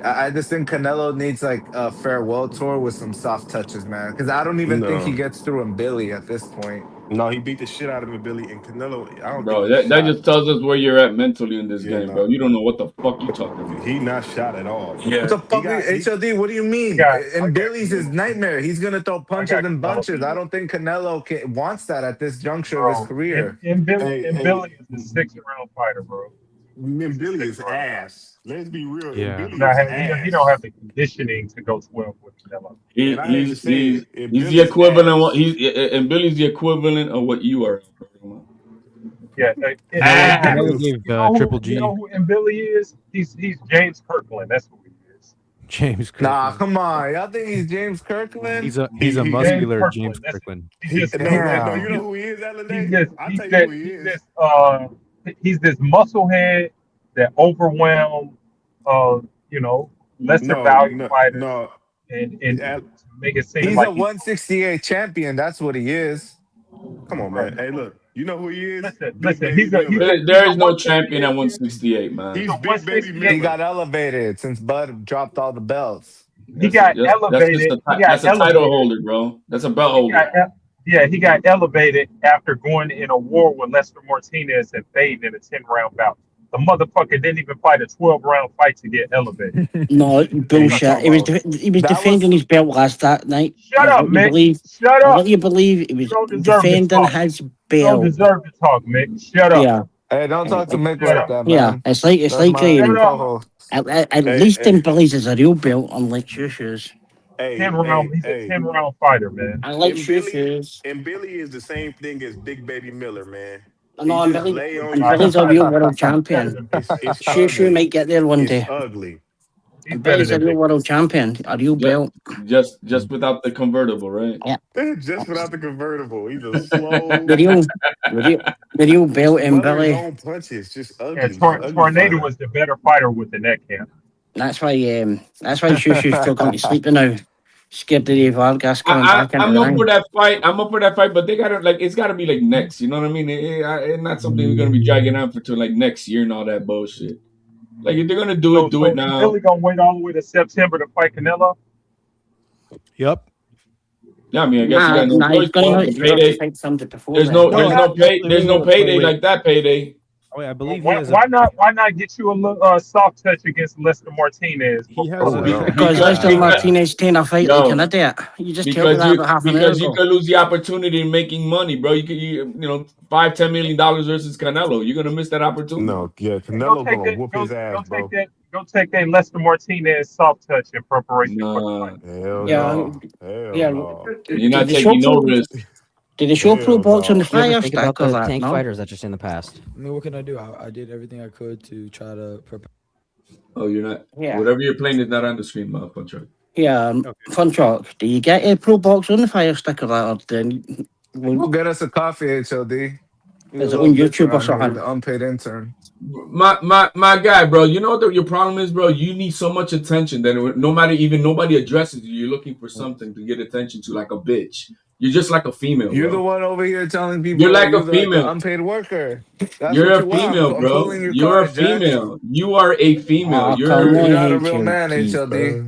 I just think Canelo needs like a farewell tour with some soft touches, man. Because I don't even think he No, gets through in Billy at this point. no, he beat the shit out of him, Billy and Canelo. I don't think Bro, he's that shot. just tells us where you're at mentally in this Yeah, game, bro. no, You don't know what the fuck you talking about. he not shot at all. What Yeah. the He fuck, got he. HLD? What do you I mean? got I And got Billy's his Canelo. nightmare. He's gonna throw I punches got and Canelo bunches. beat I him, don't think Canelo wants that at this juncture of his bro. career. Hey, And hey, Billy is a 6 round fighter, bro. and He's a Billy six is round fighter. ass. Let's be real. And Yeah. Billy is He don't have ass. the conditioning to go 12 with Canelo. And I hate to say it, and He's the Billy's equivalent of what ass. and Billy's the equivalent of what you are. Yeah, and Canelo Billy, gave Triple you G know who and Billy is? He's James Kirkland. That's who he is. James Nah, Kirkland. come on. Y'all think he's James Kirkland? He's a James muscular James Kirkland. That's Kirkland. he's just No, you know Damn. who he is, Ellen he's Day? this I'll he's tell you that who he is. he's this musclehead that overwhelmed you know lesser No, value no, fighters no. and Al- to make it seem He's a like he's 168 champion. That's what he is. Come on, bro, man. Hey, look, you know who he is? Big listen Baby Miller. There is no champion at 168 168, he's man. a He's Big Baby 168 He Miller. got elevated since Bud dropped all the belts. he got That's just elevated he got that's a title elevated holder, bro. That's a belt he holder. got yeah, he got elevated after going in a war with Lester Martinez and fading in a 10-round bout. The motherfucker didn't even fight a 12-round fight to get elevated. No, What you bullshit. talking about? He was That defending was his belt last that night. Shut up, Let you Mick. believe. Shut I'll up. let you believe he was You don't deserve to defending talk. his You don't belt. deserve to talk, Mick. Shut up. Yeah. Hey, don't talk to Like, Mick Shut like up. that, yeah. man. It's That's like my Shut up. co-host. at Hey, least hey, in Billy's is a real belt, unlike Shushu's. He's a hey. 10-round fighter, man. I like Shushu's. And Billy is the same thing as Big Baby Miller, man. He No, just lay on and you. Billy's a real world champion. It's Shushu ugly. might get there one It's day. ugly. He's And better Billy's a than real Big. world champion, a real belt. Just without the convertible, right? Yeah. Just without the convertible. He's a slow, The real belt in smother his Billy. own punches. Just And ugly. Just ugly Tornado fighter. was the better fighter with the neck camp. That's why Shushu's struggling to sleep now. Scared of Dave Vargas coming back into I'm the up for ring. that fight. I'm up for that fight, but they gotta it's gotta be like next. You know what I mean? It's not something we're gonna be dragging out for till like next year and all that bullshit. Like if they're gonna do it, do it So now. Billy gonna wait all the way to September to fight Canelo? Yep. Yeah, I mean, I guess you got no He's choice, gonna bro. have Payday. to fight somebody before There's then. no, there's no payday like that payday. Wait, I believe he Why, has a. why not get you a little soft touch against Lester Martinez? He has Oh a. no. Because Lester Martinez taking a fight like an idiot. You just told me that about half an hour you ago. could lose the opportunity in making money, bro. You know, $5-10 million versus Canelo. You're gonna miss that opportunity. No, yeah, Hey, go Canelo take gonna that. whoop his ass, bro. Go take that Lester Martinez soft touch in preparation for the Nah, fight. Hell Yeah, no. Hell yeah. no. you're not taking no risk. Did they show pro Hell box on the no. You ever fire think stick about or the that? tank No. fighters that you're seeing in the past? I mean, what can I do? I did everything I could to try to prepare. Oh, you're not. Yeah. Whatever you're playing is not on the screen, motherfucker. Yeah, fun talk. Do you get a pro box on the fire stick or that? Or then We'll get us a coffee, HLD. He's a is it little on bitch YouTube or around here. He's something? the unpaid intern. My guy, bro. You know what your problem is, bro? You need so much attention that nobody addresses you. You're looking for something to get attention to, like a bitch. You're just like a female, You're the bro. one over here telling people You're like a you're like the female. unpaid worker. That's You're what a you want. female, I'm bro. pulling your You're a card, Jack. female. You are a female. Oh, come You're on, not a real man, HLD.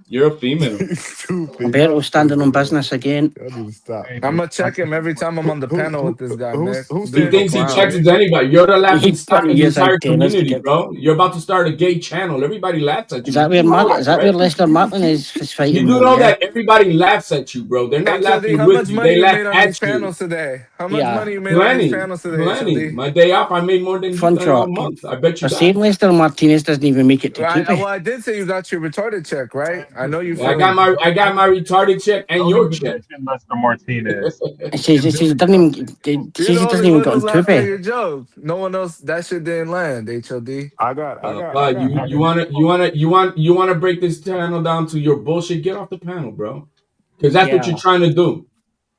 You're a female. Stupid. Berto's standing on business again. I need to stop. I'm gonna check him every time I'm on the panel with this guy, Mick. Who's He saying no thinks he clown? checks as anybody. You're the laughing He's stock putting of the years out entire telling us to community, get. bro. You're about to start a gay channel. Everybody laughs at you. Is that where You know that, right? Lester Martin is fighting? You do Though, know yeah. that everybody laughs at you, bro. They're not HLD, laughing how with much you. money They you laugh made on these at you. panels today? How much Yeah. money you made on these Plenty, panels today, plenty. HLD? My day off, I made more than Fun you've done all truck. month. I bet you I seen that. Lester Martinez doesn't even make it to Well, Tupi. I did say you got your retarded check, right? I know you I got feeling. my retarded check and Don't your even check. mention Lester Martinez. It says it doesn't even. It You're says the it doesn't only even one got who on laughed at Tupi. your joke. No one else. That shit didn't land. HLD. I got You wanna break this channel down to your bullshit? Get off the panel, bro. Because that's what you're trying to do.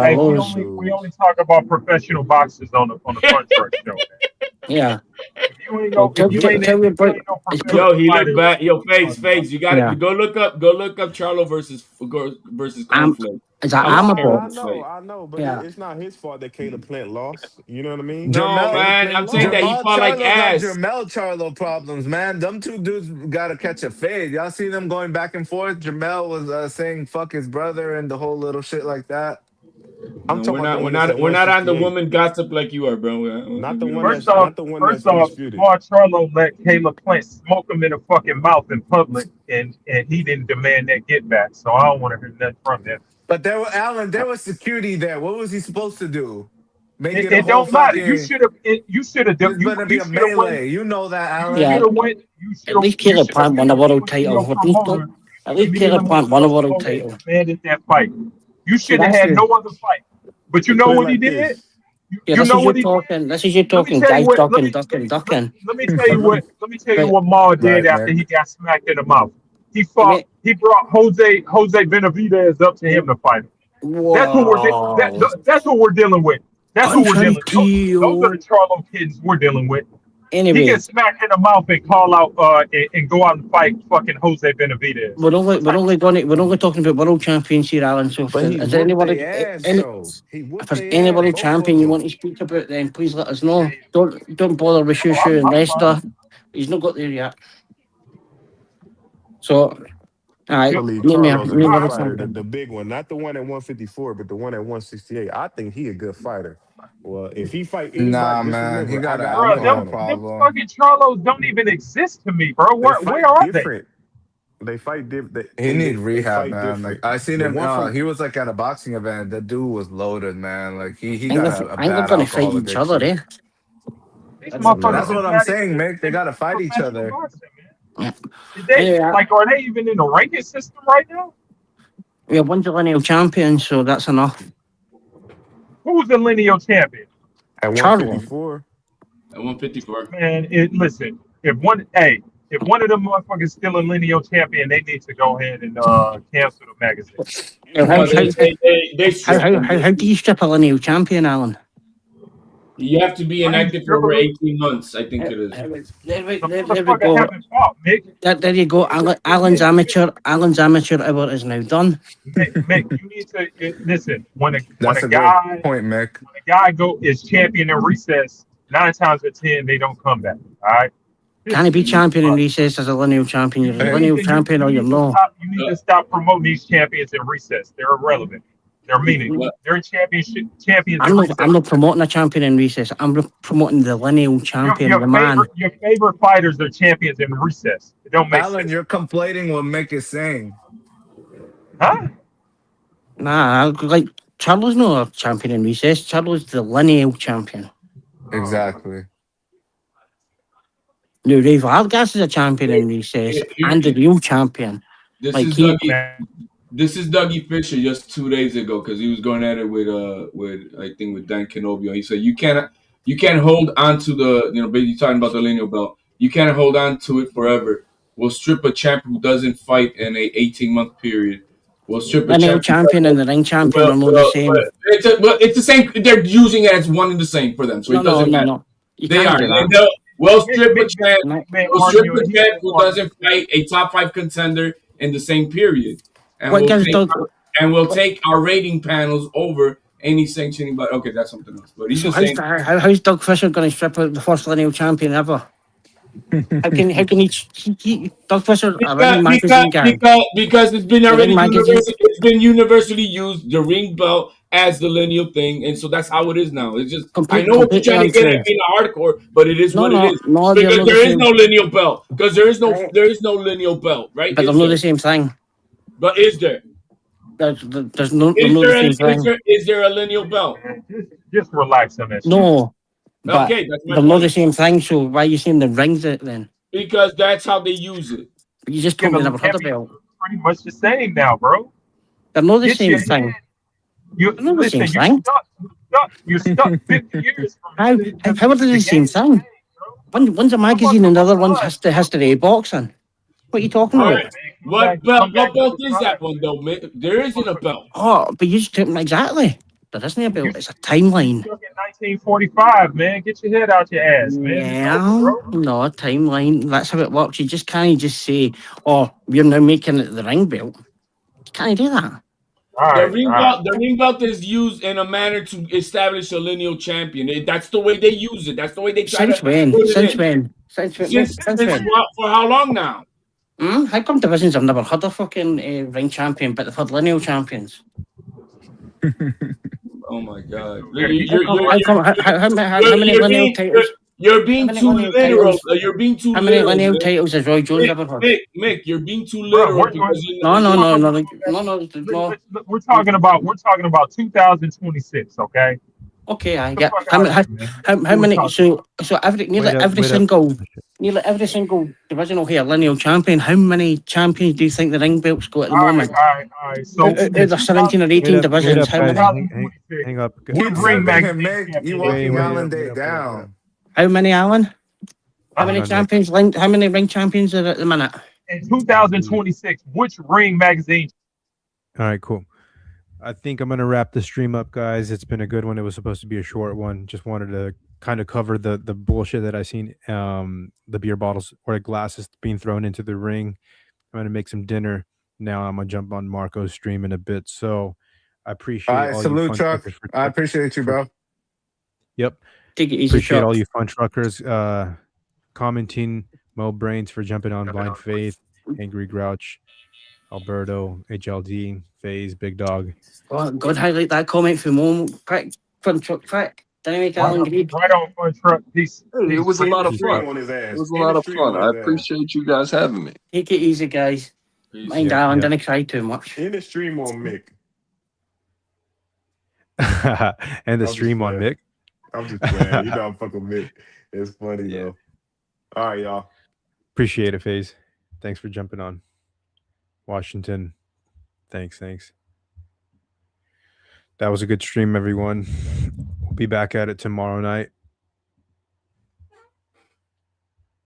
Hey, we Charles. only talk about professional boxers on the Punch Drunk Show, man. Yeah. If you ain't Well, no if tell, you tell, ain't tell me if you about ain't no it's professional Yo, he looked fighter, back. Yo, what you fakes, talking about? fakes. You got to yeah. go look up Charlo versus I'm Conflict. Is that No, amicable? I know, but Yeah. it's not his fault that Caleb Plant lost. You know what I mean? No, Caleb Jermel man. Plant I'm saying that lost. he Jamal fought like Charlo got ass. Jermel Charlo problems, man. Them two dudes gotta catch a fade. Y'all see them going back and forth? Jamel was saying fuck his brother and the whole little shit like that. I'm No, talking we're about the not. We're one that's not. at We're not on the 168. woman gossip like you are, bro. Not the We one don't. that's not the one that's First off, disputed. Mark Charlo let Caleb Plant smoke him in the fucking mouth in public, and he didn't demand that get back. So I don't want to hear nothing from him. But there were Allen, there was security there. What was he supposed to do? Make it a It whole don't matter. fucking You should have this you better be you a should have went melee. You know that, you Allen. should Yeah. have went At least you Caleb should have Plant won met a him world with your title. At least, promoter. at You least meet Caleb him with Plant won a your world promoter and title. demanded that fight. You See, should have that's had the. no other fight. But you They know put it what he like did? this. Yeah, You this know is you what he did? talking. This is you Let me talking. tell you Guys what. ducking, ducking, ducking. Let me tell you what. Let me tell you Right. what Maul did Right, after Mick. he got smacked in the mouth. He Wait. brought Jose Benavidez up to him to fight him. That's what Wow. that's what we're dealing with. That's what we're dealing with. Those are the Confrontation. Charlo kids we're dealing with. He Anyway, gets smacked in the mouth and call out and go out and fight fucking Jose Benavidez. we're only going to, we're only talking about world champions here, Alan. So But he is there whooped anybody, their ass any, though. He if whooped there's their any ass, world both of champion you them. want to speak about, then please let us know. Don't bother with Oh, Shushu and I'm fine. Leicester. He's not got there yet. So, I aye, believe Charlo's a name good world fighter, champion. the big one, not the one at 154, but the one at 168. I think he a good fighter. Well, if he fight anybody, Nah, just man. He remember, I got an got money alcohol on him. Them problem. fucking Charlos don't even exist to me, bro. They Where fight are they? different. They fight different. He need They rehab, fight man. Like different. I seen The him. one from He was like at a boxing event. The dude was loaded, man. Like he I think got they're, a I think they're bad going to fight alcohol each other, addiction. eh? These That's motherfuckers That's is what I'm not even saying, Mick. They in gotta fight each professional other. boxing, man. yeah. Is they Anyway, are they even in the ranking system right now? we have one lineal champion, so that's enough. Who's the lineal champion? at Charlo. 154. At 154. Man, listen, if one of them motherfuckers still a lineal champion, they need to go ahead and cancel the magazine. Now, No, they stripped him. how do you strip a lineal champion, Alan? You have to be How do you inactive for strip over them? 18 months, I think it is. There The we motherfucker go. haven't fought, Mick. There you go. Alan's amateur hour is now done. Mick, you need to listen. When That's a a great guy point, Mick. is champion in recess, 9 times out of 10 they don't come back. All right. Can he be Jesus champion in Christ. recess as a lineal champion? You're a You Hey, need lineal to champion or you're not. you need to stop promoting these champions in recess. They're irrelevant. They're meaningless. They're champions in recess. I'm not promoting a champion in recess. I'm promoting the lineal champion, the man. Your favorite fighters are champions in recess. It don't make Alan, sense. you're conflating what Mick is saying. Huh? Nah, like Charlo's not a champion in recess. Charlo's the lineal champion. Exactly. No, Ray Vargas is a champion in recess and the real champion. This Like is he, Dougie. This is Dougie Fisher just 2 days ago because he was going at it with I think with Dan Canobio. He said you can't hold on to the basically talking about the lineal belt. You can't hold on to it forever. We'll strip a champion who doesn't fight in a 18-month period. We'll strip a lineal champion. champion and the ring champion are not the same. It's the same. They're using it as one and the same for them, so it doesn't matter. No. You They can't are. do that. We'll strip a champ. We'll strip argue a it. champ who doesn't fight a top 5 contender in the same period, and What gives Doug? we'll take our rating panels over any sanctioning. But okay, that's something else. But he's So just saying how's Doug Fisher going to strip out the first lineal champion ever? How can he Doug Fisher a ring magazine guy? because it's been The already ring magazine. universally used the ring belt as the lineal thing, and so that's how it is now. It's just I know what you're Completely trying to get untrue. at being a hardcore, but it is what it is No, they're because not the there is same. no lineal belt because there is no lineal belt, right? But they're Is not there? the same thing. But is there? There's no, they're not the same thing. Is there a lineal belt? Just relax on that shit. No, but Okay, that's my they're not the point. same thing. So why are you saying the rings it then? Because that's how they use it. You just told me they never heard about. Pretty much the same now, bro. They're not the Get same your thing. head. You They're not the same listen. thing. You're stuck 50 years from How are they the same thing? One's a magazine and the other one's history of boxing. What are you talking All about? right. What belt is that one though? There isn't a belt. Oh, but you just took them exactly. There isn't a belt. It's a timeline. Stuck in 1945, man. Get your head out your ass, man. It's over, bro. No, timeline. That's how it works. You just can't just say, "Oh, we're now making it the ring belt." You can't do that. The ring belt is used in a manner to establish a lineal champion. That's the way they use it. That's the way they try Since to when? put it Since in. when? Since when? What, for how long now? How come divisions have never had a fucking ring champion, but they've had lineal champions? Oh my god! How many lineal titles? You're being How many too lineal literal. titles? You're being too How many literal. lineal Mick. titles has Roy Jones ever had? Mick, you're being too Bro, literal because we're talking about 2026, okay? Okay, I Get the get fuck how, out of how, here, man. how We're many talking so every Wait up. nearly every single divisional here lineal champion. How many champions do you think the ring belts got at the moment? all right. So in There's 17 or 18 Wait divisions. up, How guys. many? Hang up. what Keep ring serving him, magazine Mick. You champion is walking Wait he? up. Allendale down. How many, Alan? How Hang many on, Nick. champions? How many ring champions are at the minute? In 2026, which ring magazine? All right, cool. I think I'm gonna wrap the stream up, guys. It's been a good one. It was supposed to be a short one. Just wanted to kind of cover the bullshit that I seen. The beer bottles or the glasses being thrown into the ring. I'm gonna make some dinner. Now I'm gonna jump on Marco's stream in a bit. So I All appreciate right, all you salute, fun Chuck. truckers for I appreciate you, bro. Yep. Take it easy, Appreciate Chuck. all you fun truckers commenting. Mo Brains for jumping on Blind Faith, Angry Grouch, Alberto, HLD, FaZe, Big Dog. God, highlight that comment for Mo. Quick, fun truck, quick. Didn't make Alan Greed. Right on, fun truck. Peace. Hey, it was a lot of Peace. fun. On his ass. It was a lot of fun. I appreciate you guys having me. Take it easy, guys. Mind Yep, Alan, yep. didn't cry too much. In the stream on Mick. And the I'm stream just on playing. Mick. I'm just playing. You know I'm fucking Mick. It's funny though. All right, y'all. Appreciate it, FaZe. Thanks for jumping on. Washington. Thanks. That was a good stream, everyone. We'll be back at it tomorrow night.